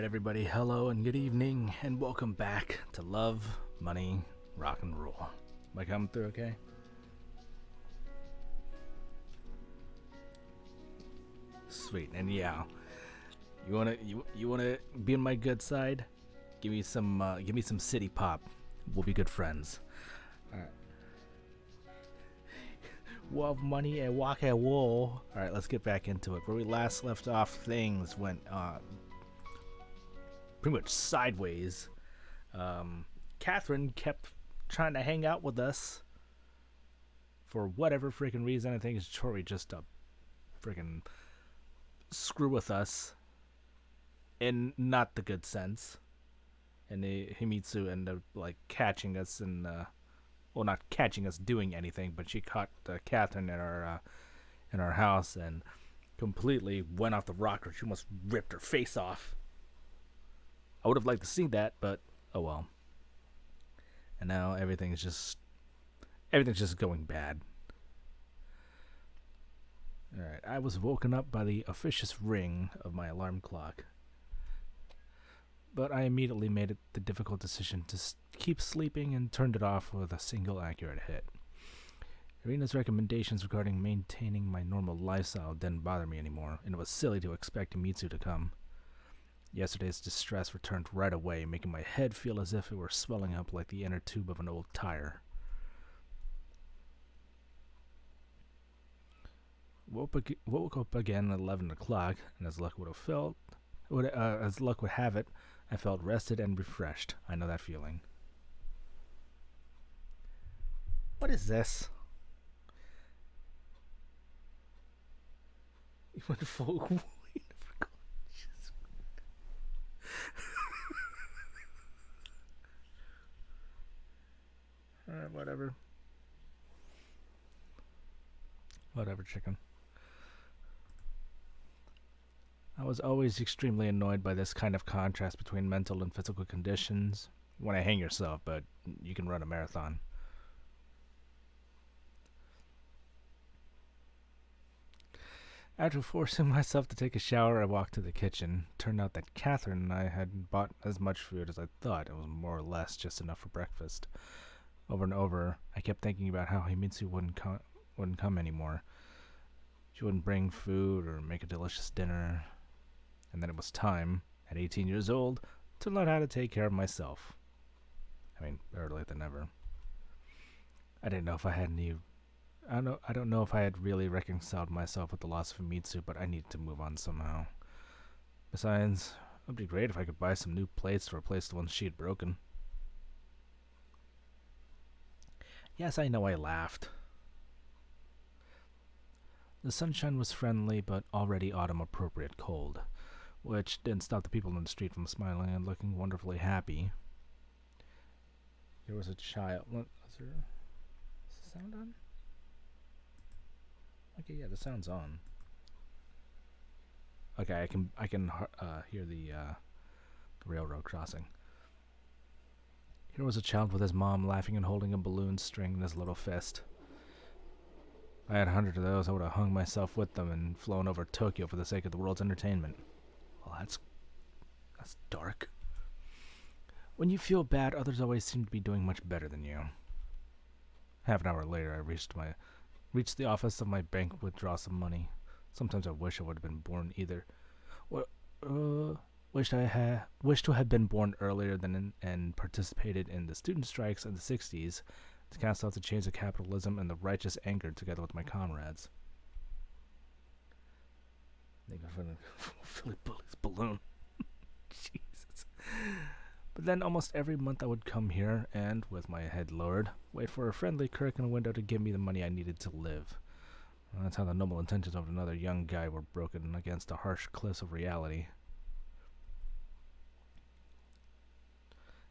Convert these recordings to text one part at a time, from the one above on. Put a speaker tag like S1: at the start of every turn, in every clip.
S1: everybody, hello and good evening, and welcome back to Love, Money, Rock and Roll. Am I coming through okay? Sweet, and yeah, you wanna be on my good side? Give me some city pop. We'll be good friends. All right. Love, money, and rock and roll. All right, let's get back into it. Where we last left off, things went pretty much sideways. Catherine kept trying to hang out with us for whatever freaking reason. I think it's Tori just to freaking screw with us in not the good sense. And Himitsu ended up like catching us and well, not catching us doing anything, but she caught Catherine in our house and completely went off the rocker. She almost ripped her face off. I would have liked to see that, but oh well. And now everything's just going bad. Alright, I was woken up by the officious ring of my alarm clock. But I immediately made it the difficult decision to keep sleeping and turned it off with a single accurate hit. Irina's recommendations regarding maintaining my normal lifestyle didn't bother me anymore, and it was silly to expect Mitsu to come. Yesterday's distress returned right away, making my head feel as if it were swelling up like the inner tube of an old tire. Woke up again at 11 o'clock, and as luck would have it, I felt rested and refreshed. I know that feeling. What is this? You went full. Alright, whatever. Whatever, chicken. I was always extremely annoyed by this kind of contrast between mental and physical conditions. You want to hang yourself, but you can run a marathon. After forcing myself to take a shower, I walked to the kitchen. Turned out that Catherine and I had bought as much food as I thought. It was more or less just enough for breakfast. Over and over, I kept thinking about how Himitsu wouldn't come anymore. She wouldn't bring food or make a delicious dinner. And then it was time, at 18 years old, to learn how to take care of myself. I mean, earlier than ever. I didn't know if I had any... I don't know if I had really reconciled myself with the loss of Himitsu, but I needed to move on somehow. Besides, it would be great if I could buy some new plates to replace the ones she had broken. Yes, I know I laughed. The sunshine was friendly, but already autumn-appropriate cold, which didn't stop the people in the street from smiling and looking wonderfully happy. There was a child. What was there? Is the sound on? Okay, yeah, the sound's on. Okay, I can hear the railroad crossing. Here was a child with his mom laughing and holding a balloon string in his little fist. If I had 100 of those, I would have hung myself with them and flown over Tokyo for the sake of the world's entertainment. Well, that's dark. When you feel bad, others always seem to be doing much better than you. Half an hour later, I reached the office of my bank to withdraw some money. Sometimes I wish I would have been born either. Wished to have been born earlier and participated in the student strikes in the 60s to cast out the chains of capitalism and the righteous anger together with my comrades. They go for the Philly Bullies balloon. Jesus. But then almost every month I would come here and, with my head lowered, wait for a friendly clerk in a window to give me the money I needed to live. Well, that's how the noble intentions of another young guy were broken against the harsh cliffs of reality.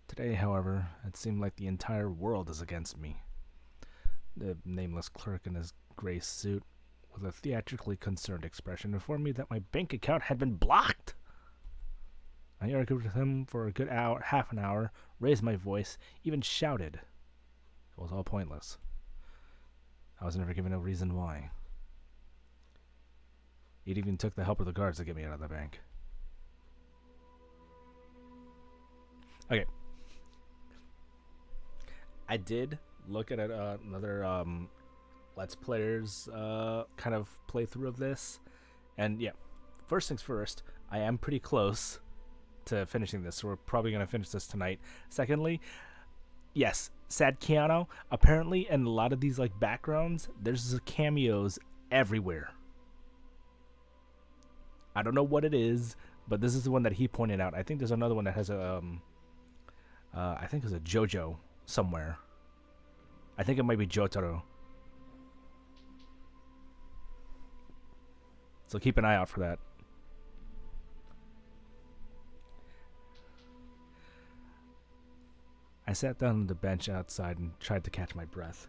S1: Today, however, it seemed like the entire world is against me. The nameless clerk in his gray suit, with a theatrically concerned expression, informed me that my bank account had been blocked. I argued with him for a good half an hour, raised my voice, even shouted. It was all pointless. I was never given a reason why. It even took the help of the guards to get me out of the bank. Okay, I did look at another Let's Players kind of playthrough of this, and yeah, first things first, I am pretty close to finishing this, so we're probably gonna finish this tonight. Secondly, yes, Sad Keanu. Apparently, in a lot of these like backgrounds, there's cameos everywhere. I don't know what it is, but this is the one that he pointed out. I think there's another one that has a, I think there's a JoJo somewhere. I think it might be Jotaro. So keep an eye out for that. I sat down on the bench outside and tried to catch my breath.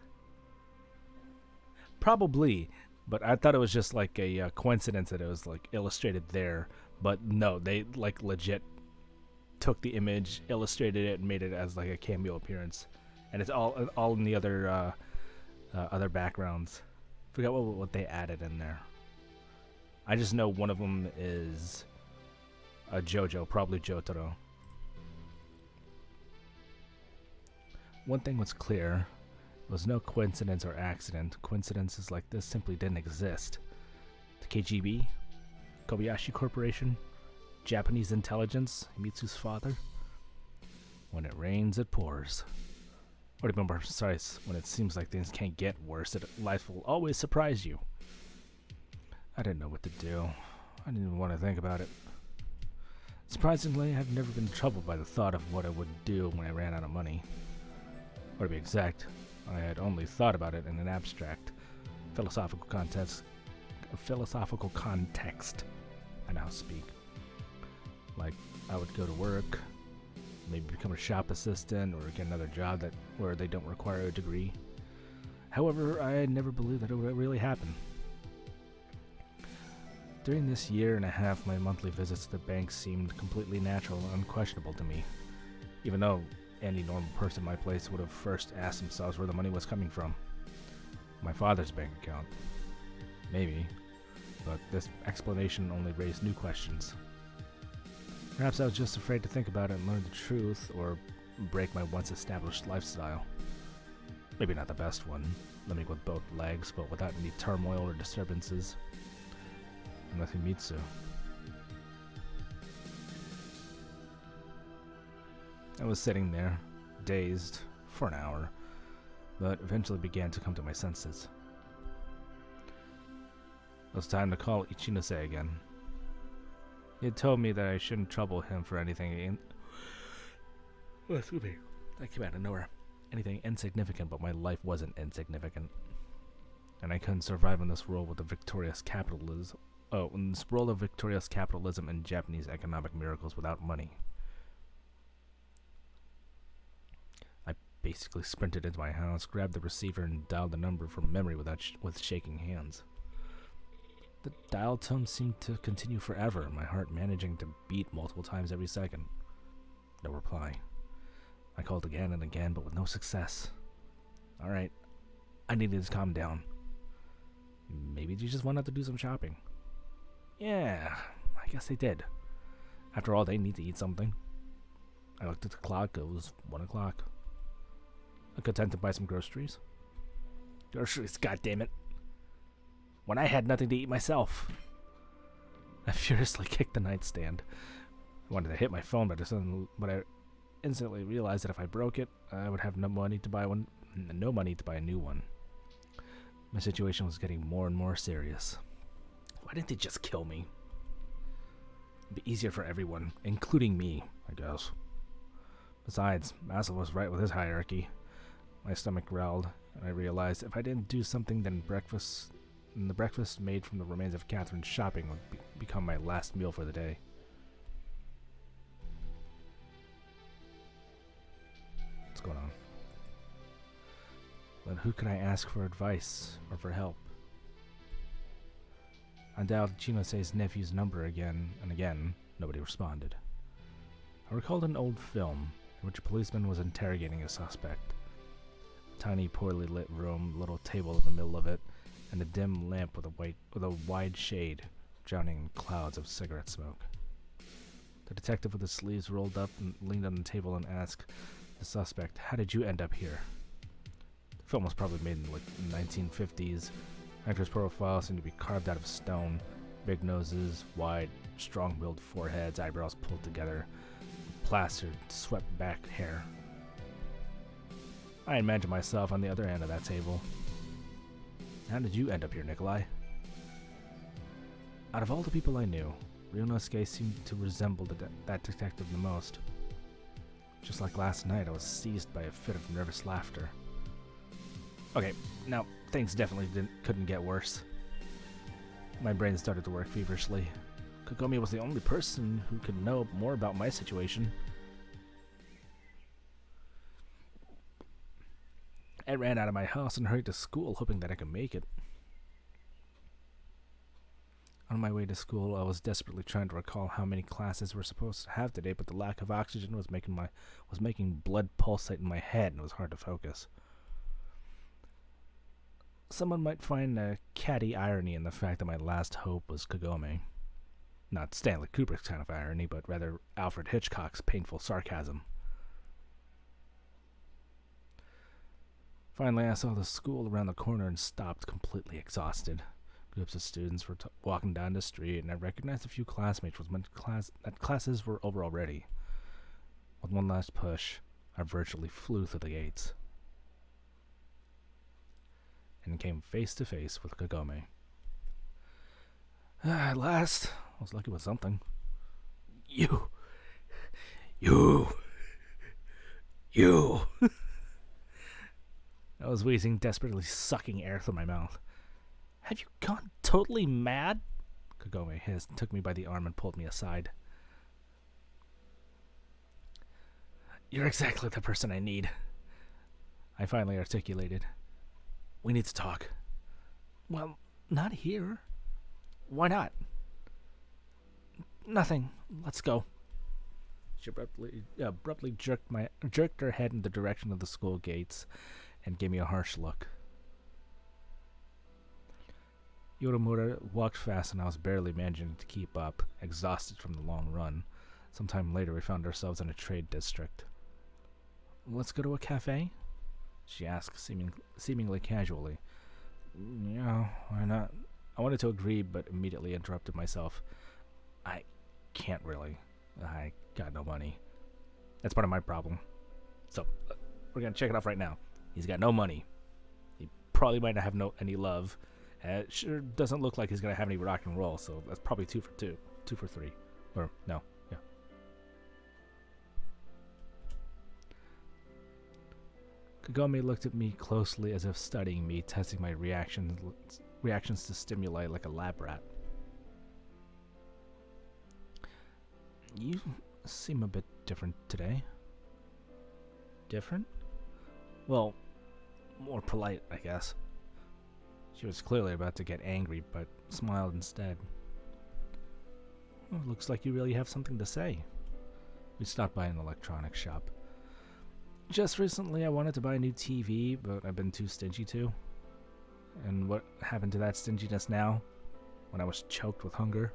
S1: Probably, but I thought it was just like a coincidence that it was like illustrated there. But no, they like legit took the image, illustrated it, and made it as like a cameo appearance, and it's all in the other backgrounds. Forgot what they added in there. I just know one of them is a JoJo, probably Jotaro. One thing was clear. It was no coincidence or accident. Coincidences like this simply didn't exist. The KGB, Kobayashi Corporation, Japanese intelligence, Mitsu's father. When it rains, it pours. Or to be more precise, when it seems like things can't get worse, life will always surprise you. I didn't know what to do. I didn't even want to think about it. Surprisingly, I've never been troubled by the thought of what I would do when I ran out of money. Or to be exact, I had only thought about it in an abstract, philosophical context. I now speak. Like, I would go to work, maybe become a shop assistant, or get another job where they don't require a degree. However, I never believed that it would really happen. During this year and a half, my monthly visits to the bank seemed completely natural and unquestionable to me, even though any normal person in my place would have first asked themselves where the money was coming from. My father's bank account. Maybe, but this explanation only raised new questions. Perhaps I was just afraid to think about it and learn the truth, or break my once established lifestyle. Maybe not the best one, living with both legs, but without any turmoil or disturbances. Nothing Mitsu. I was sitting there, dazed, for an hour, but eventually began to come to my senses. It was time to call Ichinose again. He had told me that I shouldn't trouble him for anything excuse me. That came out of nowhere. Anything insignificant, but my life wasn't insignificant. And I couldn't survive in this world with the victorious capitalism. In this world of victorious capitalism and Japanese economic miracles without money. I basically sprinted into my house, grabbed the receiver, and dialed the number from memory with shaking hands. The dial tone seemed to continue forever, my heart managing to beat multiple times every second. No reply. I called again and again, but with no success. Alright, I needed to calm down. Maybe they just wanted to do some shopping. Yeah, I guess they did. After all, they need to eat something. I looked at the clock. It was 1 o'clock. I content to buy some groceries. Groceries, goddammit. When I had nothing to eat myself. I furiously kicked the nightstand. I wanted to hit my phone, but I instantly realized that if I broke it, I would have no money to buy a new one. My situation was getting more and more serious. Why didn't they just kill me? It'd be easier for everyone, including me, I guess. Besides, Maslow was right with his hierarchy. My stomach growled, and I realized if I didn't do something, then the breakfast made from the remains of Catherine's shopping would become my last meal for the day. What's going on? But who could I ask for advice or for help? I dialed Chinose's nephew's number again and again. Nobody responded. I recalled an old film in which a policeman was interrogating a suspect. A tiny, poorly lit room, little table in the middle of it, and a dim lamp with a wide shade, drowning in clouds of cigarette smoke. The detective with his sleeves rolled up and leaned on the table and asked the suspect, "How did you end up here?" The film was probably made in like the 1950s. Actors' profiles seemed to be carved out of stone. Big noses, wide, strong-willed foreheads, eyebrows pulled together, plastered, swept-back hair. I imagined myself on the other end of that table. "How did you end up here, Nikolai?" Out of all the people I knew, Ryunosuke seemed to resemble that detective the most. Just like last night, I was seized by a fit of nervous laughter. Okay, now, things definitely couldn't get worse. My brain started to work feverishly. Kagome was the only person who could know more about my situation. I ran out of my house and hurried to school, hoping that I could make it. On my way to school, I was desperately trying to recall how many classes we're supposed to have today, but the lack of oxygen was making blood pulsate in my head, and it was hard to focus. Someone might find a catty irony in the fact that my last hope was Kagome. Not Stanley Kubrick's kind of irony, but rather Alfred Hitchcock's painful sarcasm. Finally, I saw the school around the corner and stopped, completely exhausted. Groups of students were walking down the street, and I recognized a few classmates that classes were over already. With one last push, I virtually flew through the gates and came face to face with Kagome. At last, I was lucky with something. You. I was wheezing, desperately sucking air through my mouth. "Have you gone totally mad?" Kagome took me by the arm and pulled me aside. "You're exactly the person I need," I finally articulated. "We need to talk." "Well, not here." "Why not?" "Nothing. Let's go." She abruptly jerked her head in the direction of the school gates and gave me a harsh look. Yoromura walked fast, and I was barely managing to keep up, exhausted from the long run. Sometime later, we found ourselves in a trade district. "Let's go to a cafe?" she asked, seemingly casually. "Yeah, why not?" I wanted to agree, but immediately interrupted myself. "I can't really. I got no money. That's part of my problem. So, we're going to check it off right now. He's got no money. He probably might not have any love. It sure doesn't look like he's going to have any rock and roll, so that's probably 2 for 2. 2 for 3. Or, no, yeah. Kagome looked at me closely as if studying me, testing my reactions to stimuli like a lab rat. "You seem a bit different today." "Different?" "Well, more polite, I guess." She was clearly about to get angry, but smiled instead. "Well, looks like you really have something to say." We stopped by an electronics shop. "Just recently I wanted to buy a new TV, but I've been too stingy to." "And what happened to that stinginess now? When I was choked with hunger?"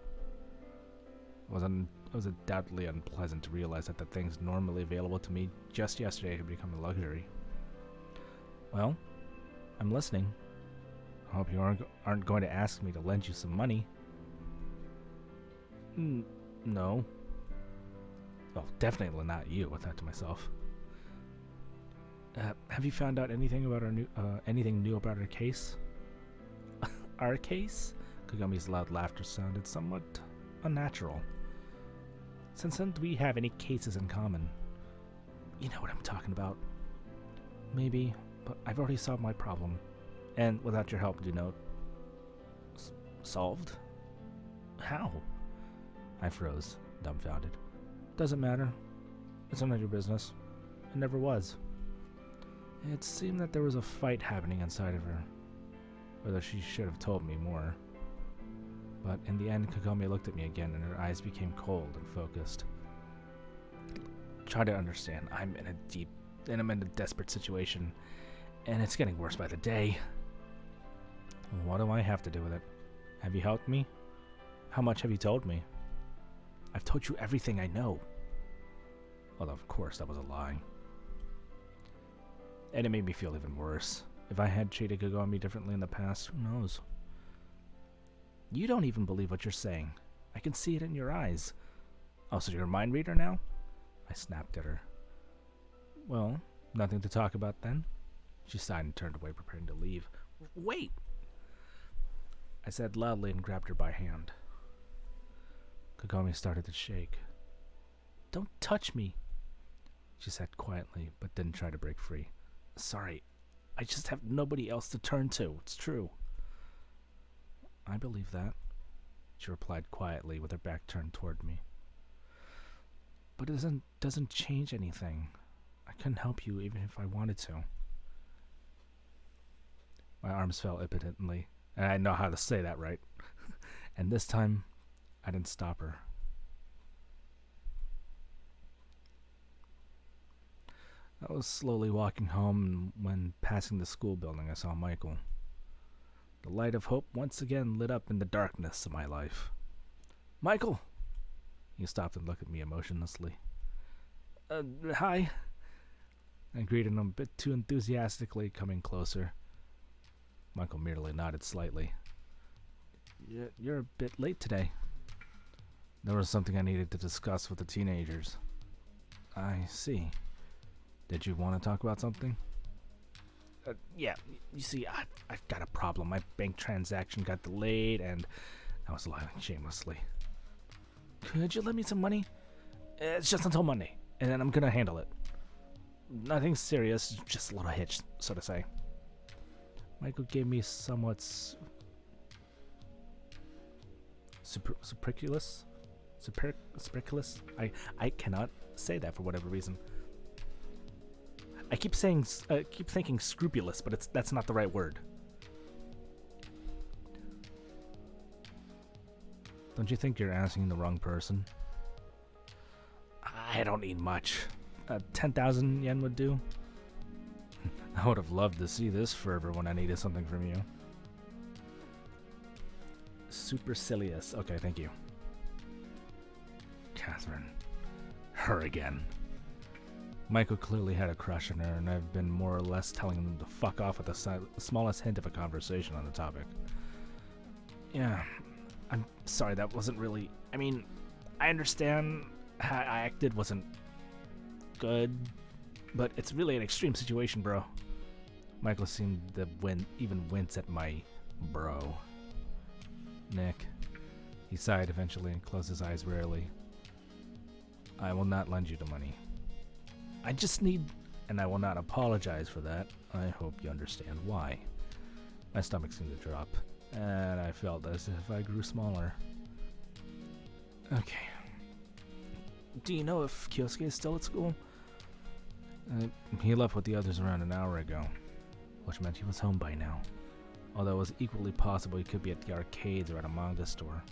S1: It was undoubtedly unpleasant to realize that the things normally available to me just yesterday had become a luxury. "Well, I'm listening. I hope you aren't going to ask me to lend you some money." No. Well, definitely not you," I thought to myself. Have you found out anything about anything new about our case?" "Our case?" Kagome's loud laughter sounded somewhat unnatural. "Since when do we have any cases in common?" "You know what I'm talking about." "Maybe, but I've already solved my problem. And without your help, do note." "Solved? How?" I froze, dumbfounded. "Doesn't matter. It's none of your business. It never was." It seemed that there was a fight happening inside of her, whether she should have told me more. But in the end, Kagome looked at me again, and her eyes became cold and focused. "Try to understand. I'm in a desperate situation, and it's getting worse by the day." "What do I have to do with it? Have you helped me? How much have you told me?" I've told you everything I know. Although, of course, that was a lie. And it made me feel even worse. If I had treated Kagami differently in the past, who knows? You don't even believe what you're saying. I can see it in your eyes. Oh, so you're a mind reader now? I snapped at her. Well, nothing to talk about then? She sighed and turned away, preparing to leave. Wait! I said loudly and grabbed her by hand. Kagami started to shake. Don't touch me, she said quietly, but didn't try to break free. Sorry, I just have nobody else to turn to. It's true. I believe that, she replied quietly with her back turned toward me. But it doesn't change anything. I couldn't help you even if I wanted to. My arms fell impotently, and I know how to say that right. And this time, I didn't stop her. I was slowly walking home, and when passing the school building, I saw Michael. The light of hope once again lit up in the darkness of my life. Michael! He stopped and looked at me emotionlessly. Hi. I greeted him a bit too enthusiastically, coming closer. Michael merely nodded slightly. You're a bit late today. There was something I needed to discuss with the teenagers. I see. Did you want to talk about something? Yeah, you see, I've got a problem. My bank transaction got delayed, and I was lying shamelessly. Could you lend me some money? It's just until Monday, and then I'm gonna handle it. Nothing serious, just a little hitch, so to say. Michael gave me somewhat superfluous. I cannot say that for whatever reason. I keep thinking scrupulous, but that's not the right word. Don't you think you're asking the wrong person? I don't need much. 10,000 yen would do. I would have loved to see this fervor when I needed something from you. Supercilious. Okay, thank you. Catherine. Her again. Michael clearly had a crush on her, and I've been more or less telling him to fuck off with the smallest hint of a conversation on the topic. Yeah, I'm sorry, that wasn't really... I mean, I understand how I acted wasn't good, but it's really an extreme situation, bro. Michael seemed to even wince at my bro. Nick. He sighed eventually and closed his eyes wearily. I will not lend you the money. I just need, and I will not apologize for that. I hope you understand why. My stomach seemed to drop, and I felt as if I grew smaller. Okay. Do you know if Kyosuke is still at school? He left with the others around an hour ago, which meant he was home by now. Although it was equally possible he could be at the arcades or at a manga store.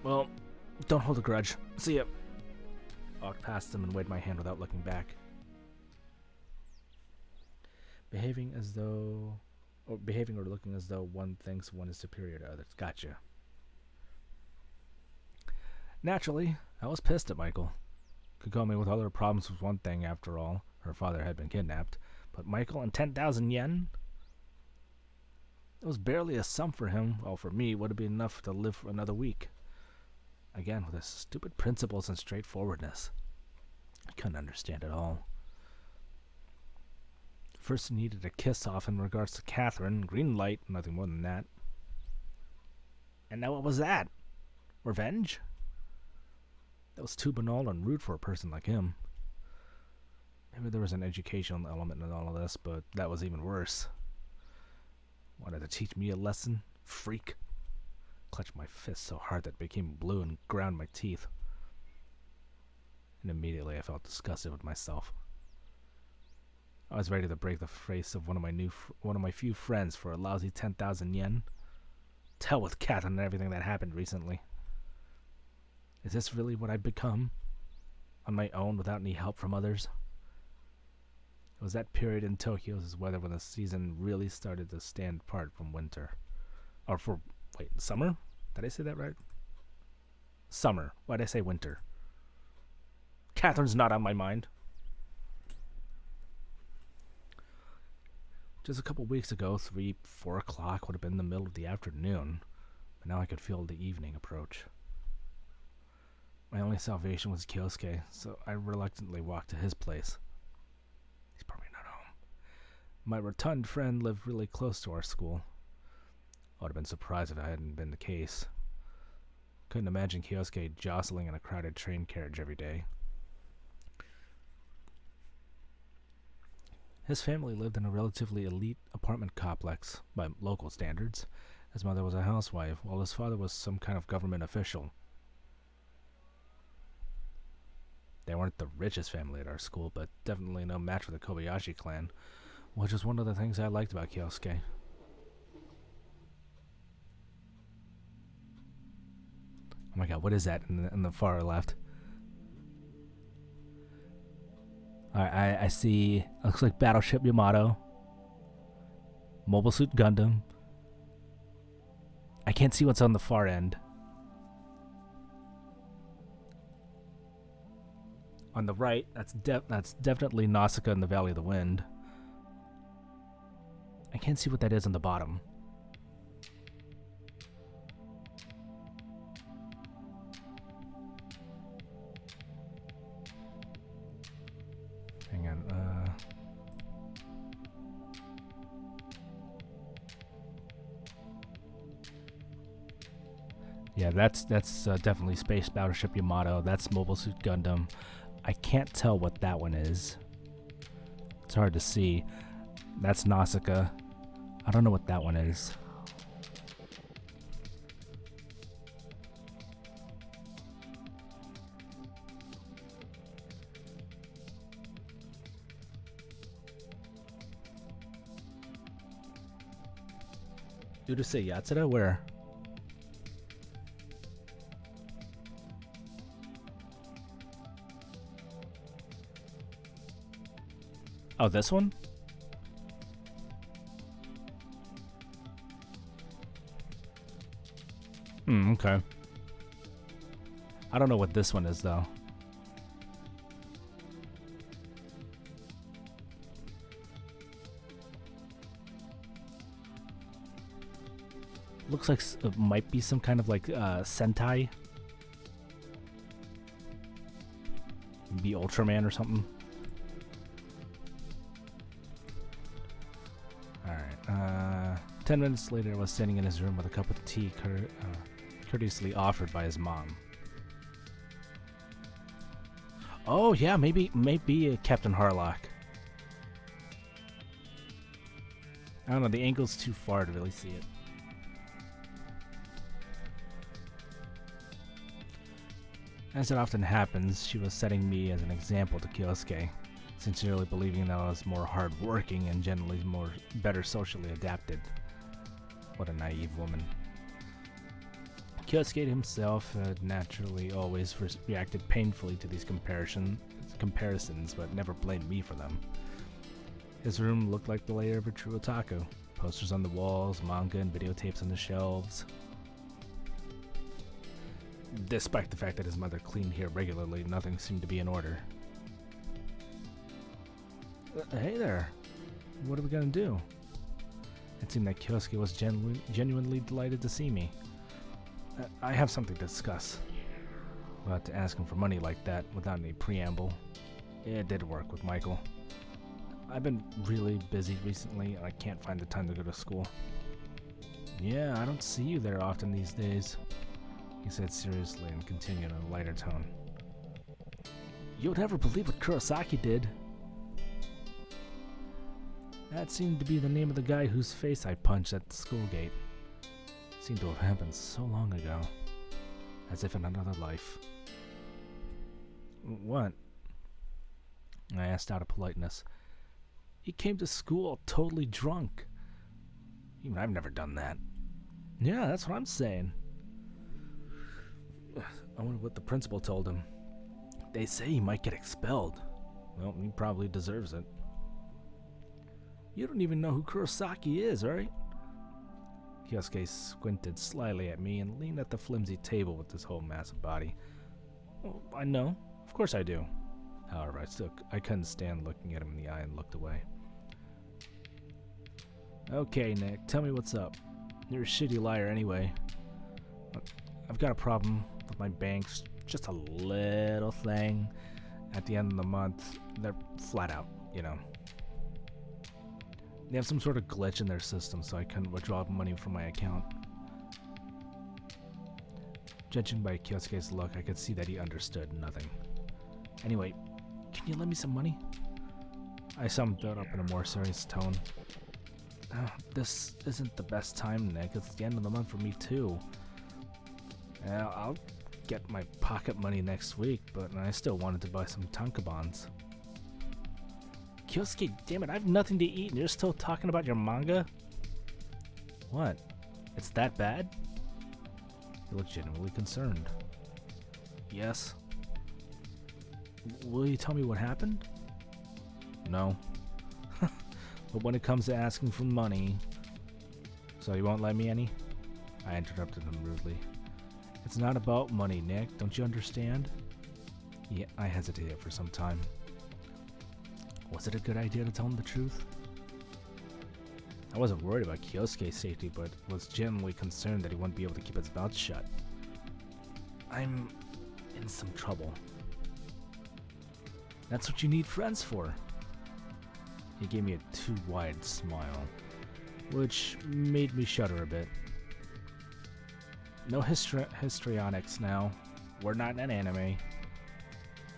S1: Well, don't hold a grudge. See ya. I walked past him and waved my hand without looking back. Behaving or looking as though one thinks one is superior to others. Gotcha. Naturally, I was pissed at Michael. Kagome with all her problems was one thing after all. Her father had been kidnapped. But Michael and 10,000 yen? It was barely a sum for him. Well, for me, it would have been enough to live for another week. Again, with his stupid principles and straightforwardness. I couldn't understand it all. First, he needed a kiss off in regards to Catherine. Green light, nothing more than that. And now what was that? Revenge? That was too banal and rude for a person like him. Maybe there was an educational element in all of this, but that was even worse. Wanted to teach me a lesson? Freak. Clutched my fist so hard that it became blue and ground my teeth. And immediately I felt disgusted with myself. I was ready to break the face of one of my few friends for a lousy 10,000 yen. To hell with Catherine and everything that happened recently. Is this really what I've become? On my own without any help from others? It was that period in Tokyo's weather when the season really started to stand apart from winter. Summer? Did I say that right? Summer. Why'd I say winter? Catherine's not on my mind. Just a couple weeks ago, 3, 4 o'clock would have been the middle of the afternoon, but now I could feel the evening approach. My only salvation was Kyosuke, so I reluctantly walked to his place. He's probably not home. My rotund friend lived really close to our school. I would have been surprised if that hadn't been the case. Couldn't imagine Kyosuke jostling in a crowded train carriage every day. His family lived in a relatively elite apartment complex by local standards. His mother was a housewife, while his father was some kind of government official. They weren't the richest family at our school, but definitely no match for the Kobayashi clan, which is one of the things I liked about Kyosuke. Oh my god, what is that in the far left? Alright, I see, looks like Battleship Yamato. Mobile Suit Gundam. I can't see what's on the far end. On the right, that's definitely Nausicaa in the Valley of the Wind. I can't see what that is on the bottom. Hang on, yeah, that's definitely Space Battleship Yamato. That's Mobile Suit Gundam. I can't tell what that one is. It's hard to see. That's Nausicaa. I don't know what that one is. Urusei Yatsura? Where? Oh, this one? Okay. I don't know what this one is, though. Looks like it might be some kind of like Sentai. Maybe Ultraman or something. Alright, 10 minutes later I was sitting in his room with a cup of tea courteously offered by his mom. Oh yeah, maybe Captain Harlock. I don't know, the angle's too far to really see it. As it often happens, she was setting me as an example to Kyosuke, sincerely believing that I was more hardworking and generally better socially adapted. What a naive woman. Kyosuke himself had naturally always reacted painfully to these comparisons, but never blamed me for them. His room looked like the lair of a true otaku. Posters on the walls, manga and videotapes on the shelves. Despite the fact that his mother cleaned here regularly, nothing seemed to be in order. Hey there. What are we gonna do? It seemed that Kyosuke was genuinely delighted to see me. I have something to discuss. But to ask him for money like that without any preamble, it did work with Michael. I've been really busy recently and I can't find the time to go to school. Yeah, I don't see you there often these days, he said seriously and continued in a lighter tone. You'd never believe what Kurosaki did. That seemed to be the name of the guy whose face I punched at the school gate. Seemed to have happened so long ago, as if in another life. What? I asked out of politeness. He came to school totally drunk. Even I've never done that. Yeah, that's what I'm saying. I wonder what the principal told him. They say he might get expelled. Well, he probably deserves it. You don't even know who Kurosaki is, right? Kyosuke squinted slyly at me and leaned at the flimsy table with his whole massive body. Well, I know. Of course I do. However, I couldn't stand looking at him in the eye and looked away. Okay, Nick, tell me what's up. You're a shitty liar anyway. I've got a problem with my banks. Just a little thing. At the end of the month, they're flat out, you know. They have some sort of glitch in their system, so I couldn't withdraw money from my account. Judging by Kyosuke's look, I could see that he understood nothing. Anyway, can you lend me some money? I summed it up in a more serious tone. This isn't the best time, Nick. It's the end of the month for me, too. I'll get my pocket money next week, but I still wanted to buy some tankobons. Kyosuke, damn it, I have nothing to eat and you're still talking about your manga? What? It's that bad? You look genuinely concerned. Yes. Will you tell me what happened? No. But when it comes to asking for money... So you won't lend me any? I interrupted him rudely. It's not about money, Nick. Don't you understand? Yeah, I hesitated for some time. Was it a good idea to tell him the truth? I wasn't worried about Kyosuke's safety, but was genuinely concerned that he wouldn't be able to keep his mouth shut. I'm in some trouble. That's what you need friends for. He gave me a too wide smile, which made me shudder a bit. No histrionics now. We're not an anime.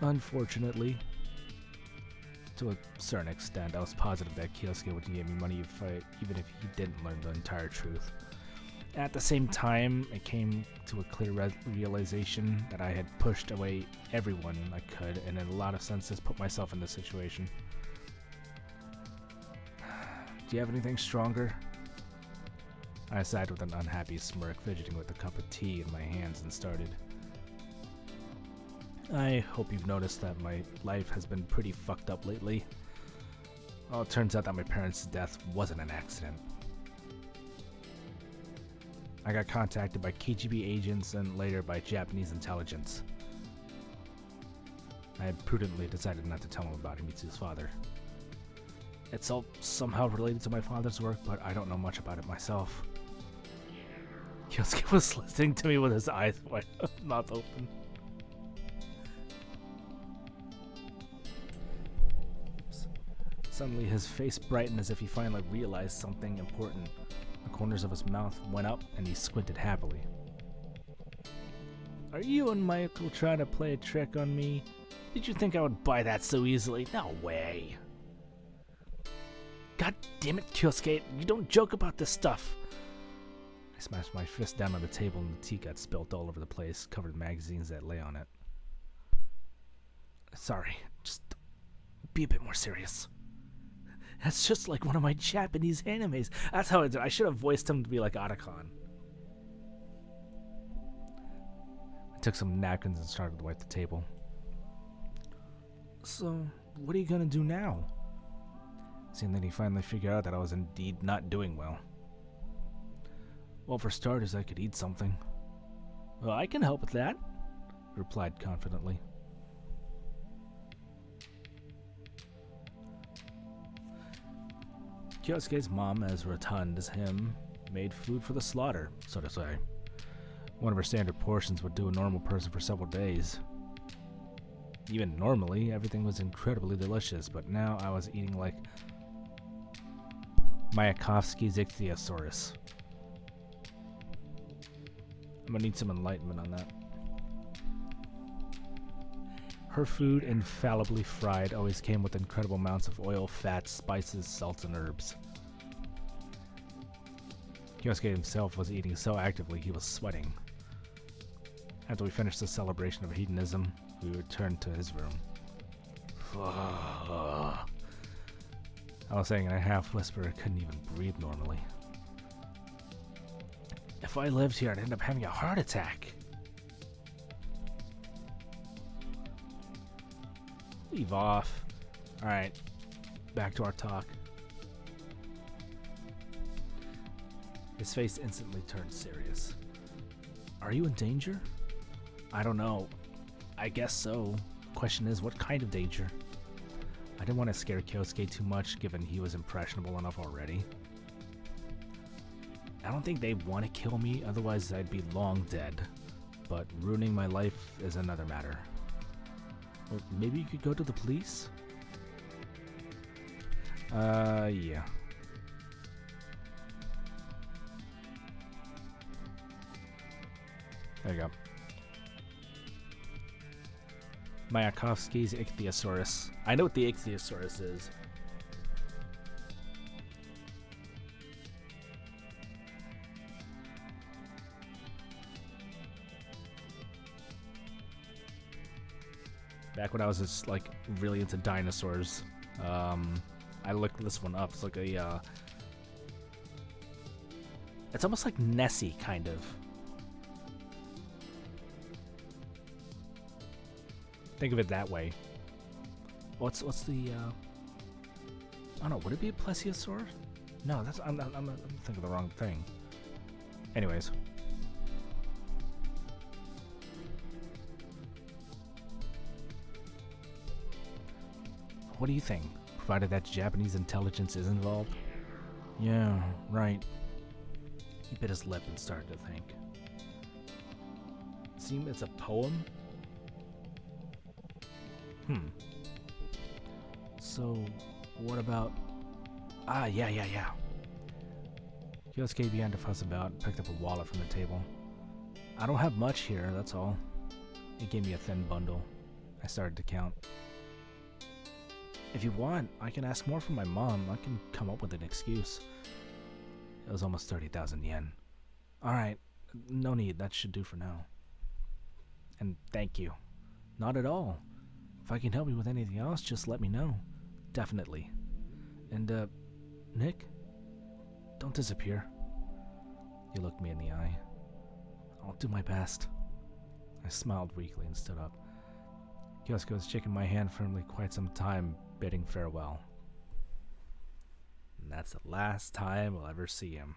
S1: Unfortunately. To a certain extent, I was positive that Kyosuke would give me money even if he didn't learn the entire truth. At the same time, it came to a clear realization that I had pushed away everyone I could, and in a lot of senses put myself in this situation. Do you have anything stronger? I sighed with an unhappy smirk, fidgeting with a cup of tea in my hands, and started. I hope you've noticed that my life has been pretty fucked up lately. Well, it turns out that my parents' death wasn't an accident. I got contacted by KGB agents and later by Japanese intelligence. I had prudently decided not to tell him about Himitsu's father. It's all somehow related to my father's work, but I don't know much about it myself. Kyosuke was listening to me with his eyes wide, mouth open. Suddenly, his face brightened as if he finally realized something important. The corners of his mouth went up, and he squinted happily. Are you and Michael trying to play a trick on me? Did you think I would buy that so easily? No way. God damn it, Kyosuke, you don't joke about this stuff. I smashed my fist down on the table and the tea got spilt all over the place, covered magazines that lay on it. Sorry, just be a bit more serious. That's just like one of my Japanese animes. That's how I did. I should have voiced him to be like Otacon. I took some napkins and started to wipe the table. So, what are you gonna do now? Seeing that he finally figured out that I was indeed not doing well. Well, for starters, I could eat something. Well, I can help with that, I replied confidently. Kyosuke's mom, as rotund as him, made food for the slaughter, so to say. One of her standard portions would do a normal person for several days. Even normally, everything was incredibly delicious, but now I was eating like Mayakovsky's ichthyosaurus. I'm gonna need some enlightenment on that. Her food, infallibly fried, always came with incredible amounts of oil, fats, spices, salts, and herbs. Kyosuke himself was eating so actively he was sweating. After we finished the celebration of hedonism, we returned to his room. I was saying in a half whisper, I couldn't even breathe normally. If I lived here, I'd end up having a heart attack. Leave off. Alright, back to our talk. His face instantly turned serious. Are you in danger? I don't know. I guess so. Question is, what kind of danger? I didn't want to scare Kyosuke too much, given he was impressionable enough already. I don't think they want to kill me, otherwise I'd be long dead. But ruining my life is another matter. Well, maybe you could go to the police? Yeah. There you go. Mayakovsky's Ichthyosaurus. I know what the Ichthyosaurus is. Back when I was just like really into dinosaurs, I looked this one up. It's like a, it's almost like Nessie, kind of. Think of it that way. What's the? I don't know. Would it be a plesiosaur? No, that's I'm thinking of the wrong thing. Anyways. What do you think? Provided that Japanese intelligence is involved? Yeah, right. He bit his lip and started to think. Seems it's a poem? So, what about... yeah. Kyosuke began to fuss about and picked up a wallet from the table. I don't have much here, that's all. He gave me a thin bundle. I started to count. If you want, I can ask more from my mom. I can come up with an excuse. It was almost 30,000 yen. Alright, no need. That should do for now. And thank you. Not at all. If I can help you with anything else, just let me know. Definitely. And, Nick? Don't disappear. He looked me in the eye. I'll do my best. I smiled weakly and stood up. Kyosuke was shaking my hand firmly quite some time, bidding farewell. And that's the last time I'll ever see him.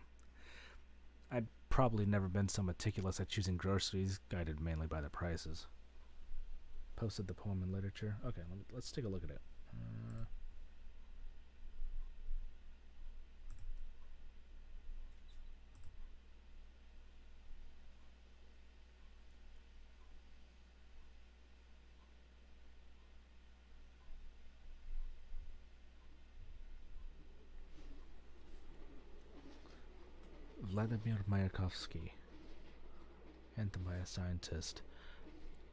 S1: I'd probably never been so meticulous at choosing groceries, guided mainly by the prices. Posted the poem in literature. Okay, let's take a look at it. Vladimir Mayakovsky, anthem by a scientist.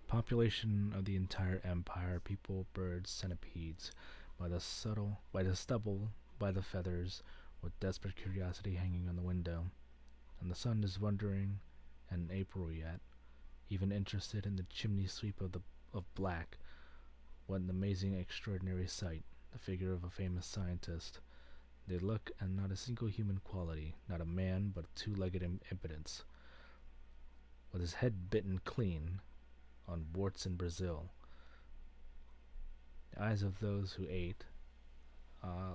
S1: Population of the entire empire, people, birds, centipedes, by the stubble, by the feathers, with desperate curiosity hanging on the window. And the sun is wondering, and April yet, even interested in the chimney sweep of black. What an amazing, extraordinary sight, the figure of a famous scientist. They look, and not a single human quality, not a man, but a two-legged impotence, with his head bitten clean, on warts in Brazil. The eyes of those who ate,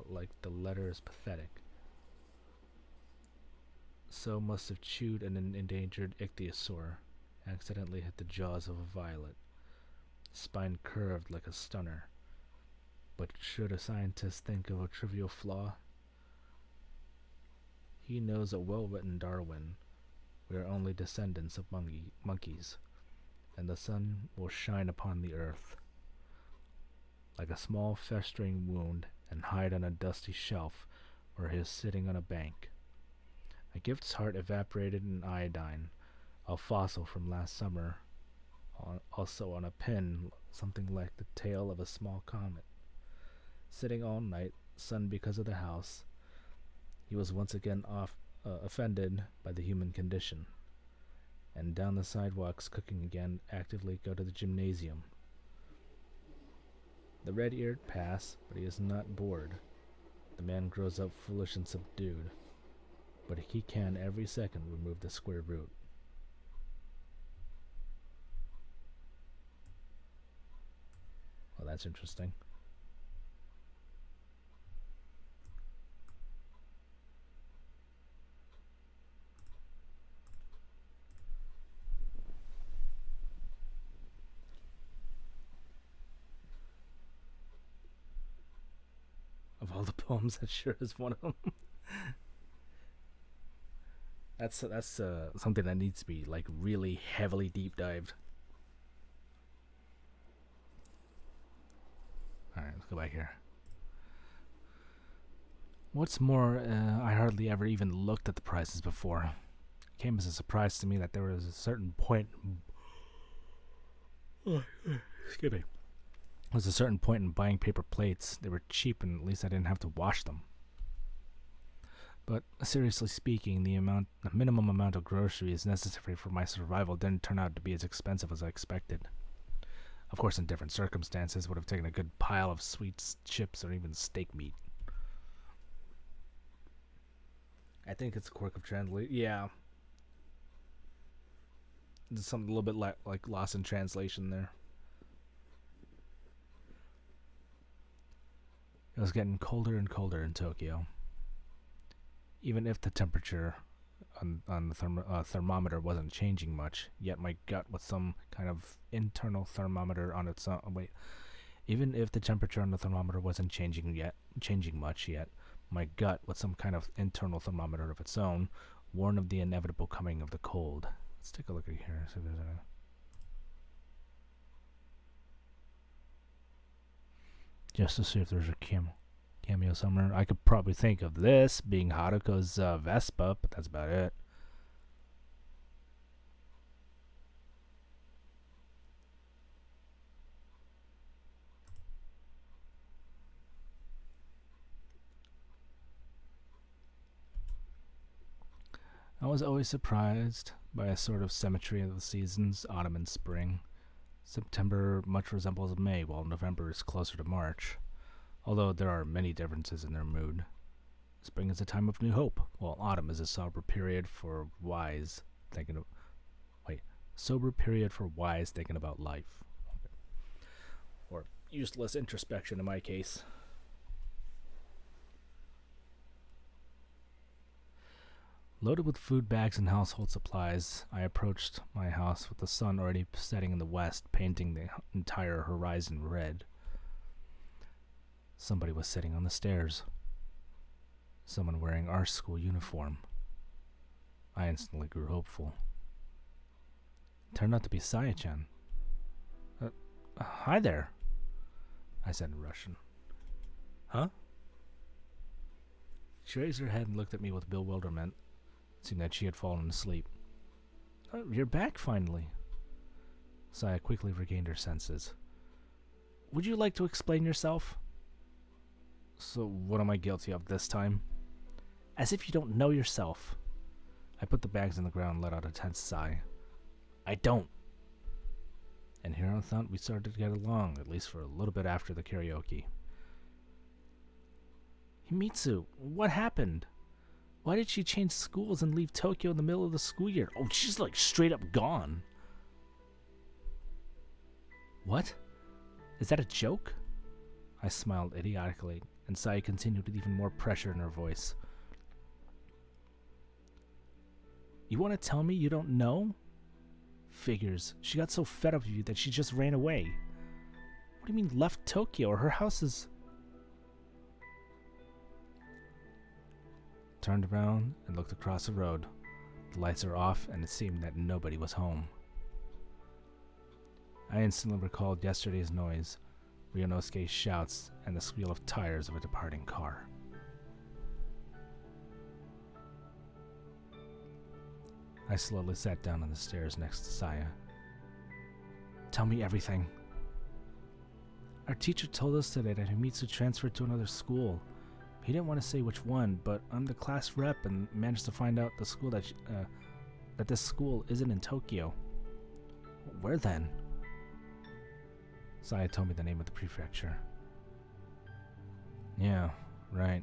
S1: like the letter is pathetic. So must have chewed an endangered ichthyosaur, accidentally hit the jaws of a violet, spine curved like a stunner. But should a scientist think of a trivial flaw? He knows a well-written Darwin. We are only descendants of monkeys, and the sun will shine upon the earth like a small festering wound and hide on a dusty shelf where he is sitting on a bank. A gift's heart evaporated in iodine, a fossil from last summer, also on a pin, something like the tail of a small comet. Sitting all night, sun because of the house, he was once again offended by the human condition, and down the sidewalks cooking again, actively go to the gymnasium. The red-eared pass, but he is not bored. The man grows up foolish and subdued, but he can every second remove the square root. Well, that's interesting. all the poems, that sure is one of them. That's something that needs to be like really heavily deep dived. All right, let's go back here. What's more, I hardly ever even looked at the prices before. It came as a surprise to me that there was a certain point. Excuse me. There was a certain point in buying paper plates. They were cheap, and at least I didn't have to wash them. But seriously speaking, the minimum amount of groceries necessary for my survival didn't turn out to be as expensive as I expected. Of course, in different circumstances, would have taken a good pile of sweets, chips, or even steak meat. I think it's a quirk of translation. Yeah. There's something a little bit like lost in translation there. It was getting colder and colder in Tokyo. Even if the temperature on the thermometer wasn't changing much, yet my gut with some kind of internal thermometer on its own. Even if the temperature on the thermometer wasn't changing much yet, my gut with some kind of internal thermometer of its own warned of the inevitable coming of the cold. Let's take a look at here. See if there's a just to see if there's a cameo somewhere. I could probably think of this being Haruko's Vespa, but that's about it. I was always surprised by a sort of symmetry of the seasons, autumn and spring. September much resembles May, while November is closer to March, although there are many differences in their mood. Spring is a time of new hope, while autumn is a sober period for wise thinking about life. Or useless introspection in my case. Loaded with food bags and household supplies, I approached my house with the sun already setting in the west, painting the entire horizon red. Somebody was sitting on the stairs. Someone wearing our school uniform. I instantly grew hopeful. It turned out to be Saya-chan. Hi there, I said in Russian. Huh? She raised her head and looked at me with bewilderment, seeing that she had fallen asleep. You're back finally. Saya quickly regained her senses. Would you like to explain yourself? So what am I guilty of this time? As if you don't know yourself. I put the bags on the ground and let out a tense sigh. I don't. And here I thought we started to get along, at least for a little bit after the karaoke. Himitsu, what happened? Why did she change schools and leave Tokyo in the middle of the school year? Oh, she's like straight up gone. What? Is that a joke? I smiled idiotically, and Sai continued with even more pressure in her voice. You want to tell me you don't know? Figures. She got so fed up with you that she just ran away. What do you mean left Tokyo, or her house is... Turned around and looked across the road. The lights are off, and it seemed that nobody was home. I instantly recalled yesterday's noise, Ryunosuke's shouts, and the squeal of tires of a departing car. I slowly sat down on the stairs next to Saya. Tell me everything. Our teacher told us today that Himitsu transferred to another school. He didn't want to say which one, but I'm the class rep and managed to find out the school that this school isn't in Tokyo. Where then? Saya told me the name of the prefecture. Yeah, right.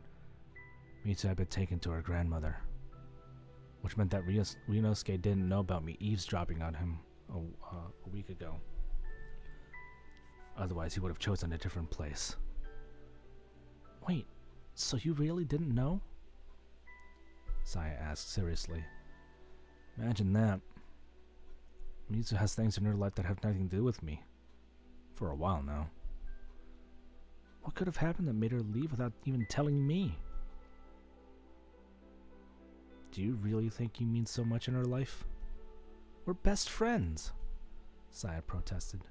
S1: Mitsu had been taken to her grandmother, which meant that Ryunosuke didn't know about me eavesdropping on him a week ago. Otherwise, he would have chosen a different place. Wait. So you really didn't know? Saya asked seriously. Imagine that. Mitsu has things in her life that have nothing to do with me. For a while now. What could have happened that made her leave without even telling me? Do you really think you mean so much in her life? We're best friends, Saya protested.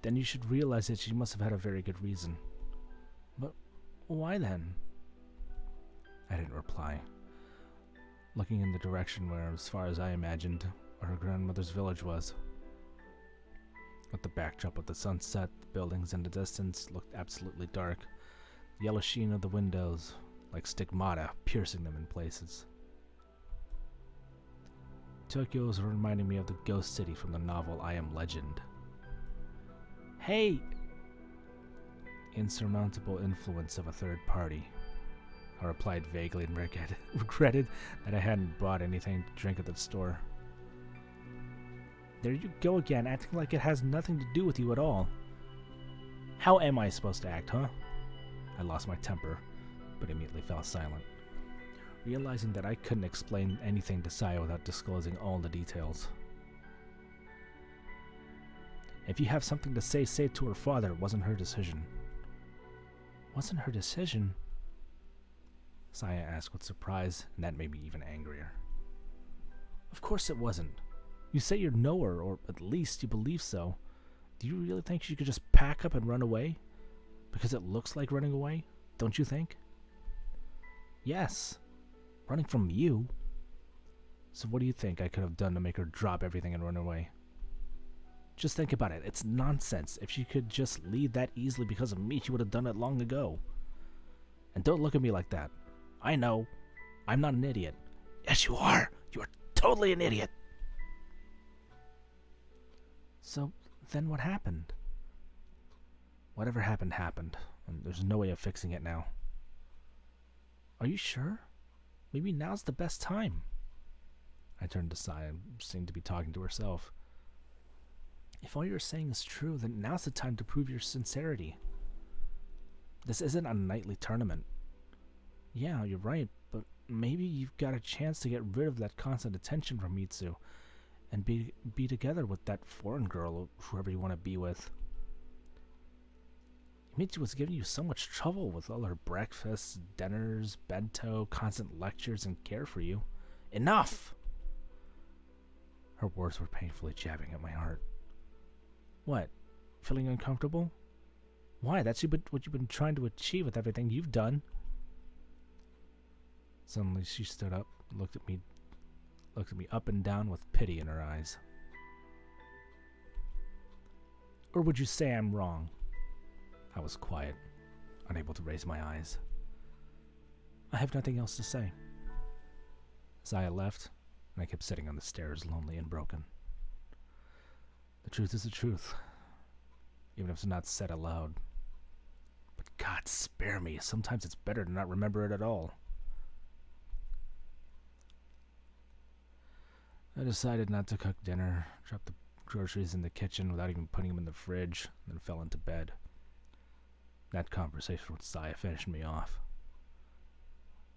S1: Then you should realize that she must have had a very good reason. But why then? I didn't reply, looking in the direction where, as far as I imagined, where her grandmother's village was. With the backdrop of the sunset, the buildings in the distance looked absolutely dark, the yellow sheen of the windows like stigmata piercing them in places. Tokyo was reminding me of the ghost city from the novel I Am Legend. Hey! Insurmountable influence of a third party. I replied vaguely and regretted that I hadn't bought anything to drink at the store. There you go again, acting like it has nothing to do with you at all. How am I supposed to act, huh? I lost my temper, but immediately fell silent, realizing that I couldn't explain anything to Saya without disclosing all the details. If you have something to say it to her father. It wasn't her decision. Wasn't her decision? Saya asked with surprise, and that made me even angrier. Of course it wasn't. You say you know her, or at least you believe so. Do you really think she could just pack up and run away? Because it looks like running away, don't you think? Yes. Running from you. So what do you think I could have done to make her drop everything and run away? Just think about it. It's nonsense. If she could just leave that easily because of me, she would have done it long ago. And don't look at me like that. I know. I'm not an idiot. Yes, you are. You are totally an idiot. So, then what happened? Whatever happened, happened. And there's no way of fixing it now. Are you sure? Maybe now's the best time. I turned to Saya and seemed to be talking to herself. If all you're saying is true, then now's the time to prove your sincerity. This isn't a nightly tournament. Yeah, you're right, but maybe you've got a chance to get rid of that constant attention from Mitsu and be together with that foreign girl or whoever you want to be with. Mitsu was giving you so much trouble with all her breakfasts, dinners, bento, constant lectures, and care for you. Enough! Her words were painfully jabbing at my heart. What? Feeling uncomfortable? Why? That's what you've been trying to achieve with everything you've done. Suddenly she stood up, looked at me up and down with pity in her eyes. Or would you say I'm wrong? I was quiet, unable to raise my eyes. I have nothing else to say. Saya left, and I kept sitting on the stairs, lonely and broken. The truth is the truth, even if it's not said aloud. But God spare me, sometimes it's better to not remember it at all. I decided not to cook dinner, dropped the groceries in the kitchen without even putting them in the fridge, and then fell into bed. That conversation with Saya finished me off.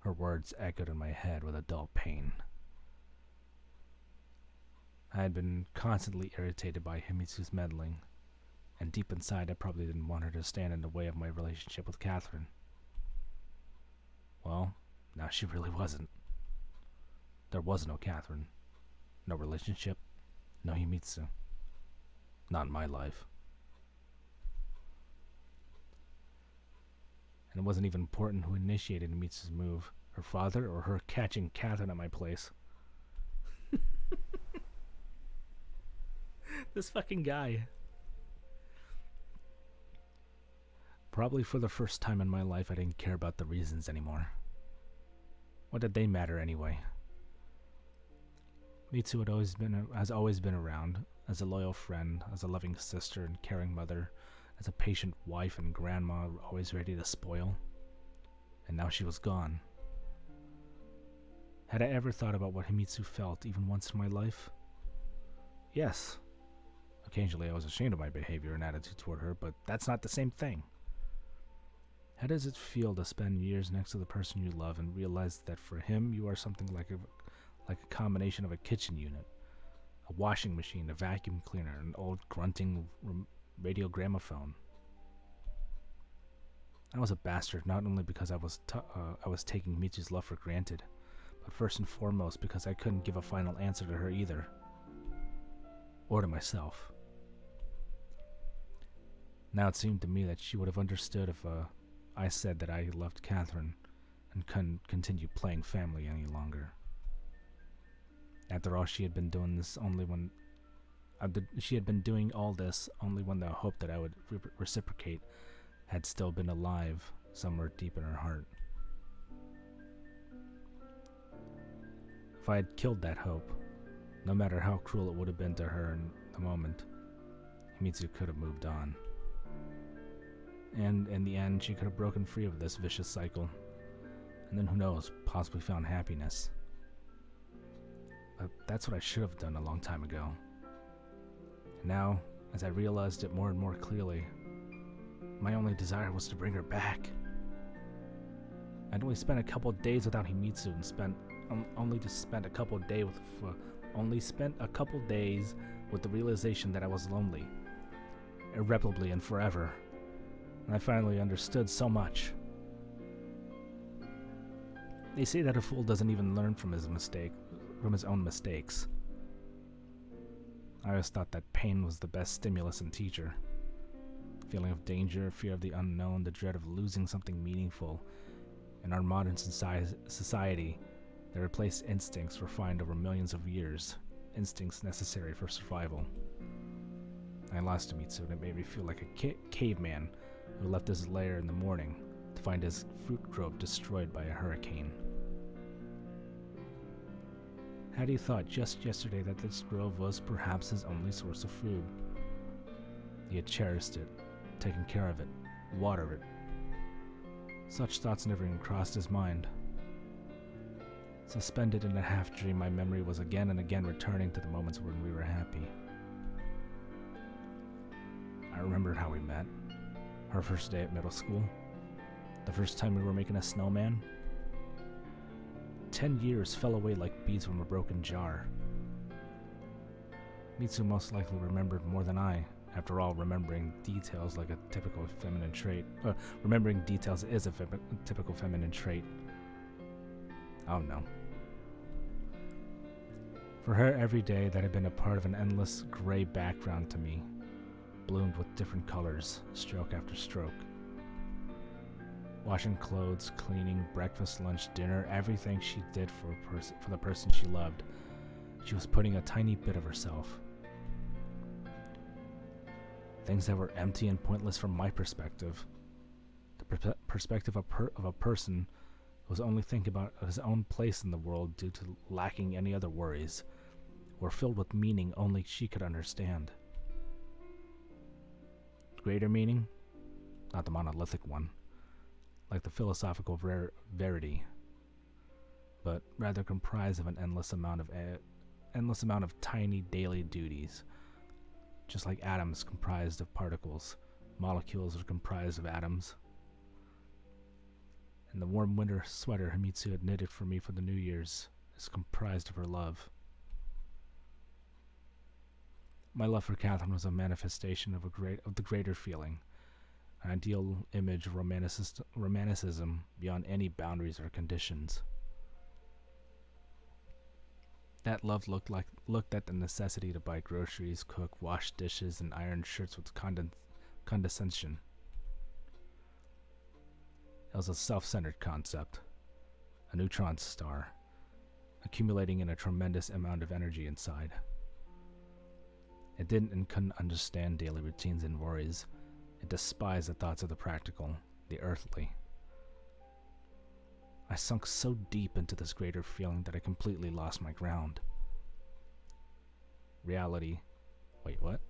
S1: Her words echoed in my head with a dull pain. I had been constantly irritated by Himitsu's meddling, and deep inside I probably didn't want her to stand in the way of my relationship with Catherine. Well, now she really wasn't. There was no Catherine. No relationship. No Himitsu. Not in my life. And it wasn't even important who initiated Himitsu's move, her father or her catching Catherine at my place. This fucking guy. Probably for the first time in my life I didn't care about the reasons anymore. What did they matter anyway? Mitsu has always been around, as a loyal friend, as a loving sister and caring mother, as a patient wife and grandma always ready to spoil. And now she was gone. Had I ever thought about what Himitsu felt even once in my life? Yes. Occasionally I was ashamed of my behavior and attitude toward her, but that's not the same thing. How does it feel to spend years next to the person you love and realize that for him you are something like a combination of a kitchen unit, a washing machine, a vacuum cleaner, an old grunting radio gramophone? I was a bastard not only because I was taking Mitsu's love for granted, but first and foremost because I couldn't give a final answer to her either, or to myself. Now it seemed to me that she would have understood if I said that I loved Catherine and couldn't continue playing family any longer. After all, she had been doing this only when she had been doing all this only when the hope that I would reciprocate had still been alive somewhere deep in her heart. If I had killed that hope, no matter how cruel it would have been to her in the moment, Himitsu could have moved on. And in the end, she could have broken free of this vicious cycle, and then who knows, possibly found happiness. But that's what I should have done a long time ago. And now, as I realized it more and more clearly, my only desire was to bring her back. I'd only spent a couple of days without Himitsu and spent a couple of days with the realization that I was lonely, irreparably and forever. And I finally understood so much. They say that a fool doesn't even learn from his own mistakes. I always thought that pain was the best stimulus and teacher. Feeling of danger, fear of the unknown, the dread of losing something meaningful. In our modern society, they replace instincts refined over millions of years, instincts necessary for survival. I lost Himitsu, and it made me feel like a caveman who left his lair in the morning to find his fruit grove destroyed by a hurricane. Had he thought just yesterday that this grove was perhaps his only source of food? He had cherished it, taken care of it, watered it. Such thoughts never even crossed his mind. Suspended in a half-dream, my memory was again and again returning to the moments when we were happy. I remembered how we met, our first day at middle school, the first time we were making a snowman. 10 years fell away like beads from a broken jar. Mitsu most likely remembered more than I. After all, remembering details like a typical feminine trait. Remembering details is a typical feminine trait. Oh no. For her, every day that had been a part of an endless gray background to me, bloomed with different colors, stroke after stroke. Washing clothes, cleaning, breakfast, lunch, dinner, everything she did for the person she loved. She was putting a tiny bit of herself. Things that were empty and pointless from my perspective. The perspective of a person who was only thinking about his own place in the world due to lacking any other worries, were filled with meaning only she could understand. Greater meaning? Not the monolithic one, like the philosophical verity, but rather comprised of an endless amount of tiny daily duties. Just like atoms comprised of particles, molecules are comprised of atoms. And the warm winter sweater Himitsu had knitted for me for the New Year's is comprised of her love. My love for Catherine was a manifestation of the greater feeling, an ideal image of romanticism beyond any boundaries or conditions. That love looked at the necessity to buy groceries, cook, wash dishes, and iron shirts with condescension. It was a self-centered concept, a neutron star, accumulating in a tremendous amount of energy inside. It didn't and couldn't understand daily routines and worries. It despised the thoughts of the practical, the earthly. I sunk so deep into this greater feeling that I completely lost my ground. Reality. Wait, what?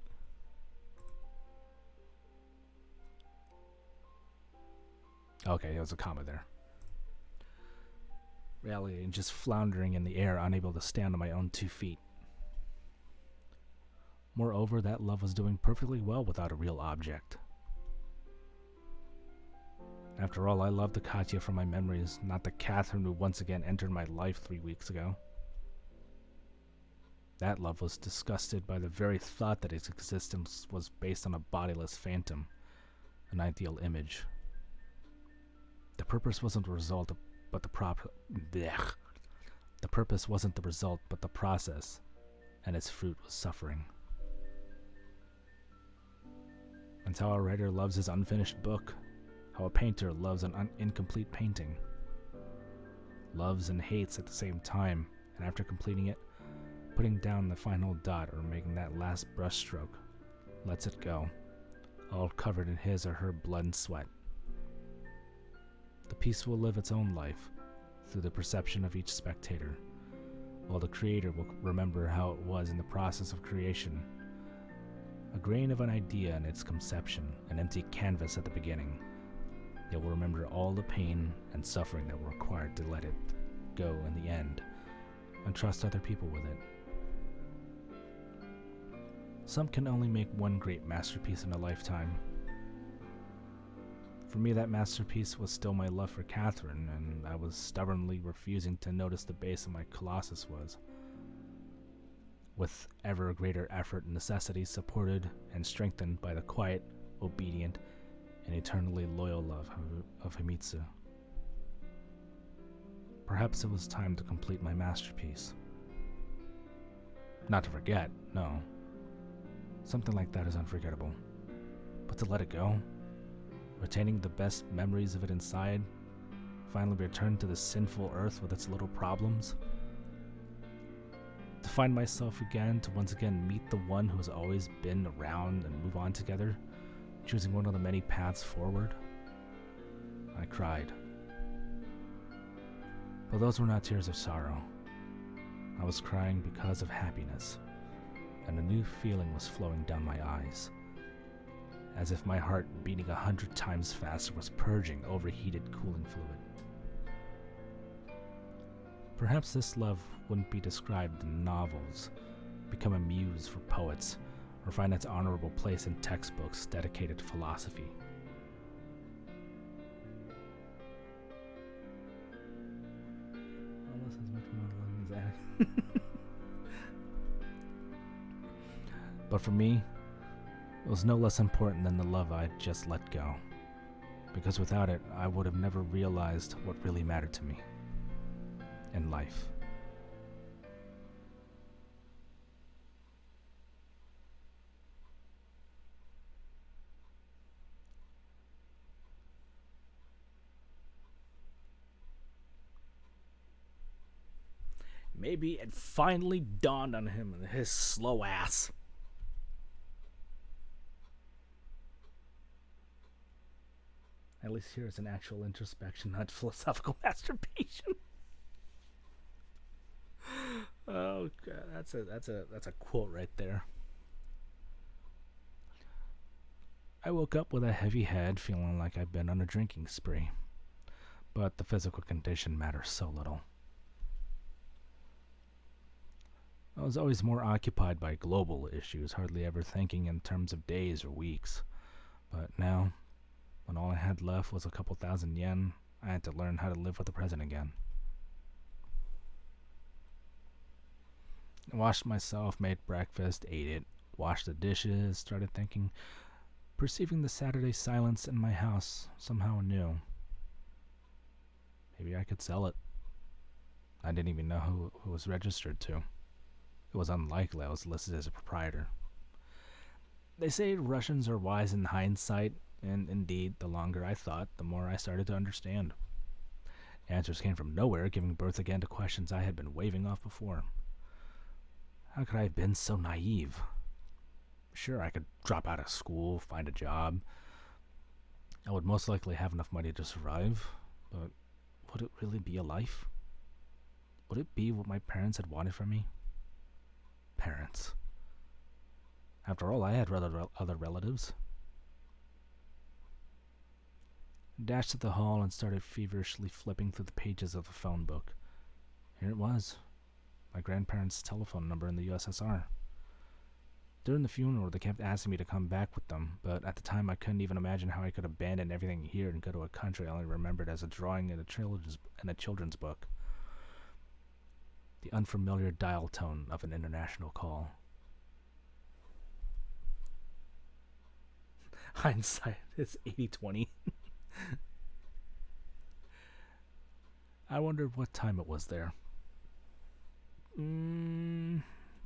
S1: Okay, there was a comma there. Reality and just floundering in the air, unable to stand on my own 2 feet. Moreover, that love was doing perfectly well without a real object. After all, I loved the Katya from my memories, not the Catherine who once again entered my life 3 weeks ago. That love was disgusted by the very thought that its existence was based on a bodiless phantom, an ideal image. The purpose wasn't the result, but blech. The purpose wasn't the result, but the process, and its fruit was suffering. And how a writer loves his unfinished book, how a painter loves an incomplete painting. Loves and hates at the same time, and after completing it, putting down the final dot or making that last brushstroke, lets it go, all covered in his or her blood and sweat. The piece will live its own life through the perception of each spectator, while the creator will remember how it was in the process of creation. A grain of an idea in its conception, an empty canvas at the beginning. It will remember all the pain and suffering that were required to let it go in the end, and trust other people with it. Some can only make one great masterpiece in a lifetime. For me, that masterpiece was still my love for Catherine, and I was stubbornly refusing to notice the base of my colossus was. With ever greater effort and necessity supported and strengthened by the quiet, obedient, and eternally loyal love of Himitsu. Perhaps it was time to complete my masterpiece. Not to forget, no. Something like that is unforgettable. But to let it go, retaining the best memories of it inside, finally return to the sinful earth with its little problems, to find myself again, to once again meet the one who has always been around and move on together, choosing one of the many paths forward. I cried. But those were not tears of sorrow. I was crying because of happiness, and a new feeling was flowing down my eyes, as if my heart, beating 100 times faster, was purging overheated cooling fluid. Perhaps this love wouldn't be described in novels, become a muse for poets, or find its honorable place in textbooks dedicated to philosophy. Almost as much more long as that. But for me, it was no less important than the love I had just let go, because without it, I would have never realized what really mattered to me in life. Maybe it finally dawned on him and his slow ass. At least here it's an actual introspection, not philosophical masturbation. Oh god, that's a quote right there. I woke up with a heavy head, feeling like I'd been on a drinking spree. But the physical condition matters so little. I was always more occupied by global issues, hardly ever thinking in terms of days or weeks. But now, when all I had left was a couple thousand yen, I had to learn how to live with the present again. I washed myself, made breakfast, ate it, washed the dishes, started thinking, perceiving the Saturday silence in my house somehow new. Maybe I could sell it. I didn't even know who it was registered to. It was unlikely I was listed as a proprietor. They say Russians are wise in hindsight, and indeed, the longer I thought, the more I started to understand. Answers came from nowhere, giving birth again to questions I had been waving off before. How could I have been so naive? Sure, I could drop out of school, find a job. I would most likely have enough money to survive, but would it really be a life? Would it be what my parents had wanted from me? Parents. After all, I had other relatives. I dashed to the hall and started feverishly flipping through the pages of the phone book. Here it was. My grandparents' telephone number in the USSR. During the funeral, they kept asking me to come back with them, but at the time I couldn't even imagine how I could abandon everything here and go to a country I only remembered as a drawing in a children's book. The unfamiliar dial tone of an international call. Hindsight is 80-20. I wondered what time it was there.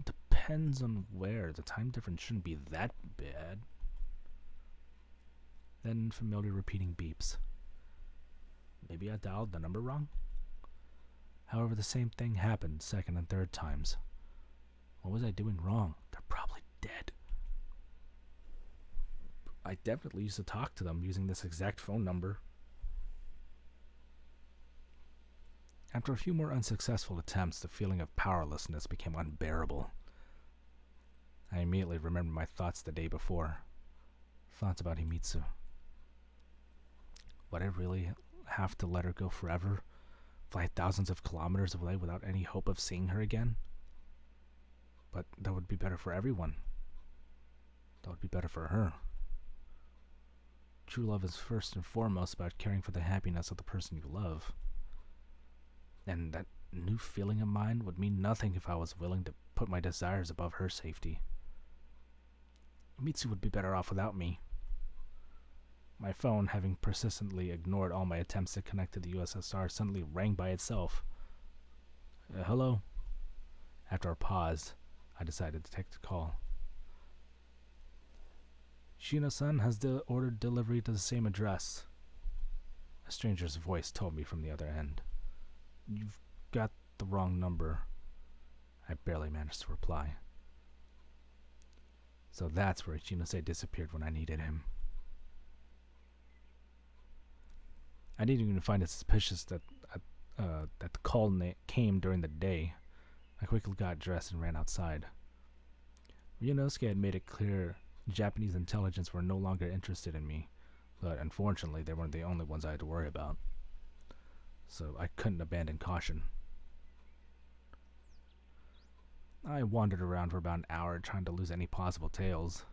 S1: Depends on where. The time difference shouldn't be that bad. Then familiar repeating beeps. Maybe I dialed the number wrong? However, the same thing happened second and third times. What was I doing wrong? They're probably dead. I definitely used to talk to them using this exact phone number. After a few more unsuccessful attempts, the feeling of powerlessness became unbearable. I immediately remembered my thoughts the day before. Thoughts about Himitsu. Would I really have to let her go forever? Fly thousands of kilometers away without any hope of seeing her again? But that would be better for everyone. That would be better for her. True love is first and foremost about caring for the happiness of the person you love. And that new feeling of mine would mean nothing if I was willing to put my desires above her safety. Mitsu would be better off without me. My phone, having persistently ignored all my attempts to connect to the USSR, suddenly rang by itself. Hello? After a pause, I decided to take the call. Shino-san has ordered delivery to the same address. A stranger's voice told me from the other end. You've got the wrong number. I barely managed to reply. So that's where Ichinose disappeared when I needed him. I didn't even find it suspicious that the call came during the day. I quickly got dressed and ran outside. Ryunosuke had made it clear Japanese intelligence were no longer interested in me, but unfortunately they weren't the only ones I had to worry about. So I couldn't abandon caution. I wandered around for about an hour trying to lose any possible tails.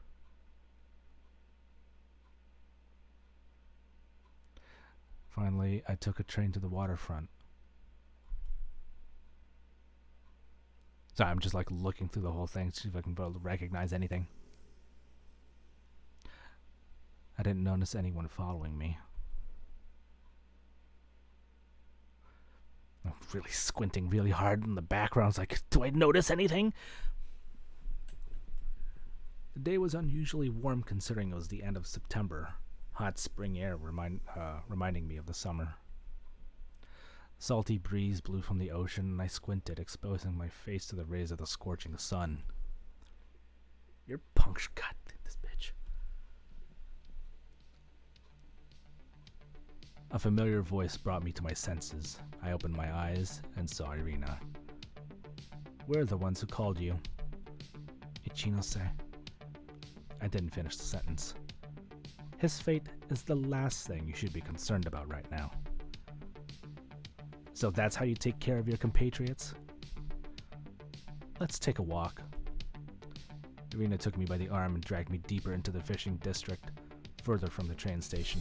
S1: Finally, I took a train to the waterfront. So I'm just looking through the whole thing to see if I can recognize anything. I didn't notice anyone following me. I'm really squinting really hard in the background. It's like, do I notice anything? The day was unusually warm considering it was the end of September. Hot spring air reminding me of the summer. Salty breeze blew from the ocean, and I squinted, exposing my face to the rays of the scorching sun. You're punctured. God, this bitch. A familiar voice brought me to my senses. I opened my eyes and saw Irina. We're the ones who called you. Ichinose. I didn't finish the sentence. His fate is the last thing you should be concerned about right now. So that's how you take care of your compatriots? Let's take a walk. Irina took me by the arm and dragged me deeper into the fishing district, further from the train station.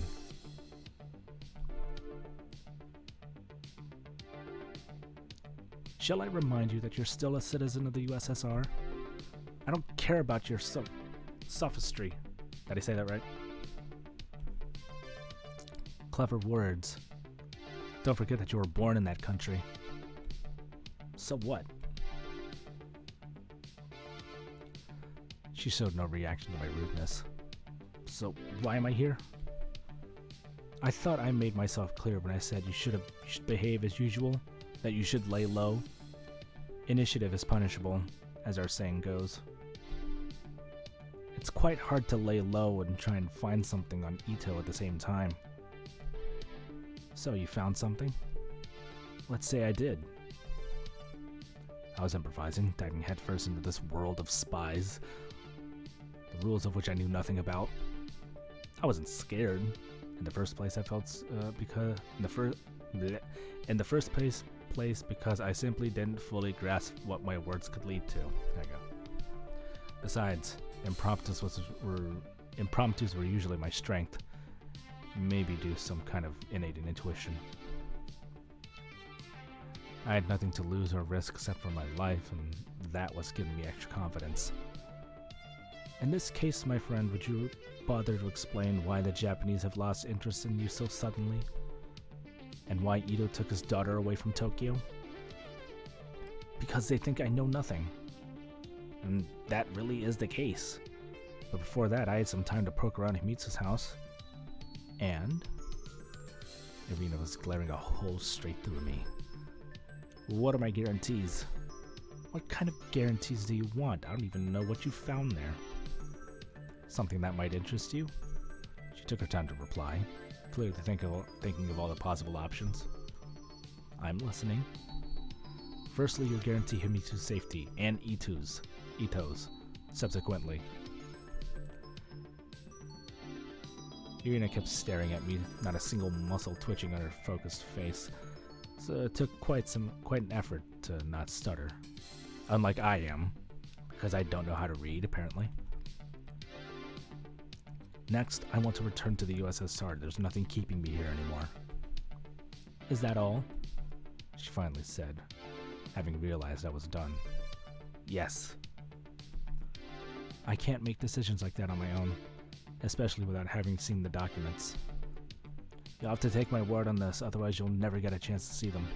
S1: Shall I remind you that you're still a citizen of the USSR? I don't care about your sophistry. Did I say that right? Clever words. Don't forget that you were born in that country. So what? She showed no reaction to my rudeness. So why am I here? I thought I made myself clear when I said you should behave as usual, that you should lay low. Initiative is punishable, as our saying goes. It's quite hard to lay low and try and find something on Ito at the same time. So you found something? Let's say I did. I was improvising, diving headfirst into this world of spies, the rules of which I knew nothing about. I wasn't scared. In the first place, I felt because because I simply didn't fully grasp what my words could lead to. There you go. Besides, impromptus were usually my strength. Maybe due to some kind of innate intuition. I had nothing to lose or risk except for my life, and that was giving me extra confidence. In this case, my friend, would you bother to explain why the Japanese have lost interest in you so suddenly? And why Ito took his daughter away from Tokyo? Because they think I know nothing. And that really is the case. But before that, I had some time to poke around Himitsu's house. And Irina was glaring a hole straight through me. What are my guarantees? What kind of guarantees do you want? I don't even know what you found there. Something that might interest you? She took her time to reply, clearly thinking of all the possible options. I'm listening. Firstly, you'll guarantee Himitsu's safety, and Ito's, subsequently. Irina kept staring at me, not a single muscle twitching on her focused face, so it took quite an effort to not stutter. Unlike I am, because I don't know how to read, apparently. Next, I want to return to the USSR. There's nothing keeping me here anymore. Is that all? She finally said, having realized I was done. Yes. I can't make decisions like that on my own, especially without having seen the documents. You'll have to take my word on this, otherwise you'll never get a chance to see them.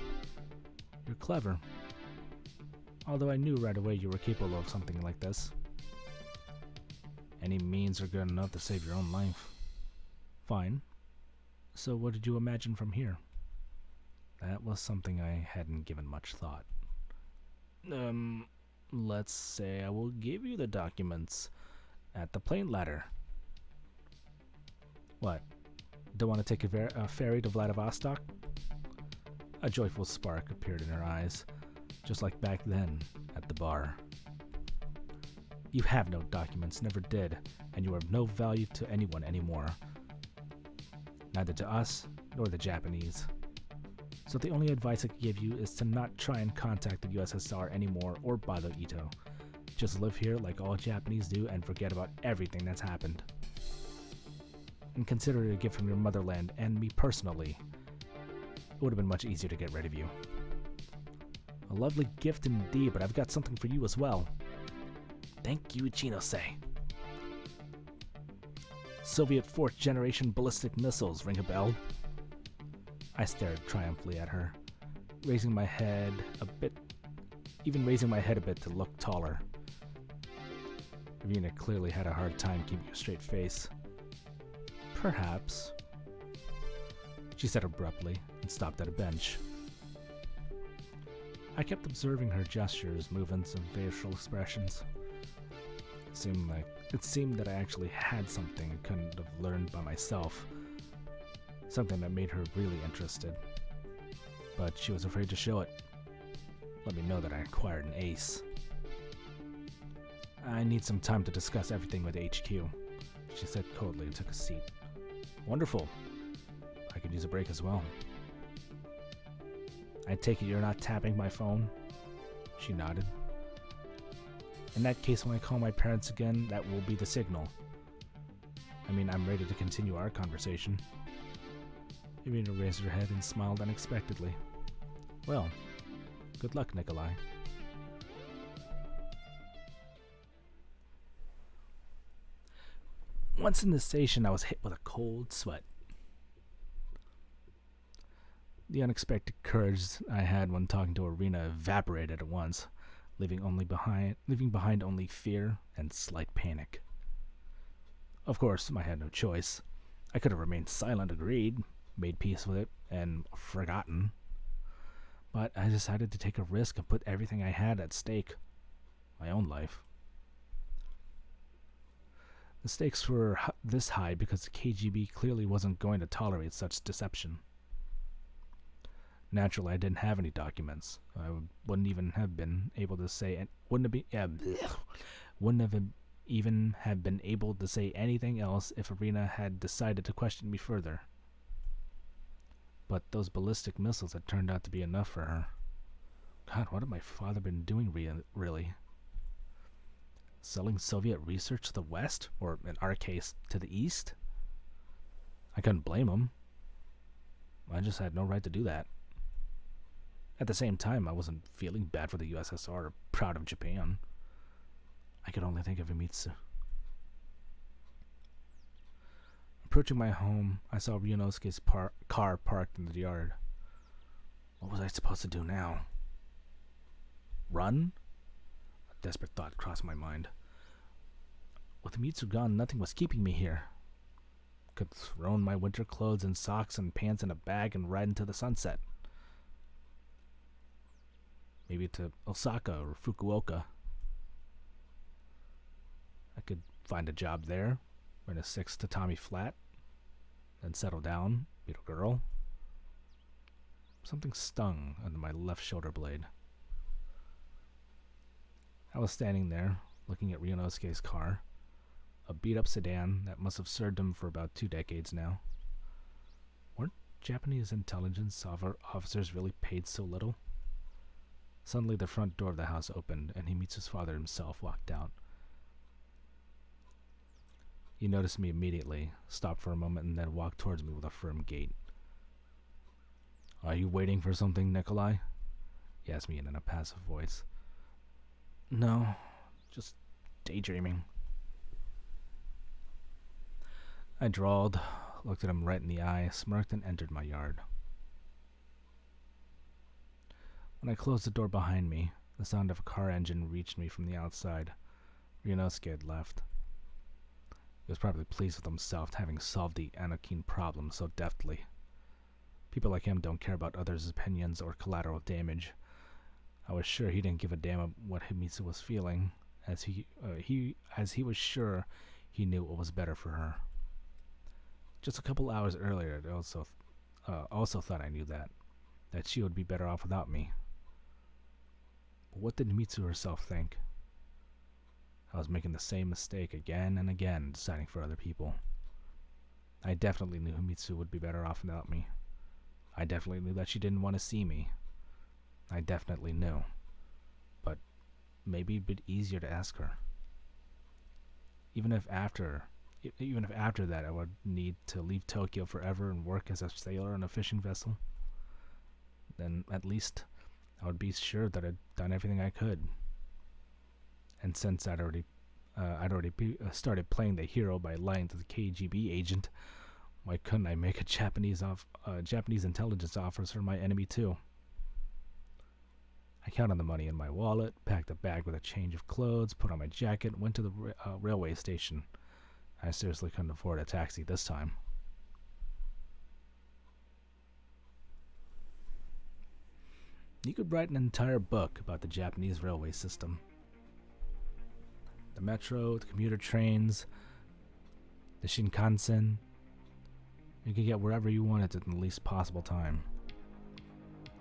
S1: You're clever. Although I knew right away you were capable of something like this. Any means are good enough to save your own life. Fine. So what did you imagine from here? That was something I hadn't given much thought. Let's say I will give you the documents at the plane ladder. What? Don't want to take a ferry to Vladivostok? A joyful spark appeared in her eyes, just like back then at the bar. You have no documents, never did, and you are of no value to anyone anymore. Neither to us, nor the Japanese. So the only advice I can give you is to not try and contact the USSR anymore or bother Ito. Just live here like all Japanese do and forget about everything that's happened. And consider it a gift from your motherland and me personally. It would have been much easier to get rid of you. A lovely gift indeed, but I've got something for you as well. Thank you, Chinose. Soviet 4th generation ballistic missiles, ring a bell? I stared triumphantly at her, raising my head a bit to look taller. Irina clearly had a hard time keeping a straight face. Perhaps, she said abruptly and stopped at a bench. I kept observing her gestures, movements, and facial expressions. It seemed that I actually had something I couldn't have learned by myself. Something that made her really interested. But she was afraid to show it. Let me know that I acquired an ace. I need some time to discuss everything with HQ, she said coldly and took a seat. Wonderful. I could use a break as well. I take it you're not tapping my phone? She nodded. In that case, when I call my parents again, that will be the signal. I mean, I'm ready to continue our conversation. Irina raised her head and smiled unexpectedly. Well, good luck, Nikolai. Once in the station, I was hit with a cold sweat. The unexpected courage I had when talking to Irina evaporated at once, leaving behind only fear and slight panic. Of course, I had no choice. I could have remained silent, agreed, made peace with it, and forgotten. But I decided to take a risk and put everything I had at stake. My own life. The stakes were this high because the KGB clearly wasn't going to tolerate such deception. Naturally, I didn't have any documents. I wouldn't even have been able to say, wouldn't have even have been able to say anything else if Irina had decided to question me further. But those ballistic missiles had turned out to be enough for her. God, what had my father been doing really? Selling Soviet research to the West? Or, in our case, to the East? I couldn't blame him. I just had no right to do that. At the same time, I wasn't feeling bad for the USSR or proud of Japan. I could only think of Himitsu. Approaching my home, I saw Ryunosuke's car parked in the yard. What was I supposed to do now? Run? A desperate thought crossed my mind. With Mitsu gone, nothing was keeping me here. Could have thrown my winter clothes and socks and pants in a bag and ride into the sunset. Maybe to Osaka or Fukuoka. I could find a job there, rent a 6 tatami flat, then settle down, meet a girl. Something stung under my left shoulder blade. I was standing there, looking at Ryunosuke's car, a beat-up sedan that must have served him for about 2 decades now. Weren't Japanese intelligence officers really paid so little? Suddenly the front door of the house opened, and Himitsu's father himself walked out. He noticed me immediately, stopped for a moment, and then walked towards me with a firm gait. Are you waiting for something, Nikolai? He asked me in a passive voice. No, just daydreaming. I drawled, looked at him right in the eye, smirked, and entered my yard. When I closed the door behind me, the sound of a car engine reached me from the outside. Ryunosuke had left. He was probably pleased with himself, having solved the Anakin problem so deftly. People like him don't care about others' opinions or collateral damage. I was sure he didn't give a damn about what Himitsu was feeling, as he was sure he knew what was better for her. Just a couple hours earlier, I also thought I knew that she would be better off without me. But what did Himitsu herself think? I was making the same mistake again and again, deciding for other people. I definitely knew Himitsu would be better off without me. I definitely knew that she didn't want to see me. I definitely knew. But maybe it'd be easier to ask her. Even if after that I would need to leave Tokyo forever and work as a sailor on a fishing vessel, then at least I would be sure that I'd done everything I could. And since I'd already started playing the hero by lying to the KGB agent, why couldn't I make a Japanese intelligence officer my enemy too? I counted the money in my wallet, packed a bag with a change of clothes, put on my jacket, and went to the railway station. I seriously couldn't afford a taxi this time. You could write an entire book about the Japanese railway system. The metro, the commuter trains, the Shinkansen. You could get wherever you wanted in the least possible time.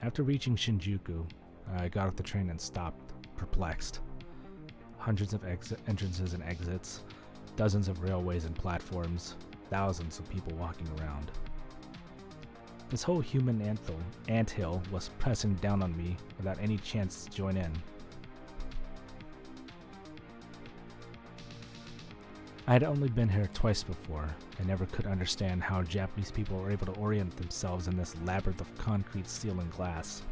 S1: After reaching Shinjuku, I got off the train and stopped, perplexed. Hundreds of entrances and exits, dozens of railways and platforms, thousands of people walking around. This whole human anthill was pressing down on me without any chance to join in. I had only been here twice before, and never could understand how Japanese people were able to orient themselves in this labyrinth of concrete, steel, and glass.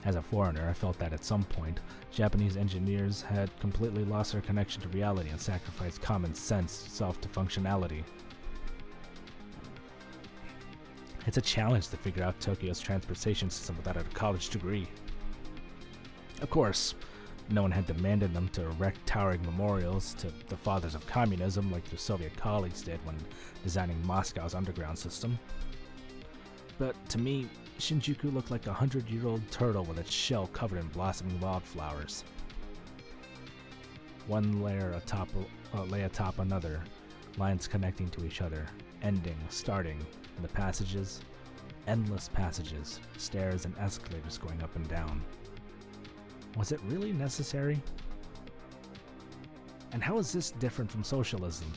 S1: As a foreigner, I felt that at some point, Japanese engineers had completely lost their connection to reality and sacrificed common sense itself to functionality. It's a challenge to figure out Tokyo's transportation system without a college degree. Of course, no one had demanded them to erect towering memorials to the fathers of communism like their Soviet colleagues did when designing Moscow's underground system. But to me, Shinjuku looked like a 100-year-old turtle with its shell covered in blossoming wildflowers. One layer lay atop another, lines connecting to each other, ending, starting, and the passages, endless passages, stairs and escalators going up and down. Was it really necessary? And how is this different from socialism?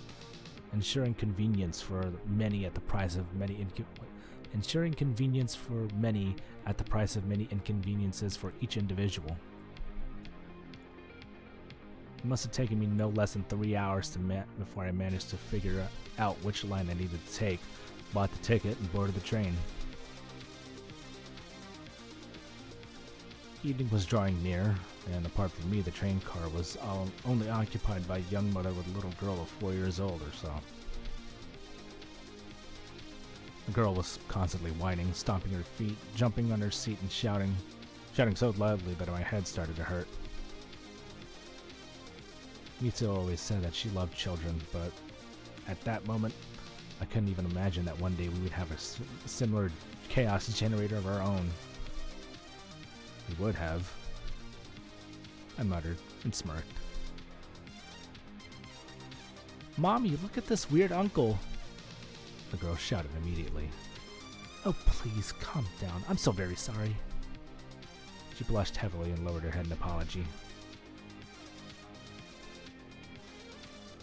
S1: Ensuring convenience for many at the price of many inconveniences for each individual. It must have taken me no less than 3 hours before I managed to figure out which line I needed to take, bought the ticket, and boarded the train. Evening was drawing near, and apart from me, the train car was only occupied by a young mother with a little girl of 4 years old or so. The girl was constantly whining, stomping her feet, jumping on her seat, and shouting so loudly that my head started to hurt. Mitsu always said that she loved children, but at that moment, I couldn't even imagine that one day we would have a similar chaos generator of our own. We would have. I muttered and smirked. "Mommy, look at this weird uncle!" The girl shouted immediately. "Oh, please, calm down. I'm so very sorry." She blushed heavily and lowered her head in apology.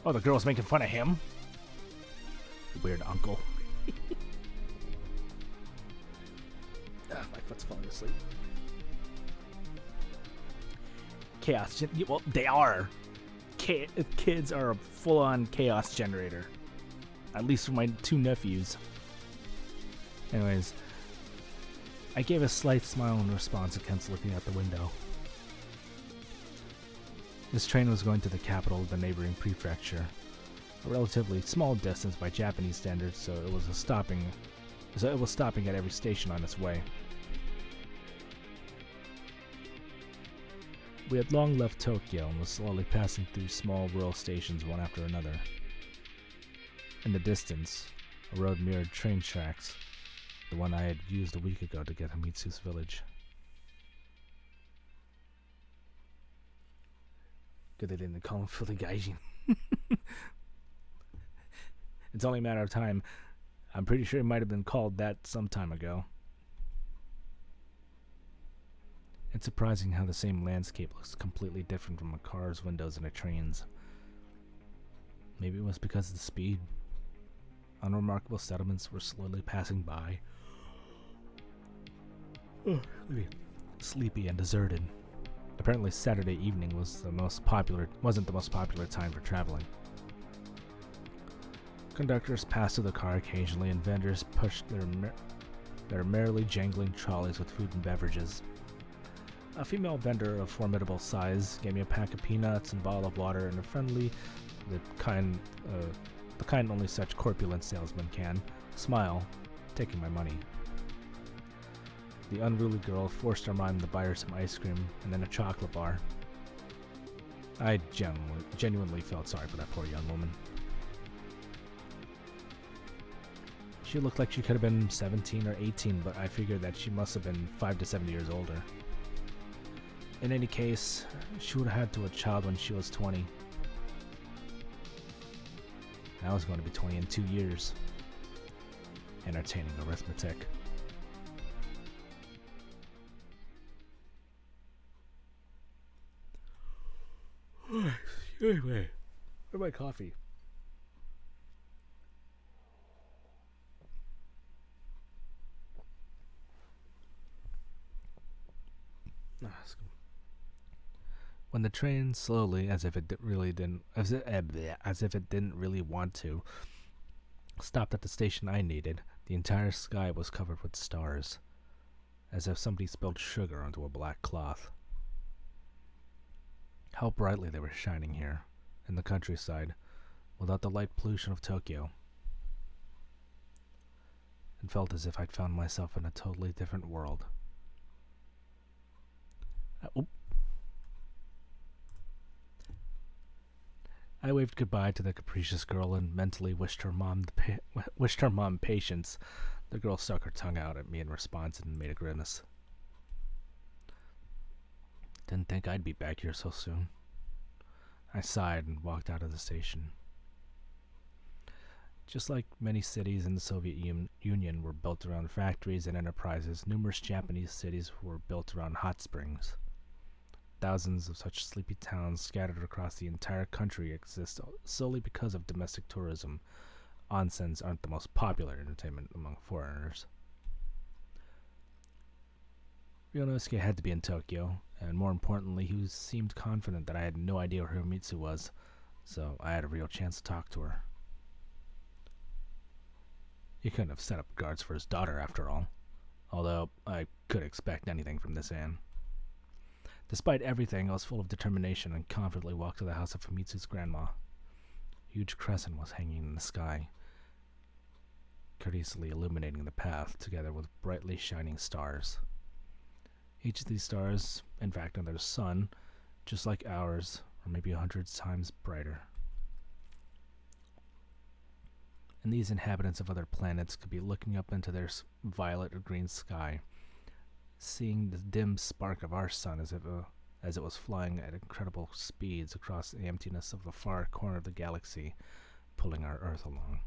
S1: Oh, the girl's making fun of him? Weird uncle. My foot's falling asleep. Chaos. Well, they are. Kids are a full-on chaos generator. At least for my two nephews. Anyways, I gave a slight smile in response against looking out the window. This train was going to the capital of the neighboring prefecture, a relatively small distance by Japanese standards, so it was stopping at every station on its way. We had long left Tokyo and was slowly passing through small rural stations one after another. In the distance, a road mirrored train tracks, the one I had used a week ago to get to Mitsu's village. Good they didn't call him Fully Gaijin. It's only a matter of time. I'm pretty sure it might have been called that some time ago. It's surprising how the same landscape looks completely different from a car's windows and a train's. Maybe it was because of the speed. Unremarkable settlements were slowly passing by. Sleepy and deserted. Apparently Saturday evening wasn't the most popular time for traveling. Conductors passed through the car occasionally, and vendors pushed their merrily jangling trolleys with food and beverages. A female vendor of formidable size gave me a pack of peanuts and a bottle of water, and a friendly, the kind only such corpulent salesman can, smile, taking my money. The unruly girl forced her mom to buy her some ice cream and then a chocolate bar. I genuinely felt sorry for that poor young woman. She looked like she could have been 17 or 18, but I figured that she must have been 5 to 7 years older. In any case, she would have had to a child when she was 20. I was going to be 20 in 2 years. Entertaining arithmetic. Anyway, where's my coffee? When the train slowly, as if it didn't really want to, stopped at the station I needed, the entire sky was covered with stars, as if somebody spilled sugar onto a black cloth. How brightly they were shining here, in the countryside, without the light pollution of Tokyo. It felt as if I'd found myself in a totally different world. I waved goodbye to the capricious girl and mentally wished her mom patience. The girl stuck her tongue out at me in response and made a grimace. Didn't think I'd be back here so soon. I sighed and walked out of the station. Just like many cities in the Soviet Union were built around factories and enterprises, numerous Japanese cities were built around hot springs. Thousands of such sleepy towns scattered across the entire country exist solely because of domestic tourism. Onsens aren't the most popular entertainment among foreigners. Ryonosuke had to be in Tokyo, and more importantly, he seemed confident that I had no idea where Hiromitsu was, so I had a real chance to talk to her. He couldn't have set up guards for his daughter after all, although I could expect anything from this Anne. Despite everything, I was full of determination and confidently walked to the house of Famitsu's grandma. A huge crescent was hanging in the sky. courteously illuminating the path together with brightly shining stars. Each of these stars, in fact, another sun, just like ours, or maybe 100 times brighter. And these inhabitants of other planets could be looking up into their violet or green sky, seeing the dim spark of our sun as it was flying at incredible speeds across the emptiness of the far corner of the galaxy, pulling our Earth along.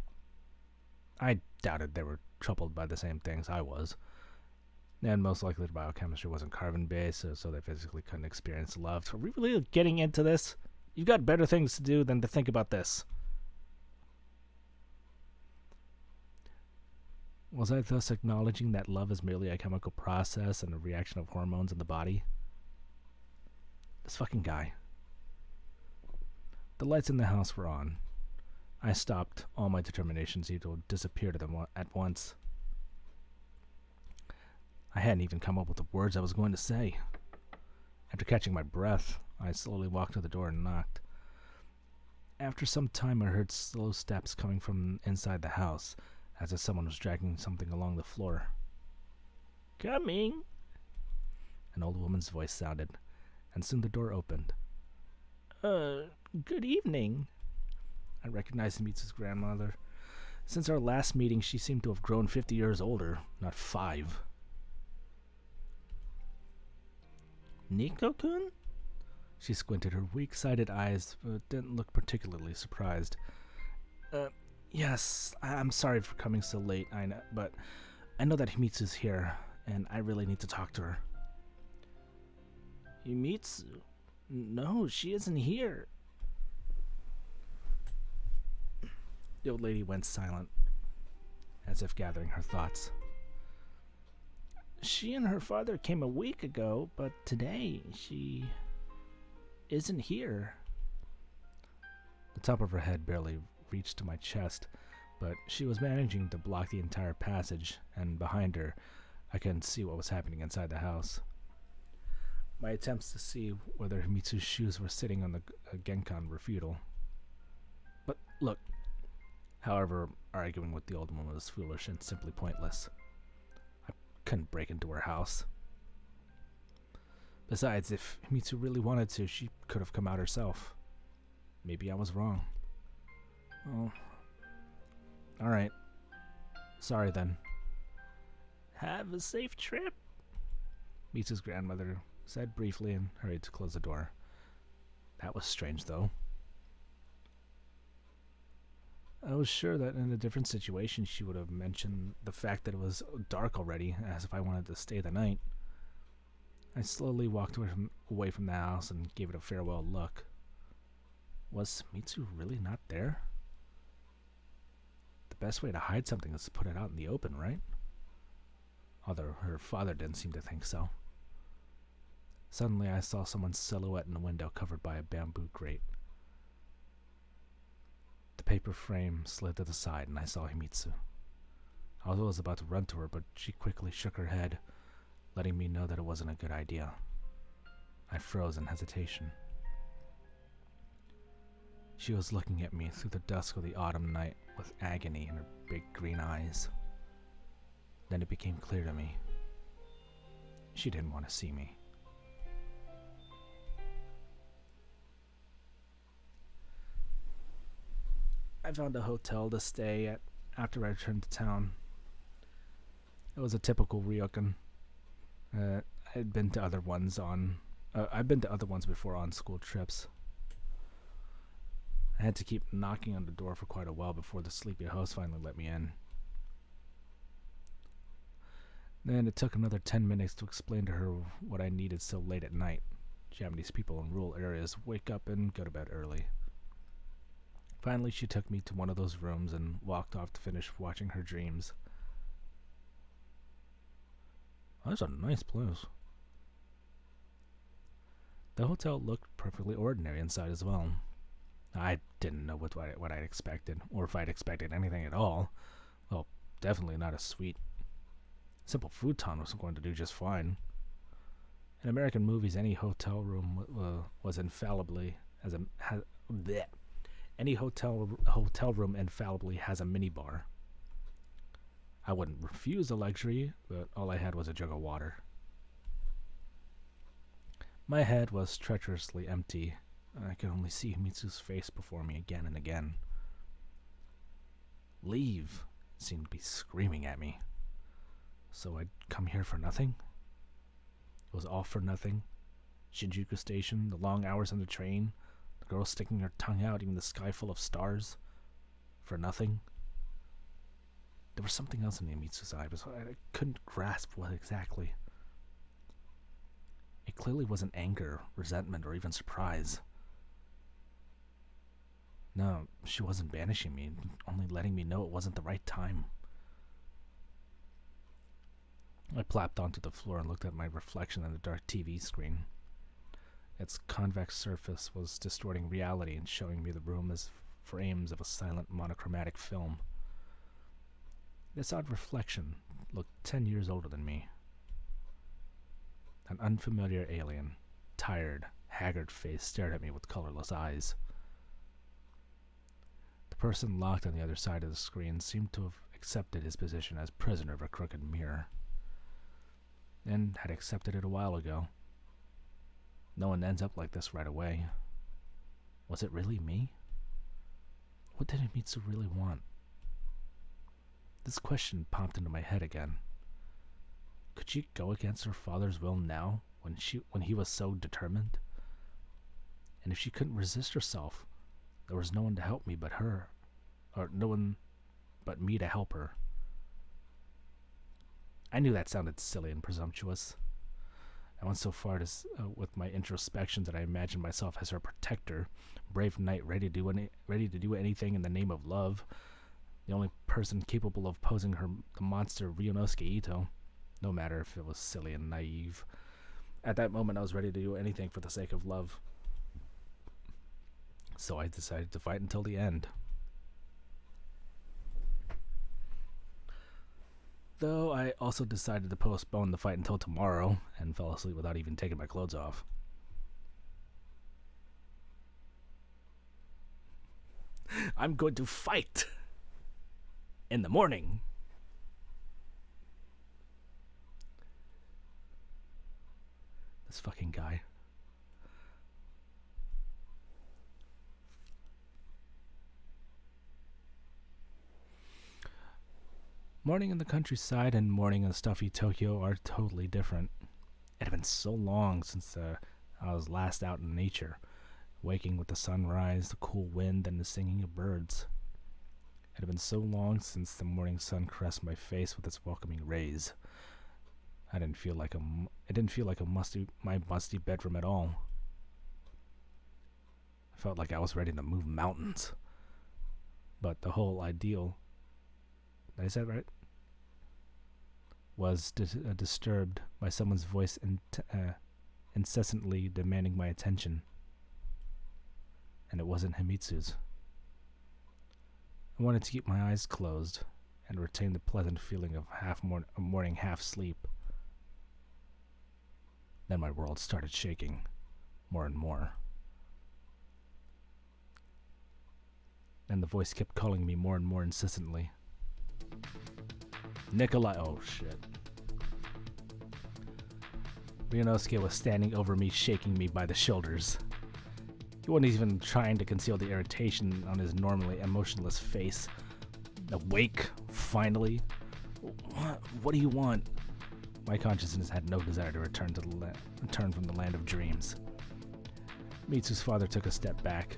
S1: I doubted they were troubled by the same things I was, and most likely the biochemistry wasn't carbon-based, so they physically couldn't experience love. So are we really getting into this? You've got better things to do than to think about this. Was I thus acknowledging that love is merely a chemical process and a reaction of hormones in the body? This fucking guy. The lights in the house were on. I stopped. All my determination seemed to disappear to them at once. I hadn't even come up with the words I was going to say. After catching my breath, I slowly walked to the door and knocked. After some time, I heard slow steps coming from inside the house, as if someone was dragging something along the floor. "Coming!" An old woman's voice sounded, and soon the door opened. Good evening." I recognized Mitsu's grandmother. Since our last meeting, she seemed to have grown 50 years older, not 5. "Nico-kun?" She squinted her weak-sided eyes, but didn't look particularly surprised. Yes, I'm sorry for coming so late, but I know that Himitsu's here, and I really need to talk to her." "Himitsu? No, she isn't here." The old lady went silent, as if gathering her thoughts. "She and her father came a week ago, but today she isn't here." The top of her head barely reached to my chest, but she was managing to block the entire passage, and behind her, I couldn't see what was happening inside the house. My attempts to see whether Himitsu's shoes were sitting on the genkan were futile. But look, however, arguing with the old woman was foolish and simply pointless. I couldn't break into her house. Besides, if Himitsu really wanted to, she could have come out herself. Maybe I was wrong. Oh. Alright. Sorry then. "Have a safe trip," Mitsu's grandmother said briefly and hurried to close the door. That was strange, though. I was sure that in a different situation she would have mentioned the fact that it was dark already, as if I wanted to stay the night. I slowly walked away from the house and gave it a farewell look. Was Mitsu really not there? The best way to hide something is to put it out in the open, right? Although her father didn't seem to think so. Suddenly I saw someone's silhouette in the window covered by a bamboo grate. The paper frame slid to the side and I saw Himitsu. I was about to run to her, but she quickly shook her head, letting me know that it wasn't a good idea. I froze in hesitation. She was looking at me through the dusk of the autumn night with agony in her big green eyes. Then it became clear to me. She didn't want to see me. I found a hotel to stay at after I returned to town. It was a typical ryokan. I've been to other ones before on school trips. I had to keep knocking on the door for quite a while before the sleepy host finally let me in. Then it took another 10 minutes to explain to her what I needed so late at night. Japanese people in rural areas wake up and go to bed early. Finally, she took me to one of those rooms and walked off to finish watching her dreams. Oh, that's a nice place. The hotel looked perfectly ordinary inside as well. I didn't know what I'd expected, or if I'd expected anything at all. Well, definitely not a suite. Simple futon was going to do just fine. In American movies, any hotel room was infallibly any hotel room infallibly has a minibar. I wouldn't refuse a luxury, but all I had was a jug of water. My head was treacherously empty. I could only see Mitsu's face before me again and again. Leave, it seemed to be screaming at me. So I'd come here for nothing? It was all for nothing? Shinjuku Station, the long hours on the train, the girl sticking her tongue out, even the sky full of stars. For nothing? There was something else in Mitsu's eye, but I couldn't grasp what exactly. It clearly wasn't anger, resentment, or even surprise. No, she wasn't banishing me, only letting me know it wasn't the right time. I plopped onto the floor and looked at my reflection on the dark TV screen. Its convex surface was distorting reality and showing me the room as frames of a silent monochromatic film. This odd reflection looked 10 years older than me. An unfamiliar alien, tired, haggard face stared at me with colorless eyes. The person locked on the other side of the screen seemed to have accepted his position as prisoner of a crooked mirror, and had accepted it a while ago. No one ends up like this right away. Was it really me? What did Mitsu really want? This question popped into my head again. Could she go against her father's will now, when he was so determined? And if she couldn't resist herself, there was no one to help me but her, or no one but me to help her. I knew that sounded silly and presumptuous. I went so far with my introspection that I imagined myself as her protector, brave knight ready to do anything in the name of love, the only person capable of posing the monster Ryunosuke Ito, no matter if it was silly and naive. At that moment, I was ready to do anything for the sake of love. So I decided to fight until the end. Though I also decided to postpone the fight until tomorrow and fell asleep without even taking my clothes off. I'm going to fight in the morning. This fucking guy. Morning in the countryside and morning in stuffy Tokyo are totally different. It had been so long since I was last out in nature, waking with the sunrise, the cool wind, and the singing of birds. It had been so long since the morning sun caressed my face with its welcoming rays. It didn't feel like my musty bedroom at all. I felt like I was ready to move mountains. But the whole ideal, did I say that right? Was disturbed by someone's voice incessantly demanding my attention. And it wasn't Himitsu's. I wanted to keep my eyes closed and retain the pleasant feeling of morning half sleep. Then my world started shaking more and more. And the voice kept calling me more and more insistently. Nikolai, oh shit. Ryunosuke was standing over me, shaking me by the shoulders. He wasn't even trying to conceal the irritation on his normally emotionless face. Awake, finally? What do you want? My consciousness had no desire to return from the land of dreams. Mitsu's father took a step back.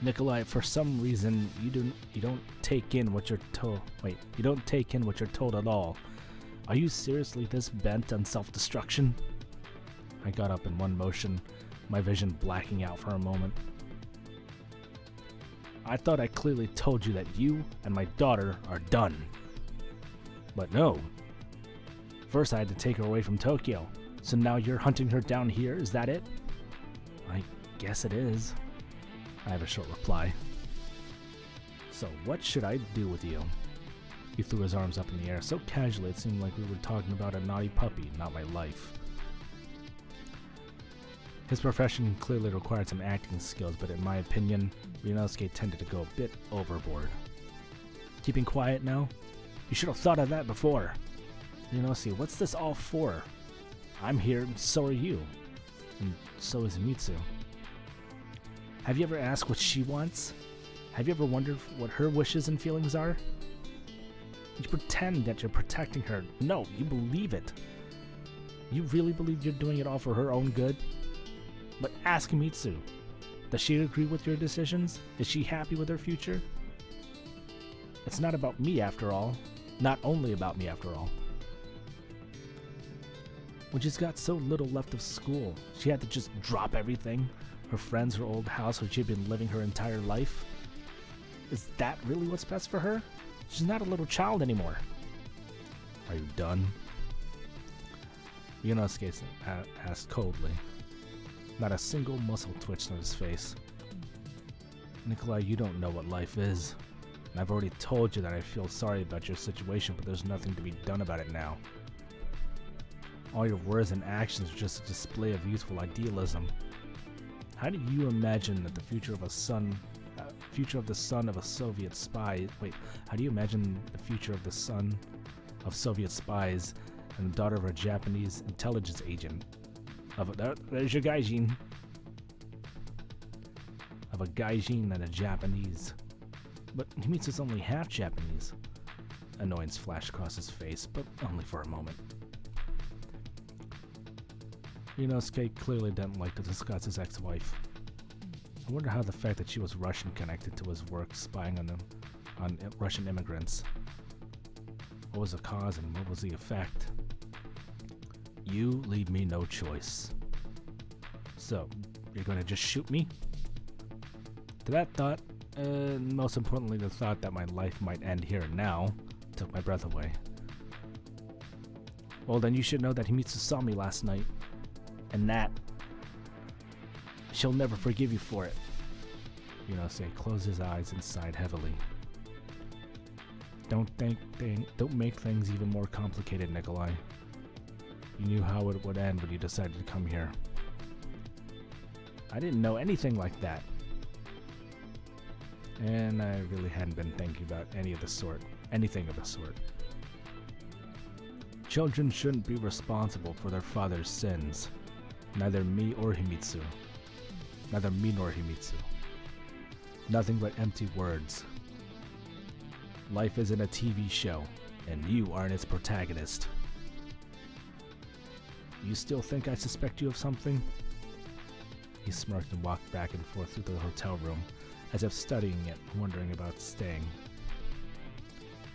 S1: Nikolai, for some reason, you don't take in what you're told. Wait, you don't take in what you're told at all. Are you seriously this bent on self-destruction? I got up in one motion, my vision blacking out for a moment. I thought I clearly told you that you and my daughter are done. But no. First I had to take her away from Tokyo, so now you're hunting her down here, is that it? I guess it is. I have a short reply. So what should I do with you? He threw his arms up in the air so casually it seemed like we were talking about a naughty puppy, not my life. His profession clearly required some acting skills, but in my opinion, Ryunosuke tended to go a bit overboard. Keeping quiet now? You should have thought of that before. Ryunosuke, what's this all for? I'm here, and so are you. And so is Mitsu. Have you ever asked what she wants? Have you ever wondered what her wishes and feelings are? You pretend that you're protecting her. No, you believe it. You really believe you're doing it all for her own good? But ask Mitsu. Does she agree with your decisions? Is she happy with her future? It's not about me after all. Not only about me after all. When she's got so little left of school, she had to just drop everything. Her friends, her old house where she'd been living her entire life. Is that really what's best for her? She's not a little child anymore. Are you done? Ryunosuke asked coldly. Not a single muscle twitched on his face. Nikolai, you don't know what life is. And I've already told you that I feel sorry about your situation, but there's nothing to be done about it now. All your words and actions are just a display of youthful idealism. How do you imagine that the future of the son of a Soviet spy? Wait, how do you imagine the future of the son of Soviet spies and the daughter of a Japanese intelligence agent? There's your gaijin. Of a gaijin and a Japanese. But Himitsu's only half Japanese. Annoyance flashed across his face, but only for a moment. Ryunosuke clearly didn't like to discuss his ex-wife. I wonder how the fact that she was Russian connected to his work spying on Russian immigrants. What was the cause and what was the effect? You leave me no choice. So, you're gonna just shoot me? To that thought, most importantly the thought that my life might end here and now, took my breath away. Well, then you should know that Himitsu saw me last night. And that she'll never forgive you for it. Ryunosuke closed his eyes and sighed heavily. Don't make things even more complicated, Nikolai. You knew how it would end when you decided to come here. I didn't know anything like that. And I really hadn't been thinking about anything of the sort. Children shouldn't be responsible for their father's sins. Neither me nor Himitsu. Nothing but empty words. Life isn't a TV show, and you aren't its protagonist. You still think I suspect you of something? He smirked and walked back and forth through the hotel room, as if studying it, wondering about staying.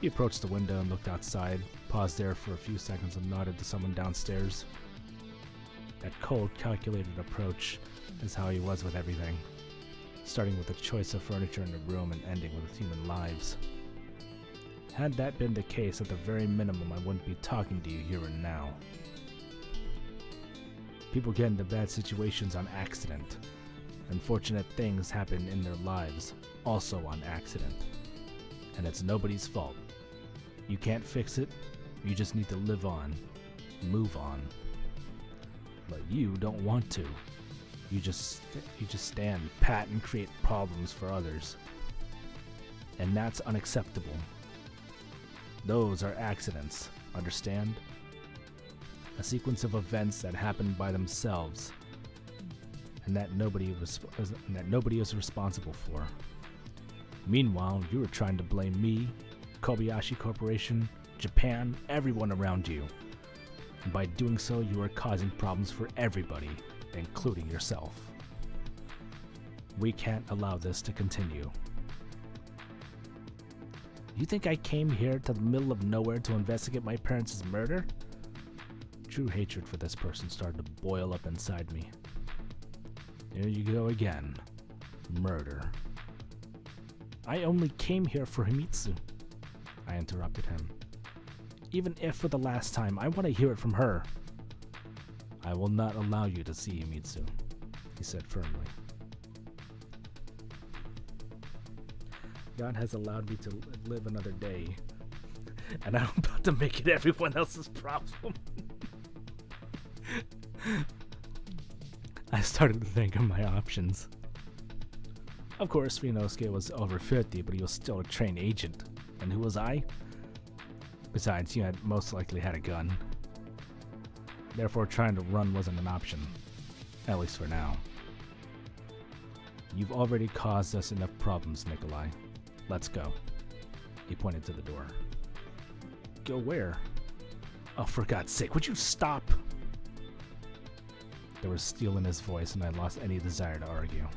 S1: He approached the window and looked outside, paused there for a few seconds and nodded to someone downstairs. That cold, calculated approach is how he was with everything, starting with the choice of furniture in the room and ending with human lives. Had that been the case, at the very minimum, I wouldn't be talking to you here and now. People get into bad situations on accident. Unfortunate things happen in their lives, also on accident. And it's nobody's fault. You can't fix it, you just need to live on, move on. But you don't want to. You just stand pat and create problems for others. And that's unacceptable. Those are accidents, understand? A sequence of events that happen by themselves, and that nobody is responsible for. Meanwhile, you were trying to blame me, Kobayashi Corporation, Japan, everyone around you. And by doing so, you are causing problems for everybody, including yourself. We can't allow this to continue. You think I came here to the middle of nowhere to investigate my parents' murder? True hatred for this person started to boil up inside me. Here you go again. Murder. I only came here for Himitsu. I interrupted him. Even if for the last time, I want to hear it from her. I will not allow you to see Himitsu, he said firmly. God has allowed me to live another day, and I'm about to make it everyone else's problem. I started to think of my options. Of course, Ryunosuke was over 50, but he was still a trained agent. And who was I? Besides, you had most likely had a gun. Therefore, trying to run wasn't an option. At least for now. You've already caused us enough problems, Nikolai. Let's go. He pointed to the door. Go where? Oh, for God's sake, would you stop? There was steel in his voice, and I lost any desire to argue.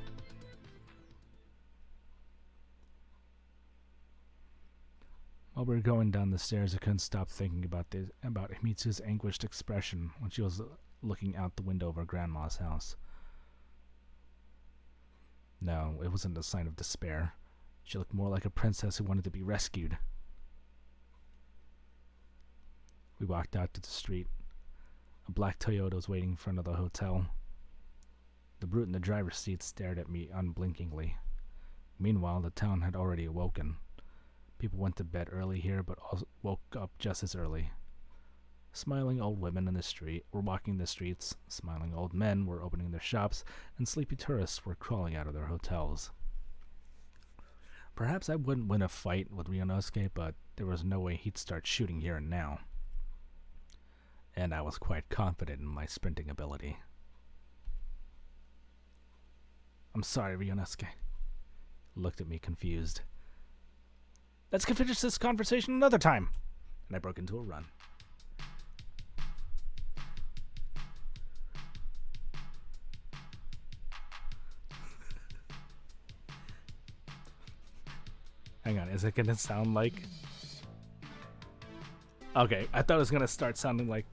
S1: While we were going down the stairs, I couldn't stop thinking about Himitsu's anguished expression when she was looking out the window of her grandma's house. No, it wasn't a sign of despair. She looked more like a princess who wanted to be rescued. We walked out to the street. A black Toyota was waiting in front of the hotel. The brute in the driver's seat stared at me unblinkingly. Meanwhile, the town had already awoken. People went to bed early here, but also woke up just as early. Smiling old women in the street were walking the streets, smiling old men were opening their shops, and sleepy tourists were crawling out of their hotels. Perhaps I wouldn't win a fight with Ryunosuke, but there was no way he'd start shooting here and now. And I was quite confident in my sprinting ability. I'm sorry, Ryunosuke. He looked at me confused. Let's finish this conversation another time. And I broke into a run. Hang on, is it gonna sound like... Okay, I thought it was gonna start sounding like,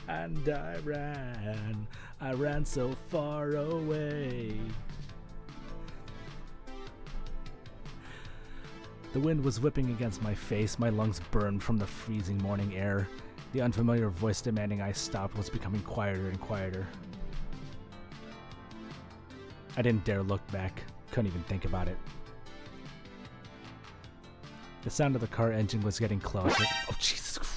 S1: And I ran so far away. The wind was whipping against my face, my lungs burned from the freezing morning air. The unfamiliar voice demanding I stop was becoming quieter and quieter. I didn't dare look back, couldn't even think about it. The sound of the car engine was getting closer. Oh, Jesus Christ.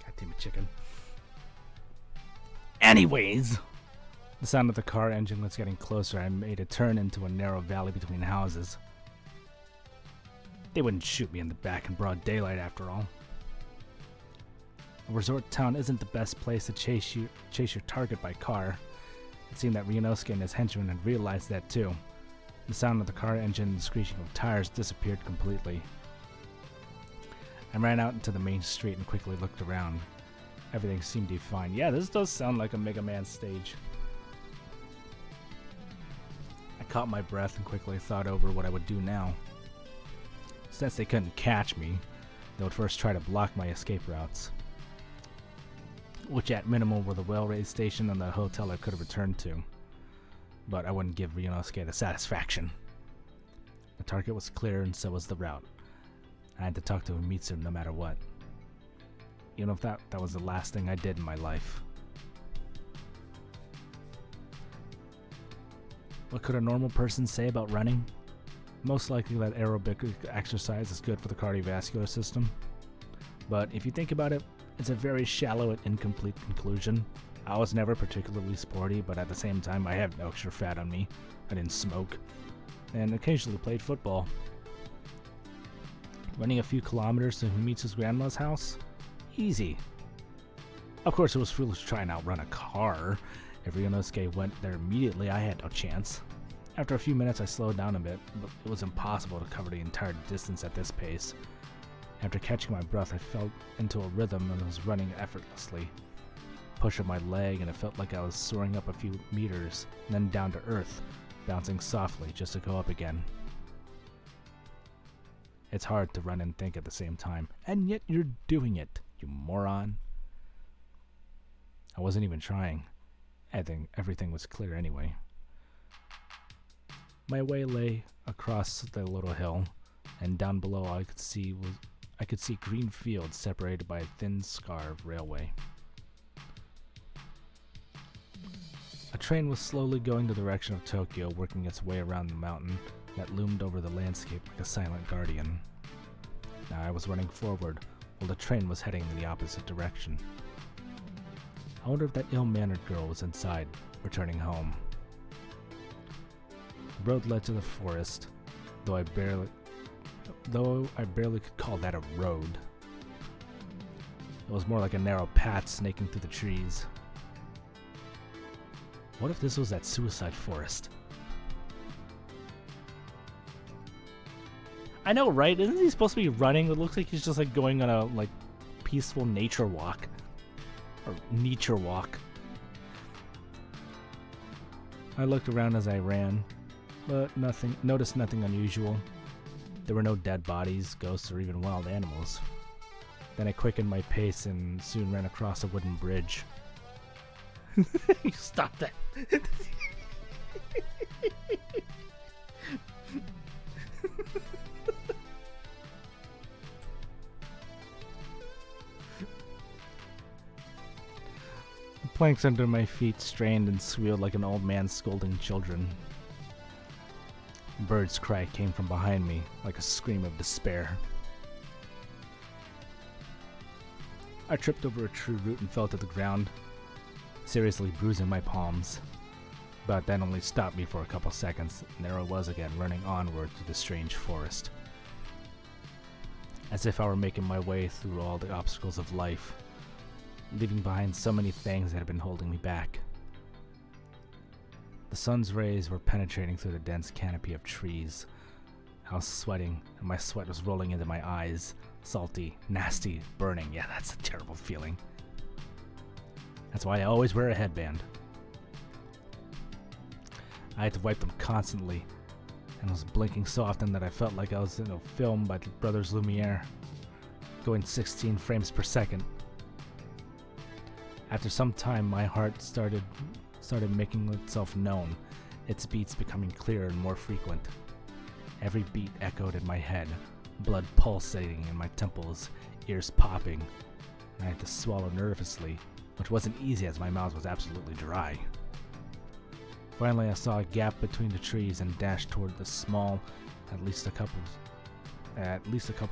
S1: God damn it, chicken. Anyways, the sound of the car engine was getting closer. I made a turn into a narrow valley between houses. They wouldn't shoot me in the back in broad daylight after all. A resort town isn't the best place to chase your target by car. It seemed that Ryunosuke and his henchmen had realized that too. The sound of the car engine and the screeching of tires disappeared completely. I ran out into the main street and quickly looked around. Everything seemed to be fine. Yeah, this does sound like a Mega Man stage. I caught my breath and quickly thought over what I would do now. Since they couldn't catch me, they would first try to block my escape routes, which at minimum were the railway station and the hotel I could have returned to. But I wouldn't give Ryunosuke the satisfaction. The target was clear and so was the route. I had to talk to Himitsu no matter what. Even if that was the last thing I did in my life. What could a normal person say about running? Most likely that aerobic exercise is good for the cardiovascular system. But if you think about it, it's a very shallow and incomplete conclusion. I was never particularly sporty, but at the same time I have no extra fat on me. I didn't smoke, and occasionally played football. Running a few kilometers to Himitsu's grandma's house? Easy. Of course, it was foolish to try and outrun a car. If Ryunosuke went there immediately, I had no chance. After a few minutes, I slowed down a bit, but it was impossible to cover the entire distance at this pace. After catching my breath, I fell into a rhythm and was running effortlessly. Push of my leg, and it felt like I was soaring up a few meters, and then down to earth, bouncing softly just to go up again. It's hard to run and think at the same time, and yet you're doing it, you moron. I wasn't even trying. I think everything was clear anyway. My way lay across the little hill, and down below I could see green fields separated by a thin scar of railway. A train was slowly going the direction of Tokyo, working its way around the mountain that loomed over the landscape like a silent guardian. Now I was running forward, while the train was heading in the opposite direction. I wonder if that ill-mannered girl was inside, returning home. The road led to the forest, though I barely could call that a road. It was more like a narrow path snaking through the trees. What if this was that suicide forest? I know, right? Isn't he supposed to be running? It looks like he's just like going on a peaceful nature walk. Or nature walk. I looked around as I ran, but noticed nothing unusual. There were no dead bodies, ghosts, or even wild animals. Then I quickened my pace and soon ran across a wooden bridge. You stop that. The planks under my feet strained and squealed like an old man scolding children. A bird's cry came from behind me like a scream of despair. I tripped over a tree root and fell to the ground, seriously bruising my palms. But that only stopped me for a couple seconds, and there I was again, running onward through the strange forest. As if I were making my way through all the obstacles of life, leaving behind so many things that had been holding me back. The sun's rays were penetrating through the dense canopy of trees. I was sweating, and my sweat was rolling into my eyes. Salty, nasty, burning. Yeah, that's a terrible feeling. That's why I always wear a headband. I had to wipe them constantly, and was blinking so often that I felt like I was in a film by the brothers Lumiere, going 16 frames per second. After some time, my heart started making itself known, its beats becoming clearer and more frequent. Every beat echoed in my head, blood pulsating in my temples, ears popping, and I had to swallow nervously, which wasn't easy as my mouth was absolutely dry. Finally, I saw a gap between the trees and dashed toward the small, at least a couple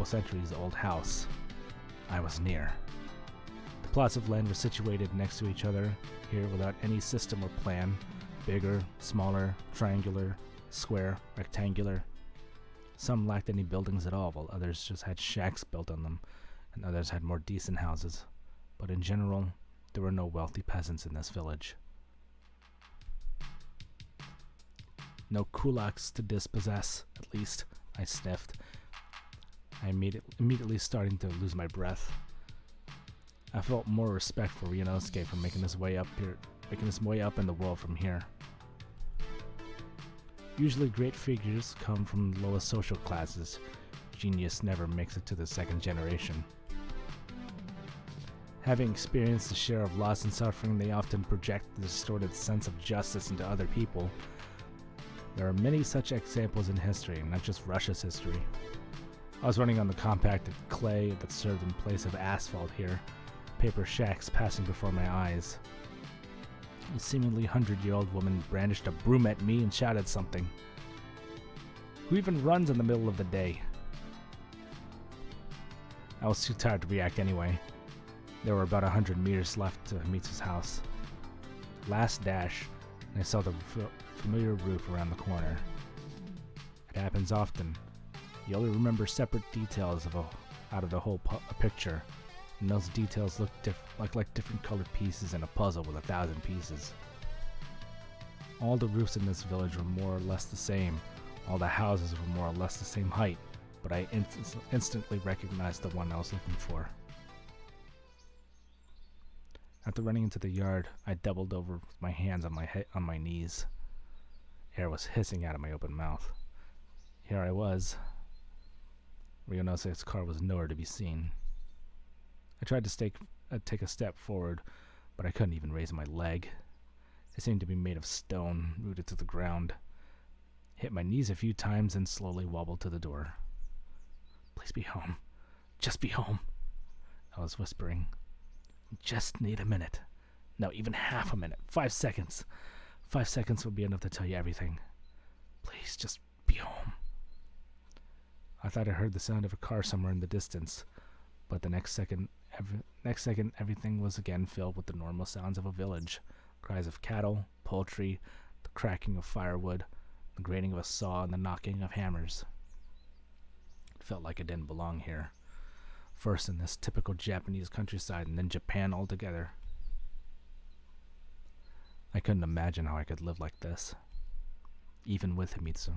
S1: centuries old house. I was near. The plots of land were situated next to each other here without any system or plan. Bigger, smaller, triangular, square, rectangular. Some lacked any buildings at all, while others just had shacks built on them, and others had more decent houses. But in general, there were no wealthy peasants in this village. No kulaks to dispossess, at least, I sniffed. I immediately starting to lose my breath. I felt more respect for Ryunosuke for making his way up in the world from here. Usually great figures come from the lowest social classes. Genius never makes it to the second generation. Having experienced a share of loss and suffering, they often project the distorted sense of justice into other people. There are many such examples in history, not just Russia's history. I was running on the compacted clay that served in place of asphalt here, paper shacks passing before my eyes. A seemingly 100-year-old woman brandished a broom at me and shouted something. Who even runs in the middle of the day? I was too tired to react anyway. There were about 100 meters left to Mitsu's house. Last dash, and I saw the familiar roof around the corner. It happens often. You only remember separate details out of the whole picture, and those details look like different colored pieces in a puzzle with 1,000 pieces. All the roofs in this village were more or less the same. All the houses were more or less the same height, but I instantly recognized the one I was looking for. After running into the yard, I doubled over with my hands on my knees. Air was hissing out of my open mouth. Here I was. Ryunosuke's car was nowhere to be seen. I tried to take a step forward, but I couldn't even raise my leg. It seemed to be made of stone, rooted to the ground. Hit my knees a few times and slowly wobbled to the door. Please be home. Just be home, I was whispering. Just need a minute. No, even half a minute. 5 seconds. 5 seconds will be enough to tell you everything. Please, just be home. I thought I heard the sound of a car somewhere in the distance, but the next second, everything was again filled with the normal sounds of a village. Cries of cattle, poultry, the cracking of firewood, the grating of a saw, and the knocking of hammers. It felt like I didn't belong here. First in this typical Japanese countryside, and then Japan altogether. I couldn't imagine how I could live like this, even with Himitsu.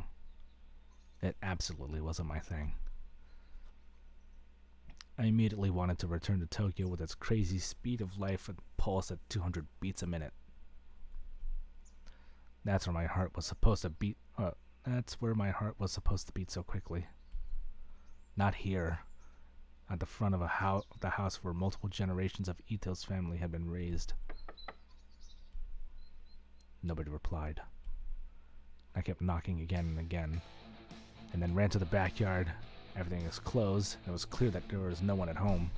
S1: It absolutely wasn't my thing. I immediately wanted to return to Tokyo with its crazy speed of life and pulse at 200 beats a minute. That's where my heart was supposed to beat. That's where my heart was supposed to beat so quickly. Not here, at the front of the house where multiple generations of Ito's family had been raised. Nobody replied. I kept knocking again and again, and then ran to the backyard. Everything was closed, and it was clear that there was no one at home.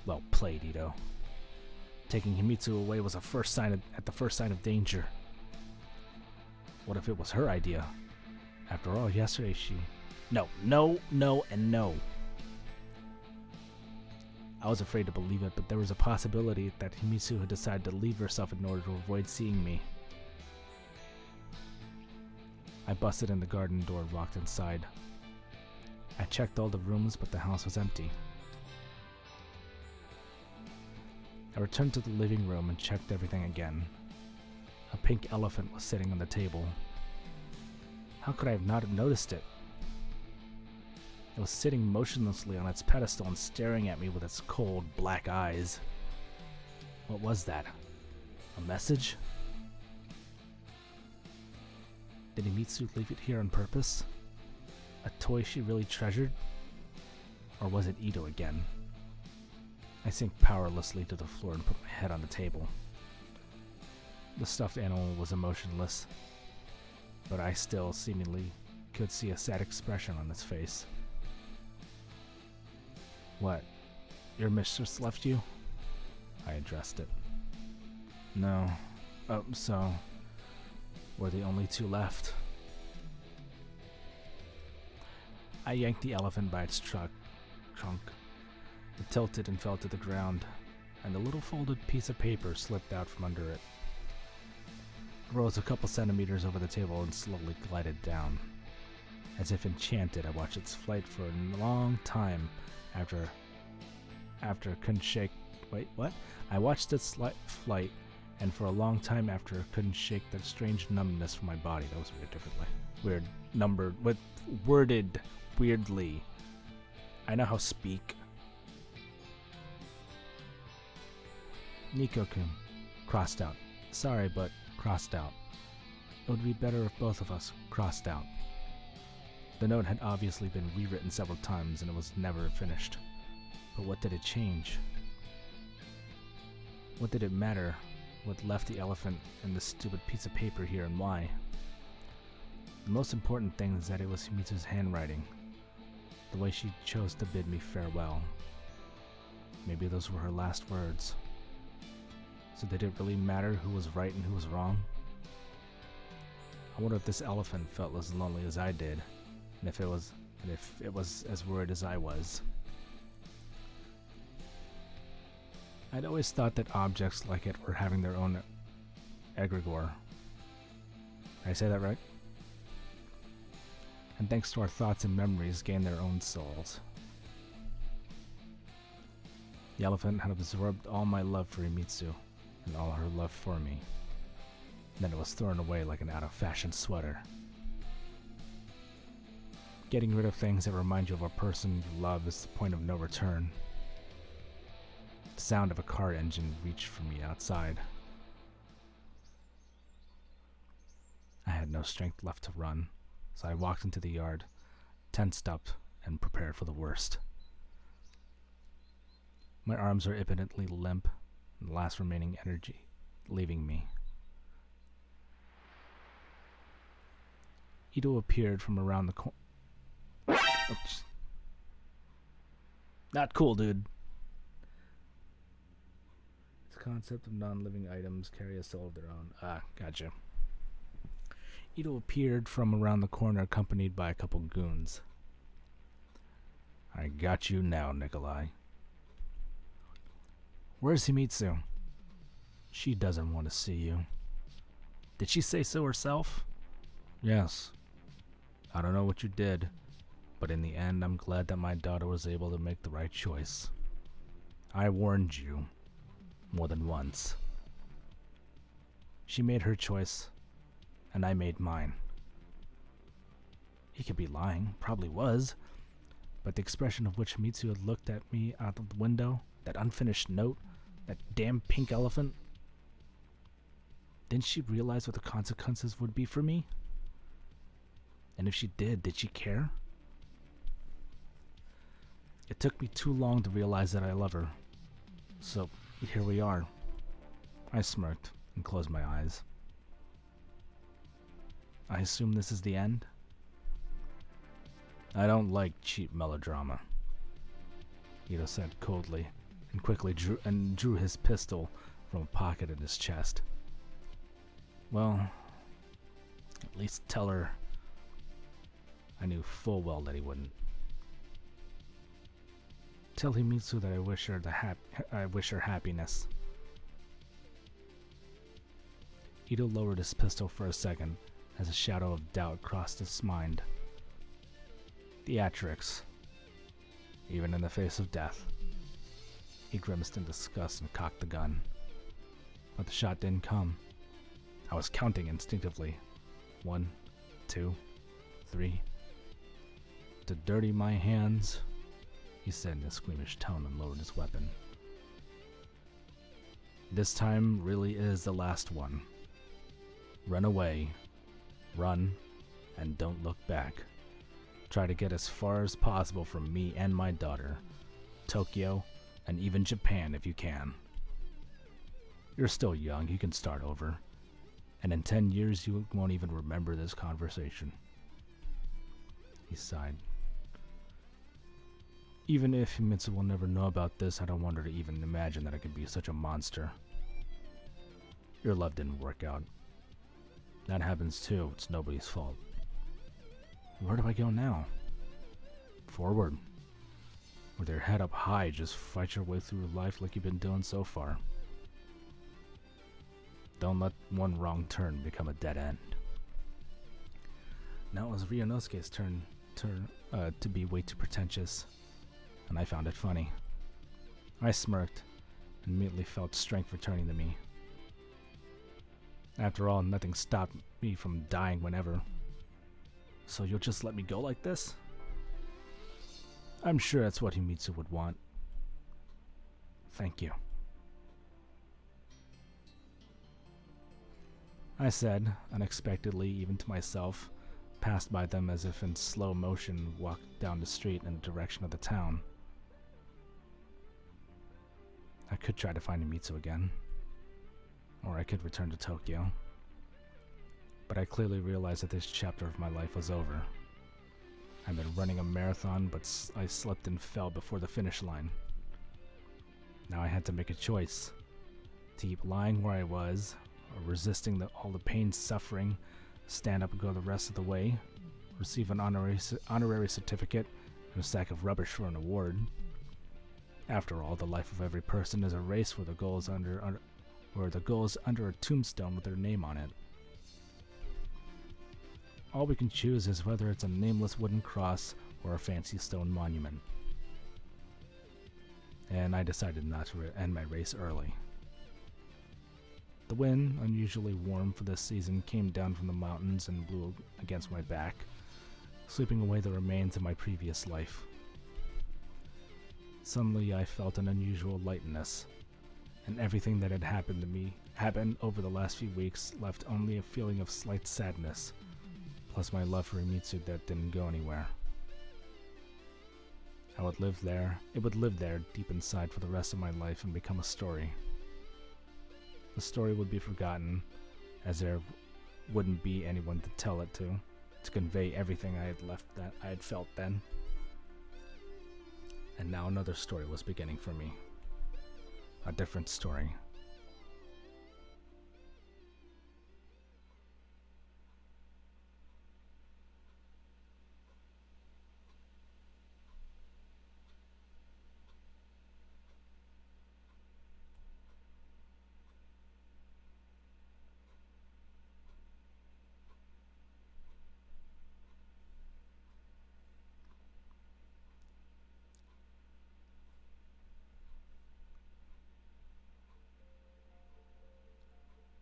S1: Well played, Ito. Taking Himitsu away was at the first sign of danger. What if it was her idea? After all, yesterday she... No, and no. I was afraid to believe it, but there was a possibility that Himitsu had decided to leave herself in order to avoid seeing me. I busted in the garden door and walked inside. I checked all the rooms, but the house was empty. I returned to the living room and checked everything again. A pink elephant was sitting on the table. How could I have not noticed it? It was sitting motionlessly on its pedestal and staring at me with its cold, black eyes. What was that? A message? Did Himitsu leave it here on purpose? A toy she really treasured? Or was it Ito again? I sank powerlessly to the floor and put my head on the table. The stuffed animal was emotionless, but I still seemingly could see a sad expression on its face. What? Your mistress left you? I addressed it. No. Oh, so... we're the only two left. I yanked the elephant by its trunk. It tilted and fell to the ground, and a little folded piece of paper slipped out from under it. It rose a couple centimeters over the table and slowly glided down. As if enchanted, I watched its flight for a long time after couldn't shake... Wait, what? I watched its flight, and for a long time after couldn't shake that strange numbness from my body. That was weird differently. Worded weirdly. I know how to speak. Nico-kun, crossed out. Sorry, but crossed out. It would be better if both of us crossed out. The note had obviously been rewritten several times and it was never finished. But what did it change? What did it matter what left the elephant and the stupid piece of paper here and why? The most important thing is that it was Himitsu's handwriting. The way she chose to bid me farewell. Maybe those were her last words. So did it really matter who was right and who was wrong? I wonder if this elephant felt as lonely as I did, and if it was as worried as I was. I'd always thought that objects like it were having their own egregore. Did I say that right? And thanks to our thoughts and memories, gain their own souls. The elephant had absorbed all my love for Himitsu, and all her love for me. Then it was thrown away like an out-of-fashion sweater. Getting rid of things that remind you of a person you love is the point of no return. The sound of a car engine reached for me outside. I had no strength left to run, so I walked into the yard, tensed up, and prepared for the worst. My arms were impotently limp, and the last remaining energy leaving me. Ito appeared from around the corner. Not cool, dude. concept of non-living items carry a soul of their own. Ah, gotcha. Ito appeared from around the corner accompanied by a couple goons. I got you now, Nikolai. Where's Himitsu? She doesn't want to see you. Did she say so herself? Yes. I don't know what you did, but in the end, I'm glad that my daughter was able to make the right choice. I warned you more than once. She made her choice, and I made mine. He could be lying, probably was, but the expression of which Mitsu had looked at me out of the window, that unfinished note, that damn pink elephant. Didn't she realize what the consequences would be for me? And if she did she care? It took me too long to realize that I love her. So, here we are. I smirked and closed my eyes. I assume this is the end? I don't like cheap melodrama, Ito said coldly, and quickly drew his pistol from a pocket in his chest. Well, at least tell her. I knew full well that he wouldn't. Tell Himitsu that I wish her happiness. Ito lowered his pistol for a second as a shadow of doubt crossed his mind. Theatrics, even in the face of death. He grimaced in disgust and cocked the gun. But the shot didn't come. I was counting instinctively. 1, 2, 3. To dirty my hands, he said in a squeamish tone and lowered his weapon. This time really is the last one. Run away, run, and don't look back. Try to get as far as possible from me and my daughter, Tokyo, and even Japan if you can. You're still young, you can start over, and in 10 years you won't even remember this conversation. He sighed. Even if Himitsu will never know about this, I don't want her to even imagine that I could be such a monster. Your love didn't work out. That happens too, it's nobody's fault. Where do I go now? Forward. With your head up high, just fight your way through life like you've been doing so far. Don't let one wrong turn become a dead end. Now it was Ryunosuke's turn to be way too pretentious, and I found it funny. I smirked and immediately felt strength returning to me. After all, nothing stopped me from dying whenever. So you'll just let me go like this? I'm sure that's what Himitsu would want. Thank you. I said, unexpectedly, even to myself, passed by them as if in slow motion, walked down the street in the direction of the town. I could try to find Himitsu again. Or I could return to Tokyo. But I clearly realized that this chapter of my life was over. I'd been running a marathon, but I slipped and fell before the finish line. Now I had to make a choice. To keep lying where I was, or resisting all the pain, suffering, stand up and go the rest of the way, receive an honorary certificate, and a sack of rubbish for an award. After all, the life of every person is a race where the goal is under a tombstone with their name on it. All we can choose is whether it's a nameless wooden cross or a fancy stone monument. And I decided not to end my race early. The wind, unusually warm for this season, came down from the mountains and blew against my back, sweeping away the remains of my previous life. Suddenly I felt an unusual lightness, and everything that had happened over the last few weeks left only a feeling of slight sadness, plus my love for Himitsu that didn't go anywhere. It would live there deep inside for the rest of my life and become a story. The story would be forgotten, as there wouldn't be anyone to tell it to convey everything I had felt then. And now another story was beginning for me. A different story,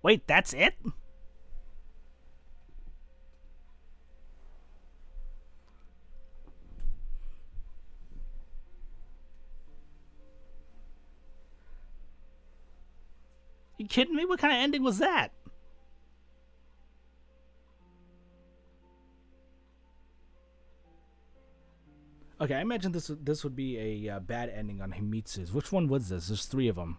S1: Wait, that's it? You kidding me? What kind of ending was that? Okay, I imagine this would be a bad ending on Himitsu's. Which one was this? There's three of them.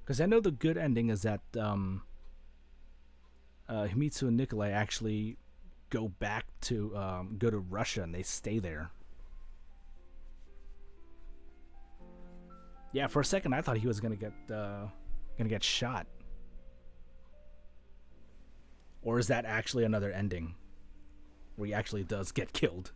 S1: Because I know the good ending is that Himitsu and Nikolai actually go back to go to Russia and they stay there. Yeah, for a second I thought he was gonna get shot. Or is that actually another ending where he actually does get killed?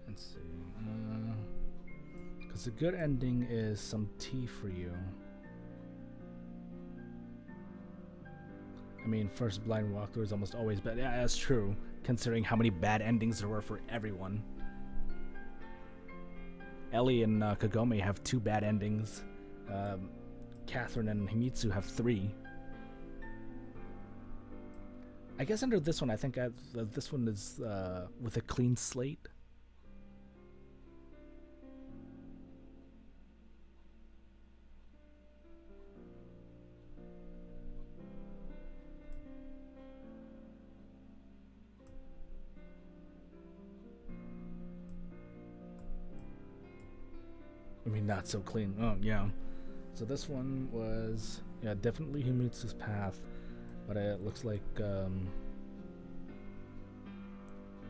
S1: Let's see. Because the good ending is some tea for you. I mean, first blind walkthrough is almost always bad. Yeah, that's true, considering how many bad endings there were for everyone. Ellie and Kagome have 2 bad endings. Catherine and Himitsu have 3. I guess under this one, I think this one is with a clean slate. I mean, not so clean. Oh, yeah. So this one was, yeah, definitely Himitsu's path, but it looks like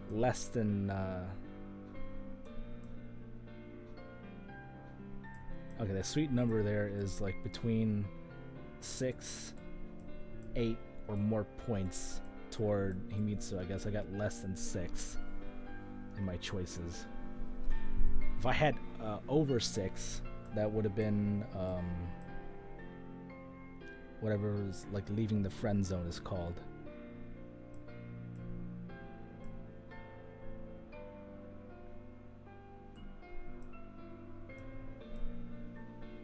S1: less than. Okay, the sweet number there is like between 6, 8, or more points toward Himitsu. I guess I got less than 6 in my choices. If I had over 6, that would have been whatever is like leaving the friend zone is called.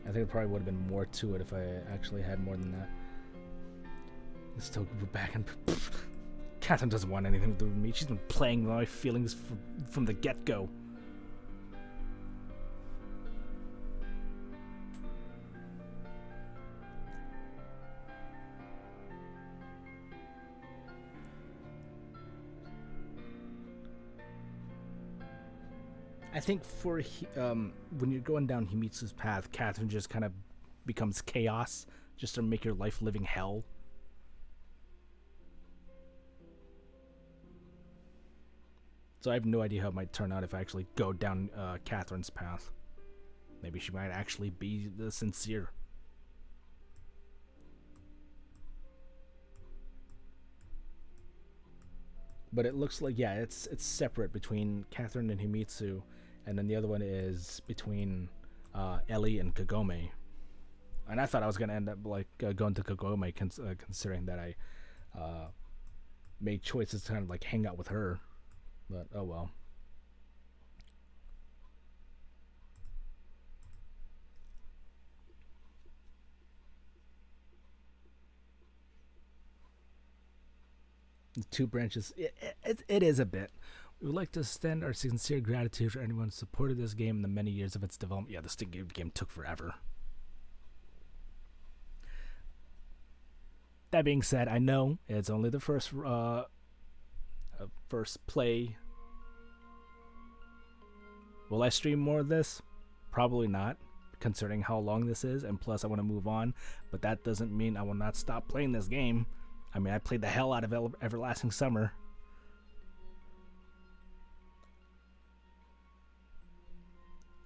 S1: I think it probably would have been more to it if I actually had more than that. Let's still go back and Catherine doesn't want anything to do with me. She's been playing with my feelings from the get-go. I think for when you're going down Himitsu's path, Catherine just kind of becomes chaos, just to make your life living hell. So I have no idea how it might turn out if I actually go down Catherine's path. Maybe she might actually be sincere. But it looks like, yeah, it's separate between Catherine and Himitsu, and then the other one is between Ellie and Kagome. And I thought I was going to end up like going to Kagome, considering that I made choices to kind of like hang out with her. But oh well. The 2 branches, it is a bit. We would like to extend our sincere gratitude for anyone who supported this game in the many years of its development. Yeah, this game took forever. That being said, I know it's only the first play. Will I stream more of this? Probably not, considering how long this is, and plus I want to move on. But that doesn't mean I will not stop playing this game. I mean, I played the hell out of Everlasting Summer.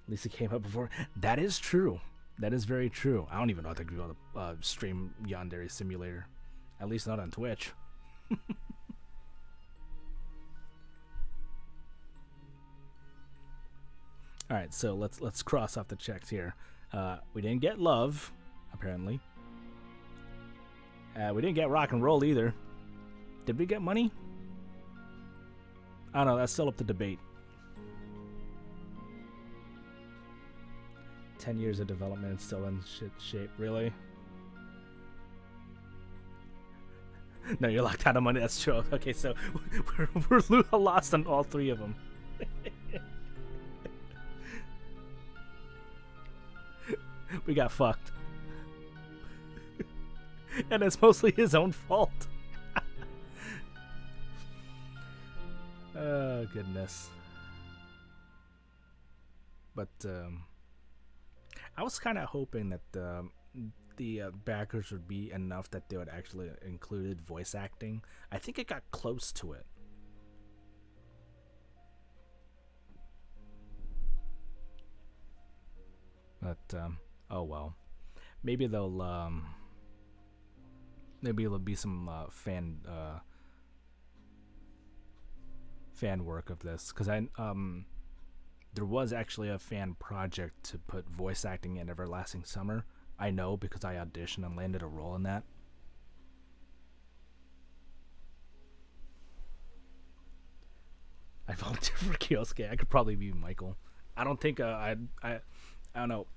S1: At least it came up before. That is true. That is very true. I don't even know if I could be able to stream Yandere Simulator. At least not on Twitch. All right, so let's cross off the checks here. We didn't get love, apparently. We didn't get rock and roll either. Did we get money? I don't know. That's still up to debate. 10 years of development and still in shit shape. Really? No, you're locked out of money. That's true. Okay, so we're lost on all three of them. We got fucked. And it's mostly his own fault. Oh, goodness. But, I was kind of hoping that the backers would be enough that they would actually included voice acting. I think it got close to it. But oh well, maybe they'll maybe there'll be some fan work of this, because there was actually a fan project to put voice acting in Everlasting Summer. I know because I auditioned and landed a role in that. I volunteer for Kyosuke. I could probably be Michael. I don't think I don't know.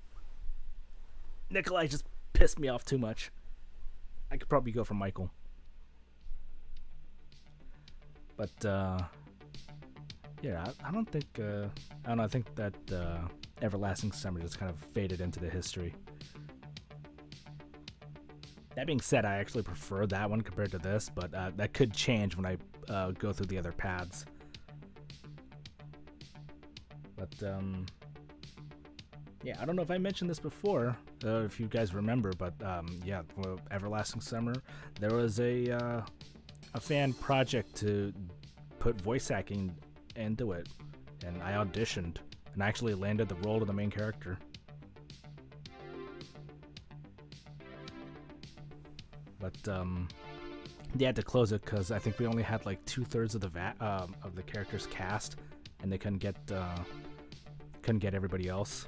S1: Nikolai just pissed me off too much. I could probably go for Michael. But yeah, I don't think I don't know. I think that Everlasting Summer just kind of faded into the history. That being said, I actually prefer that one compared to this, but that could change when I go through the other paths. But yeah, I don't know if I mentioned this before, if you guys remember, but yeah, Everlasting Summer, there was a fan project to put voice acting into it, and I auditioned and actually landed the role of the main character. But they had to close it because I think we only had like 2/3 of the characters cast, and they couldn't get everybody else.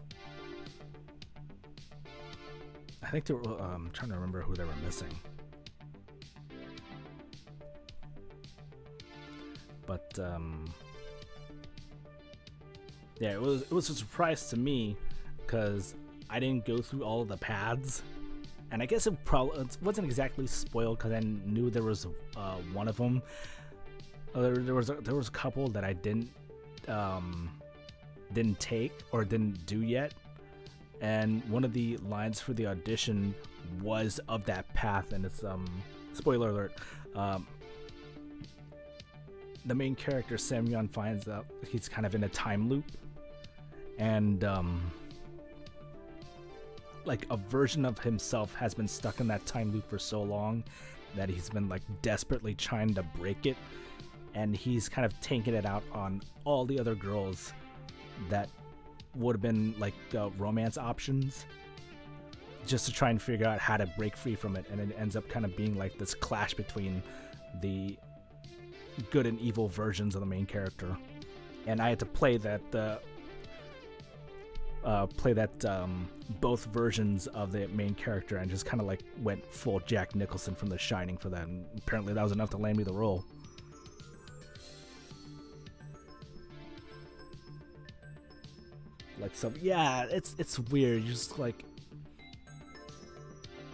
S1: I think they were, I'm trying to remember who they were missing. But yeah, it was a surprise to me because I didn't go through all of the paths, and I guess it wasn't exactly spoiled because I knew there was one of them. There was a couple that I didn't take or didn't do yet, and one of the lines for the audition was of that path, and it's spoiler alert. The main character Semyon finds out he's kind of in a time loop, and like a version of himself has been stuck in that time loop for so long that he's been like desperately trying to break it, and he's kind of taking it out on all the other girls that would have been like romance options, just to try and figure out how to break free from it. And it ends up kind of being like this clash between the good and evil versions of the main character, and I had to play that both versions of the main character, and just kind of like went full Jack Nicholson from The Shining for that, and apparently that was enough to land me the role. Like, so yeah, it's weird. You just like,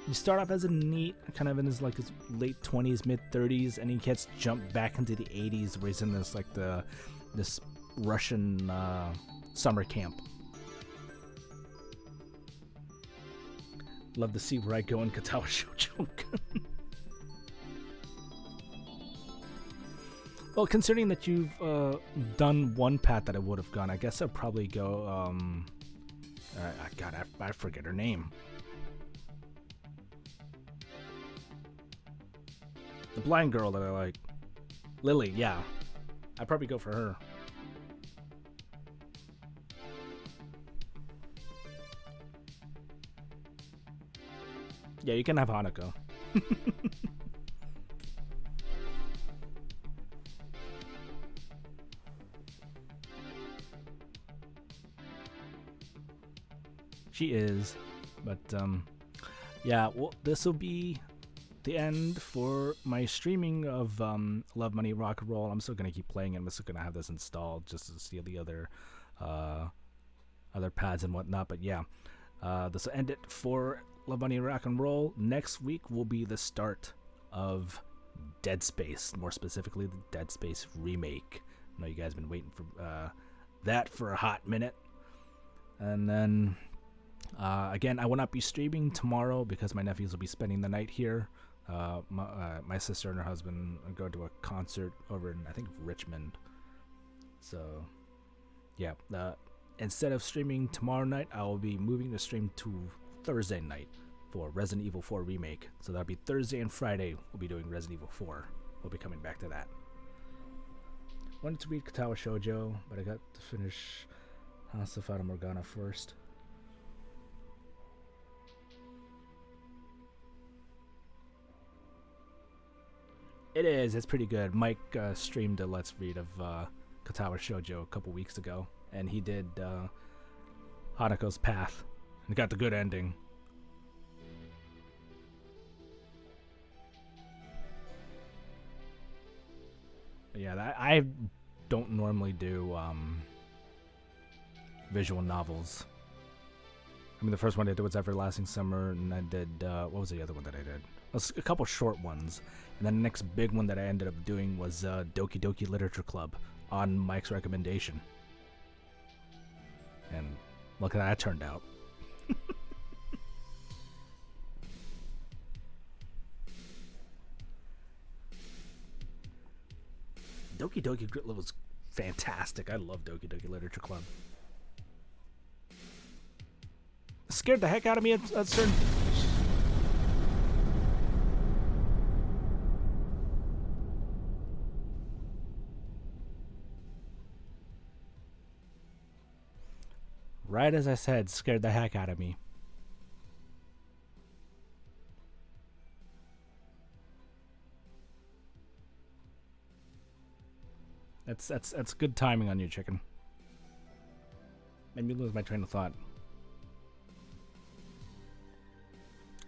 S1: you start off as a neat, kind of in his like his late 20s, mid 30s, and he gets jumped back into the 80s where he's in this like this Russian summer camp. Love to see where I go in Katawa Shoujo. Well, considering that you've done one path that I would have gone, I guess I'd probably go. God, I forget her name. The blind girl that I like, Lily. Yeah, I'd probably go for her. Yeah, you can have Hanako. She is, but yeah. Well, this will be the end for my streaming of Love Money Rock and Roll. I'm still gonna keep playing it. I'm still gonna have this installed just to see the other pads and whatnot. But yeah, this will end it for Love Money Rock and Roll. Next week will be the start of Dead Space, more specifically the Dead Space remake. I know you guys have been waiting for that for a hot minute. And then again, I will not be streaming tomorrow because my nephews will be spending the night here. My sister and her husband go to a concert over in, I think, Richmond. So yeah, instead of streaming tomorrow night, I will be moving the stream to Thursday night for Resident Evil 4 Remake. So that'll be Thursday and Friday. We'll be doing Resident Evil 4. We'll be coming back to that. Wanted to read Katawa Shoujo, but I got to finish House of Fata Morgana first. It is. It's pretty good. Mike streamed a Let's Read of Katawa Shoujo a couple weeks ago, and he did Hanako's Path, and got the good ending. Yeah, I don't normally do visual novels. I mean, the first one I did was Everlasting Summer, and I did, what was the other one that I did? It was a couple short ones. And then the next big one that I ended up doing was Doki Doki Literature Club on Mike's recommendation. And look how that turned out. Doki Doki was fantastic. I love Doki Doki Literature Club. It scared the heck out of me at certain... Right as I said, scared the heck out of me. That's good timing on you, chicken. Made me lose my train of thought.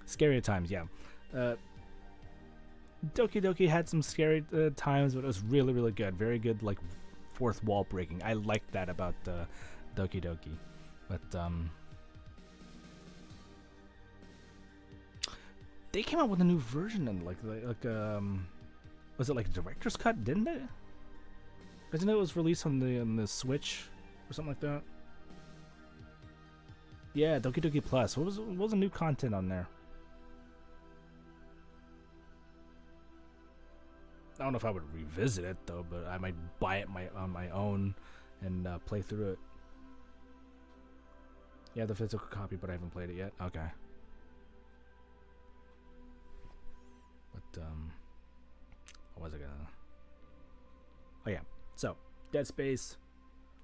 S1: Scary at times, yeah. Doki Doki had some scary times, but it was really, really good. Very good, like, fourth wall breaking. I liked that about Doki Doki. But, they came out with a new version and was it like a director's cut, didn't it? Isn't it was released on the Switch or something like that? Yeah, Doki Doki Plus. What was the new content on there? I don't know if I would revisit it though, but I might buy it on my own and play through it. Yeah, the physical copy, but I haven't played it yet. Okay. But what was I gonna? Oh yeah. So Dead Space,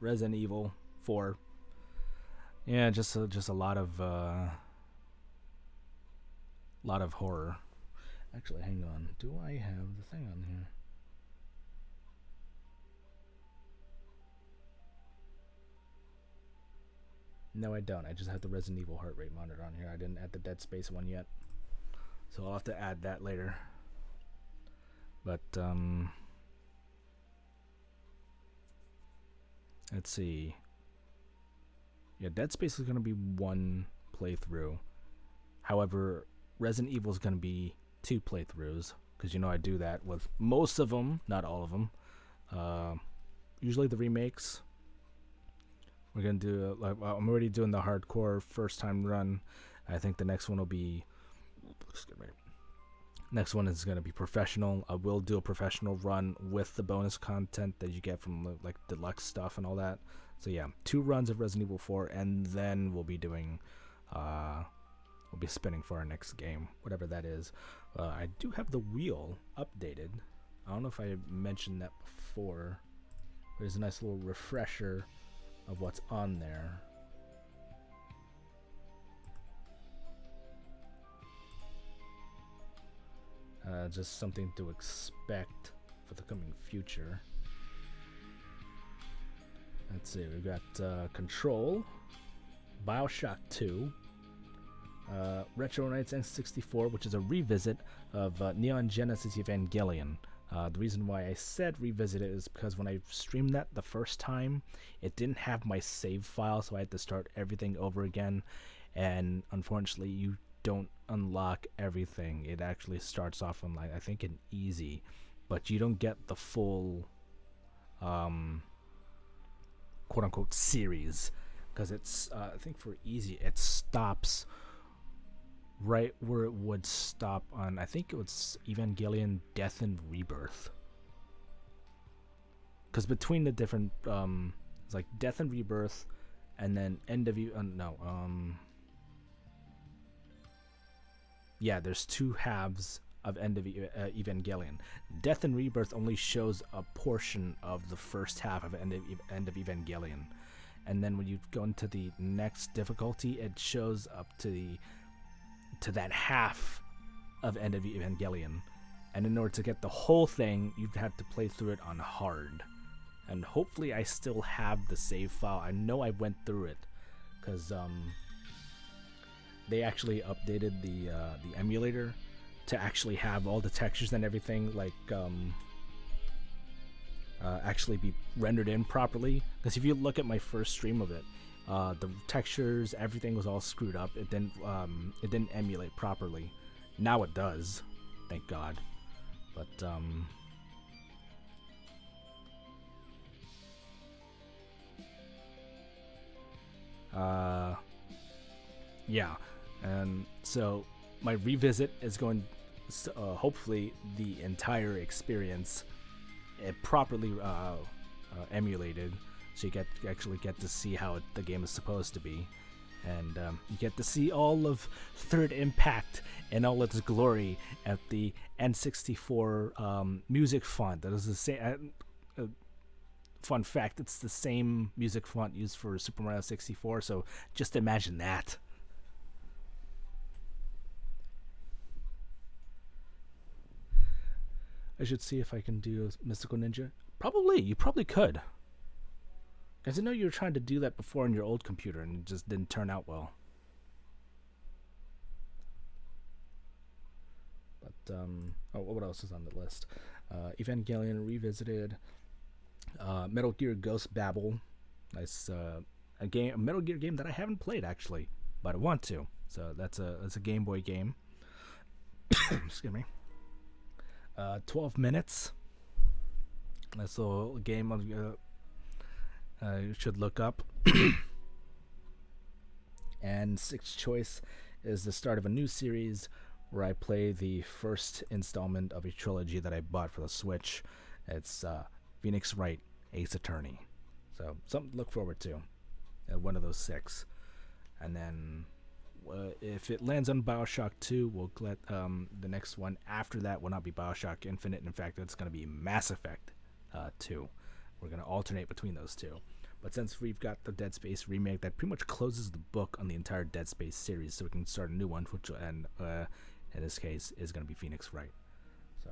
S1: Resident Evil 4. Yeah, just a lot of horror. Actually, hang on. Do I have the thing on here? No, I don't. I just have the Resident Evil heart rate monitor on here. I didn't add the Dead Space one yet. So I'll have to add that later. But, let's see. Yeah, Dead Space is going to be one playthrough. However, Resident Evil is going to be 2 playthroughs. Because, I do that with most of them, not all of them. Usually the remakes. We're going to do, I'm already doing the hardcore first time run. I think the next one will be, Next one is going to be professional. I will do a professional run with the bonus content that you get from like deluxe stuff and all that. So yeah, 2 runs of Resident Evil 4, and then we'll be doing, we'll be spinning for our next game, whatever that is. I do have the wheel updated. I don't know if I mentioned that before. There's a nice little refresher of what's on there. Just something to expect for the coming future. Let's see, we've got Control, Bioshock 2, Retro Knights N64, which is a revisit of Neon Genesis Evangelion. The reason why I said revisit it is because when I streamed that the first time, it didn't have my save file, so I had to start everything over again. And unfortunately, you don't unlock everything. It actually starts off on, like, I think in easy, but you don't get the full quote unquote series, because it's I think for easy it stops right where it would stop on, I think it was Evangelion Death and Rebirth, because between the different it's like Death and Rebirth and then End of yeah, there's 2 halves of End of Evangelion. Death and Rebirth only shows a portion of the first half of End of Evangelion, and then when you go into the next difficulty, it shows up to that half of End of Evangelion. And in order to get the whole thing, you'd have to play through it on hard. And hopefully I still have the save file. I know I went through it because they actually updated the emulator to actually have all the textures and everything like actually be rendered in properly. Because if you look at my first stream of it, the textures, everything was all screwed up. It didn't emulate properly. Now it does, thank God. But yeah, and so my revisit is going hopefully the entire experience properly emulated, so you actually get to see how the game is supposed to be, and you get to see all of Third Impact in all its glory at the N64 music font. That is the same. Fun fact: it's the same music font used for Super Mario 64. So just imagine that. I should see if I can do Mystical Ninja. Probably, you probably could. Because I know you were trying to do that before on your old computer and it just didn't turn out well. But, what else is on the list? Evangelion Revisited, Metal Gear Ghost Babel. Nice, a Metal Gear game that I haven't played actually, but I want to. So that's a Game Boy game. Excuse me. 12 minutes. That's a little game you should look up. And 6th choice is the start of a new series where I play the first installment of a trilogy that I bought for the Switch. It's Phoenix Wright Ace Attorney. So something to look forward to. One of those 6. And then if it lands on Bioshock 2, we'll let the next one after that will not be Bioshock Infinite. In fact, it's going to be Mass Effect 2. We're going to alternate between those 2. But since we've got the Dead Space remake, that pretty much closes the book on the entire Dead Space series, so we can start a new one, which and in this case is going to be Phoenix Wright. So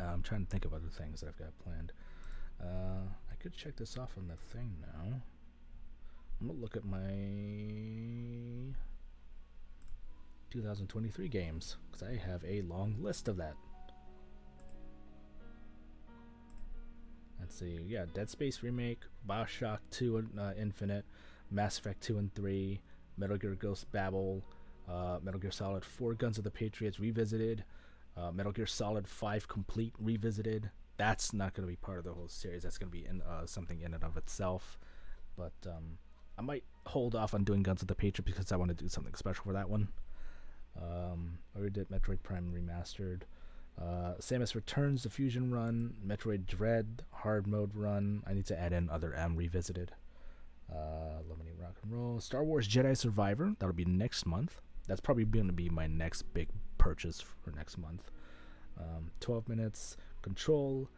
S1: I'm trying to think of other things that I've got planned. I could check this off on the thing now. I'm going to look at my 2023 games, because I have a long list of that. Let's see, yeah, Dead Space Remake, Bioshock 2 Infinite, Mass Effect 2 and 3, Metal Gear Ghost Babel, Metal Gear Solid 4 Guns of the Patriots Revisited, Metal Gear Solid 5 Complete Revisited. That's not going to be part of the whole series. That's going to be in something in and of itself. But I might hold off on doing Guns of the Patriots because I want to do something special for that one. Already did Metroid Prime Remastered. Samus Returns, the Fusion Run, Metroid Dread, Hard Mode Run. I need to add in other M Revisited. Lemony Rock and Roll. Star Wars Jedi Survivor. That'll be next month. That's probably going to be my next big purchase for next month. 12 minutes. Control,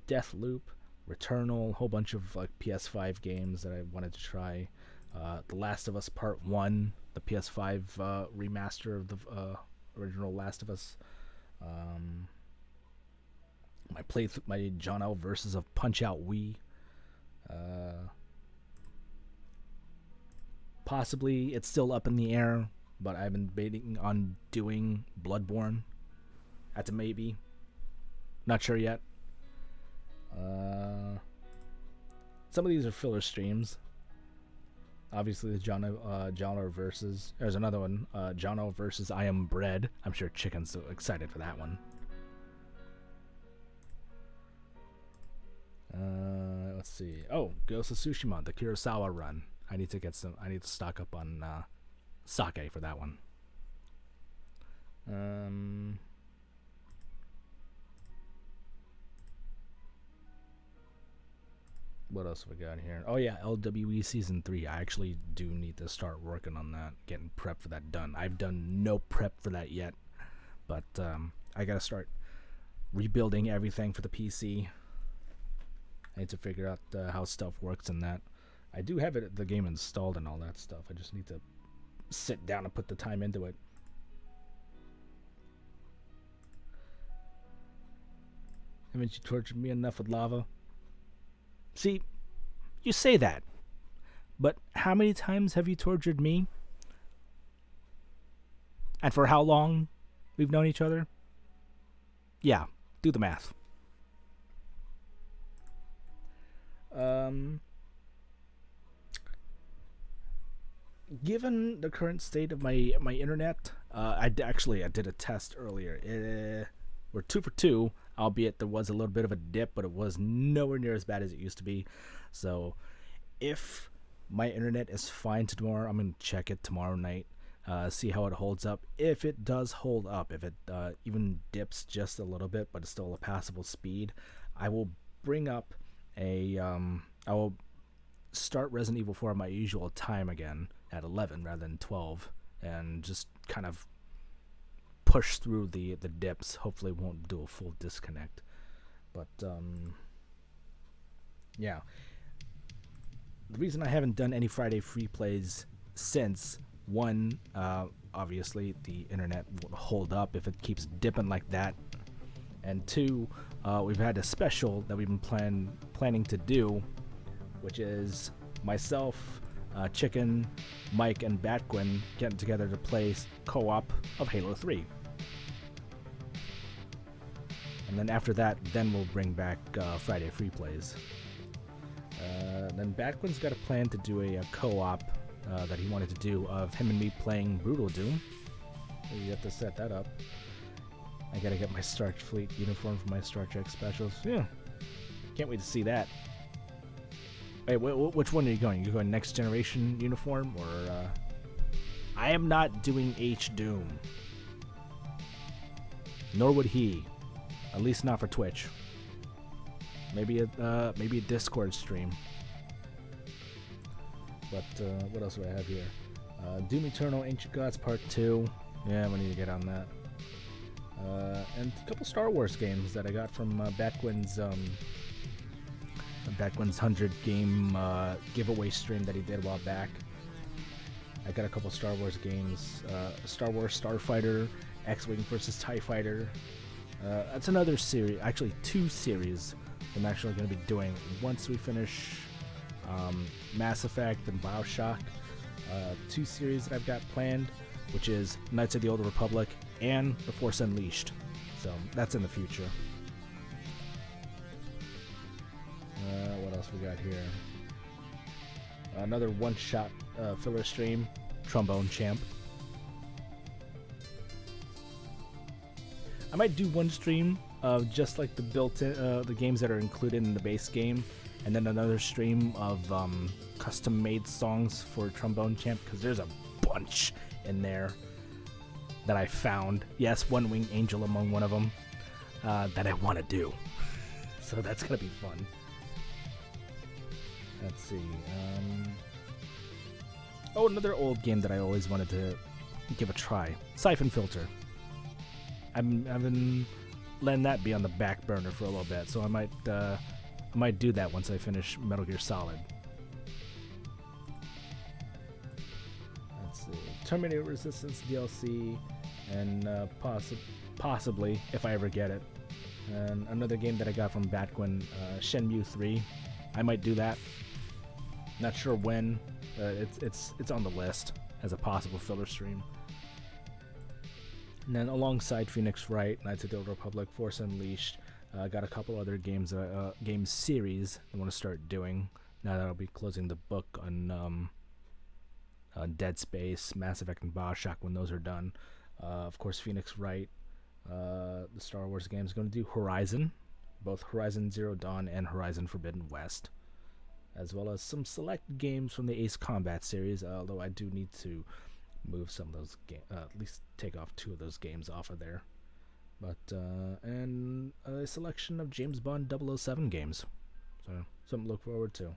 S1: Deathloop, Returnal, whole bunch of like PS5 games that I wanted to try. The Last of Us Part 1, the PS5 remaster of the original Last of Us. My Jon-El versus of Punch-Out Wii. Possibly it's still up in the air, but I've been debating on doing Bloodborne. That's a maybe. Not sure yet. Some of these are filler streams. Obviously, the Jon-El versus. There's another one. Jon-El versus I Am Bread. I'm sure Chicken's so excited for that one. Let's see. Oh, Ghost of Tsushima, the Kurosawa run. I need to stock up on sake for that one. What else have we got here? Oh yeah, LWE Season 3. I actually do need to start working on that, getting prep for that done. I've done no prep for that yet, but I gotta start rebuilding everything for the PC. I need to figure out how stuff works in that. I do have the game installed and all that stuff. I just need to sit down and put the time into it. Haven't you tortured me enough with lava? See, you say that, but how many times have you tortured me? And for how long we've known each other? Yeah, do the math. Given the current state of my internet, I did a test earlier. We're 2 for 2, albeit there was a little bit of a dip, but it was nowhere near as bad as it used to be. So if my internet is fine tomorrow, I'm going to check it tomorrow night, see how it holds up. If it does hold up, if it even dips just a little bit, but it's still a passable speed, I will bring up I will start Resident Evil 4 at my usual time again at 11 rather than 12, and just kind of push through the dips. Hopefully it won't do a full disconnect, but yeah, the reason I haven't done any Friday free plays since, one, obviously the internet won't hold up if it keeps dipping like that, and two, we've had a special that we've been planning to do, which is myself, Chicken, Mike, and Batquin getting together to play co-op of Halo 3. And then after that, then we'll bring back Friday free plays. Then Batquin's got a plan to do a co-op that he wanted to do of him and me playing Brutal Doom. You have to set that up. I gotta get my Starfleet uniform for my Star Trek specials. Yeah, can't wait to see that. Wait, which one are you going? You going Next Generation uniform, or I am not doing H-Doom. Nor would he. At least not for Twitch. Maybe a Discord stream. But what else do I have here? Doom Eternal, Ancient Gods Part 2. Yeah, we need to get on that. And a couple Star Wars games that I got from Batquin's 100 game giveaway stream that he did a while back. I got a couple Star Wars games. Star Wars Starfighter, X-Wing vs. TIE Fighter. That's another series, actually 2 series I'm actually going to be doing once we finish Mass Effect and Bioshock. 2 series that I've got planned, which is Knights of the Old Republic and The Force Unleashed. So that's in the future. What else we got here? Another one-shot filler stream, Trombone Champ. I might do one stream of just like the built-in the games that are included in the base game, and then another stream of custom-made songs for Trombone Champ, because there's a bunch in there. that I found. Yes, One Wing Angel among one of them that I want to do. So that's gonna be fun. Let's see. Oh, another old game that I always wanted to give a try. Siphon Filter. I've been letting that be on the back burner for a little bit, so I might do that once I finish Metal Gear Solid. Let's see. Terminator Resistance DLC, and possibly, if I ever get it. And another game that I got from Batquin, Shenmue 3. I might do that. Not sure when. It's on the list as a possible filler stream. And then alongside Phoenix Wright, Knights of the Old Republic, Force Unleashed, got a couple other games, game series I want to start doing. Now that I'll be closing the book on Dead Space, Mass Effect, and Bioshock when those are done. Of course, Phoenix Wright, the Star Wars games, going to do Horizon, both Horizon Zero Dawn and Horizon Forbidden West, as well as some select games from the Ace Combat series, although I do need to move some of those games, at least take off 2 of those games off of there. But and a selection of James Bond 007 games, so something to look forward to.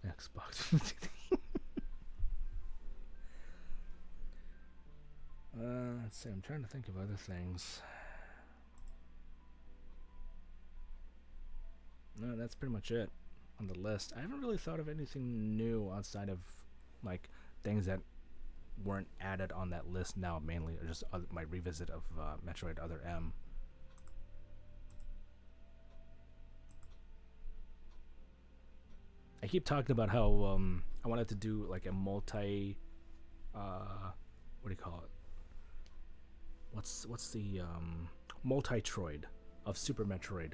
S1: Xbox. Let's see, I'm trying to think of other things. No, that's pretty much it on the list. I haven't really thought of anything new outside of like things that weren't added on that list now, mainly just my revisit of Metroid Other M. I keep talking about how I wanted to do like a multi what do you call it? What's the multi-troid of Super Metroid?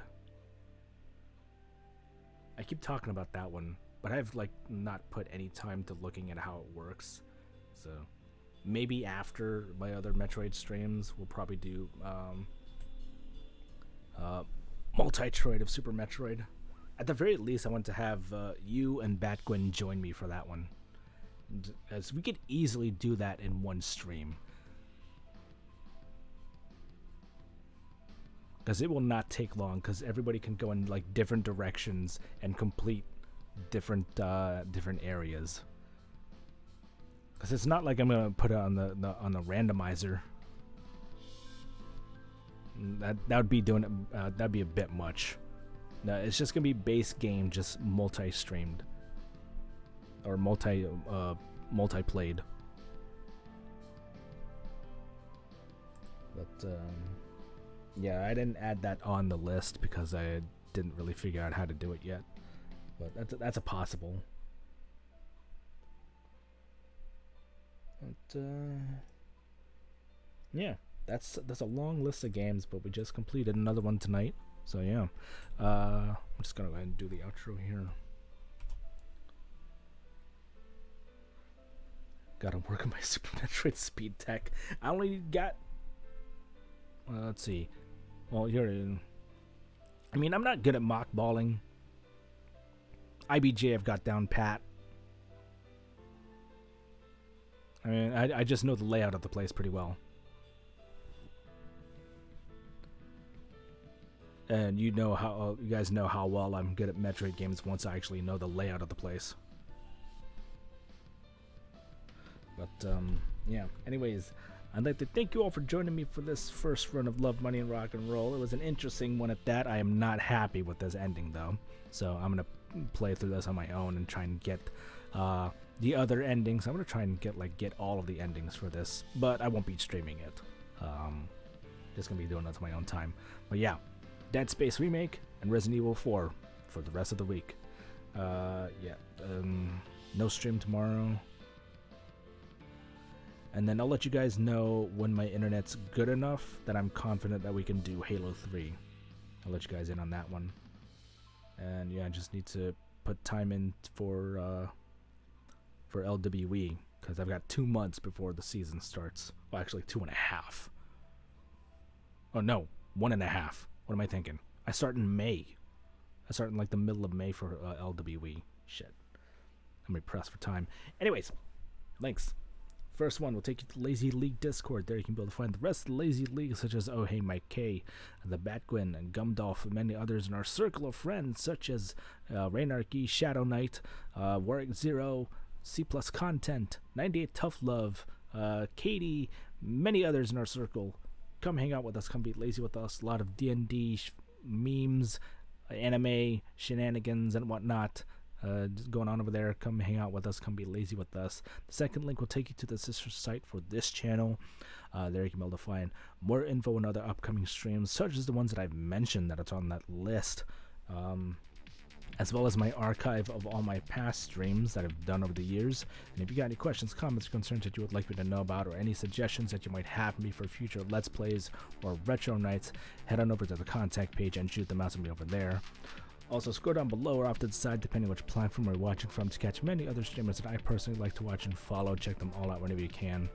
S1: I keep talking about that one, but I've like not put any time to looking at how it works. So maybe after my other Metroid streams, we'll probably do multi-troid of Super Metroid. At the very least, I want to have you and Batquin join me for that one, as we could easily do that in one stream. Because it will not take long, because everybody can go in like different directions and complete different areas. Because it's not like I'm gonna put it on the randomizer. That would be doing that'd be a bit much. No, it's just gonna be base game, just multi-streamed or multi-played. But yeah, I didn't add that on the list because I didn't really figure out how to do it yet. But that's a possible. But yeah, that's a long list of games, but we just completed another one tonight. So yeah, I'm just gonna go ahead and do the outro here. Gotta work on my Super Metroid speed tech. I only got let's see. Well, here. I mean, I'm not good at mockballing. IBJ I've got down pat. I mean, I just know the layout of the place pretty well. And you know how you guys know how well I'm good at Metroid games once I actually know the layout of the place. But yeah. Anyways, I'd like to thank you all for joining me for this first run of Love, Money, and Rock and Roll. It was an interesting one at that. I am not happy with this ending though, so I'm gonna play through this on my own and try and get the other endings. I'm gonna try and get all of the endings for this, but I won't be streaming it. Just gonna be doing that to my own time. But yeah, Dead Space Remake and Resident Evil 4 for the rest of the week. Yeah, no stream tomorrow. And then I'll let you guys know when my internet's good enough that I'm confident that we can do Halo 3. I'll let you guys in on that one. And yeah, I just need to put time in for LWE, because I've got 2 months before the season starts. Well, actually 2.5. Oh no, 1.5. What am I thinking? I start in May. I start in like the middle of May for LWE. Shit. I'm really pressed for time. Anyways, thanks. First one will take you to the Lazy League Discord. There you can be able to find the rest of the Lazy League, such as Oh Hey Mike K, the Batgwin, and Gumdolph, and many others in our circle of friends, such as Rainarchy, Shadow Knight, Warwick Zero, C Plus Content, 98 Tough Love, Katie, many others in our circle. Come hang out with us, come be lazy with us. A lot of D&D memes, anime, shenanigans, and whatnot going on over there. Come hang out with us, come be lazy with us. The second link will take you to the sister site for this channel. There you can be able to find more info and other upcoming streams, such as the ones that I've mentioned that it's on that list, as well as my archive of all my past streams that I've done over the years. And if you got any questions, comments, concerns that you would like me to know about, or any suggestions that you might have for me for future Let's Plays or Retro Nights, head on over to the contact page and shoot them out to me over there. Also, scroll down below or off to the side, depending on which platform you're watching from, to catch many other streamers that I personally like to watch and follow. Check them all out whenever you can.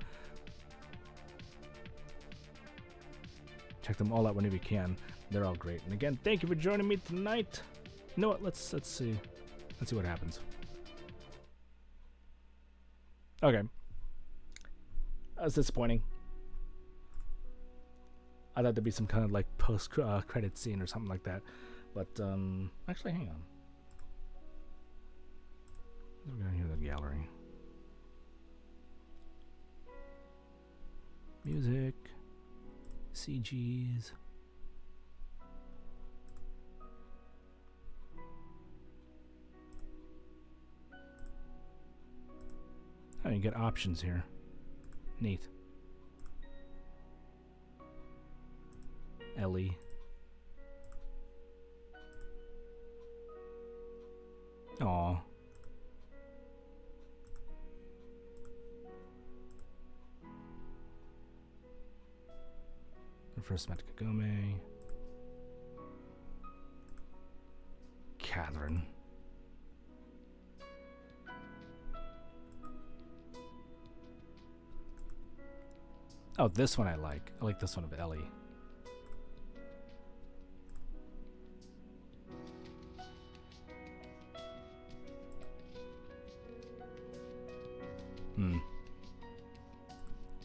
S1: Check them all out whenever you can. They're all great. And again, thank you for joining me tonight. You know what? Let's see what happens. Okay. That was disappointing. I thought there'd be some kind of like post credit scene or something like that, but actually, hang on. We're gonna hear the gallery. Music, CGs. Oh, you get options here. Neat. Ellie. Aw. The first met Kagome. Catherine. Oh, this one I like. I like this one of Ellie.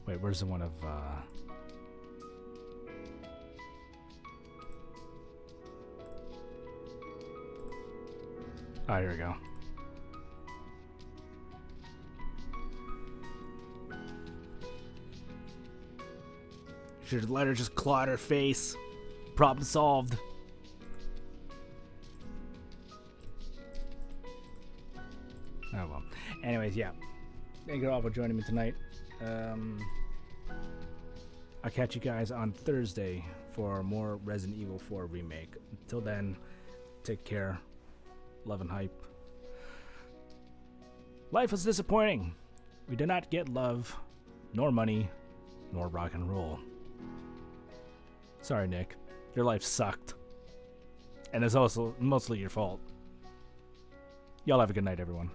S1: Wait, where's the one of, Oh, here we go. Should let her just claw at her face. Problem solved. Oh well. Anyways, yeah. Thank you all for joining me tonight. I'll catch you guys on Thursday for more Resident Evil 4 remake. Until then, take care. Love and hype. Life is disappointing. We did not get love, nor money, nor rock and roll. Sorry, Nick. Your life sucked. And it's also mostly your fault. Y'all have a good night, everyone.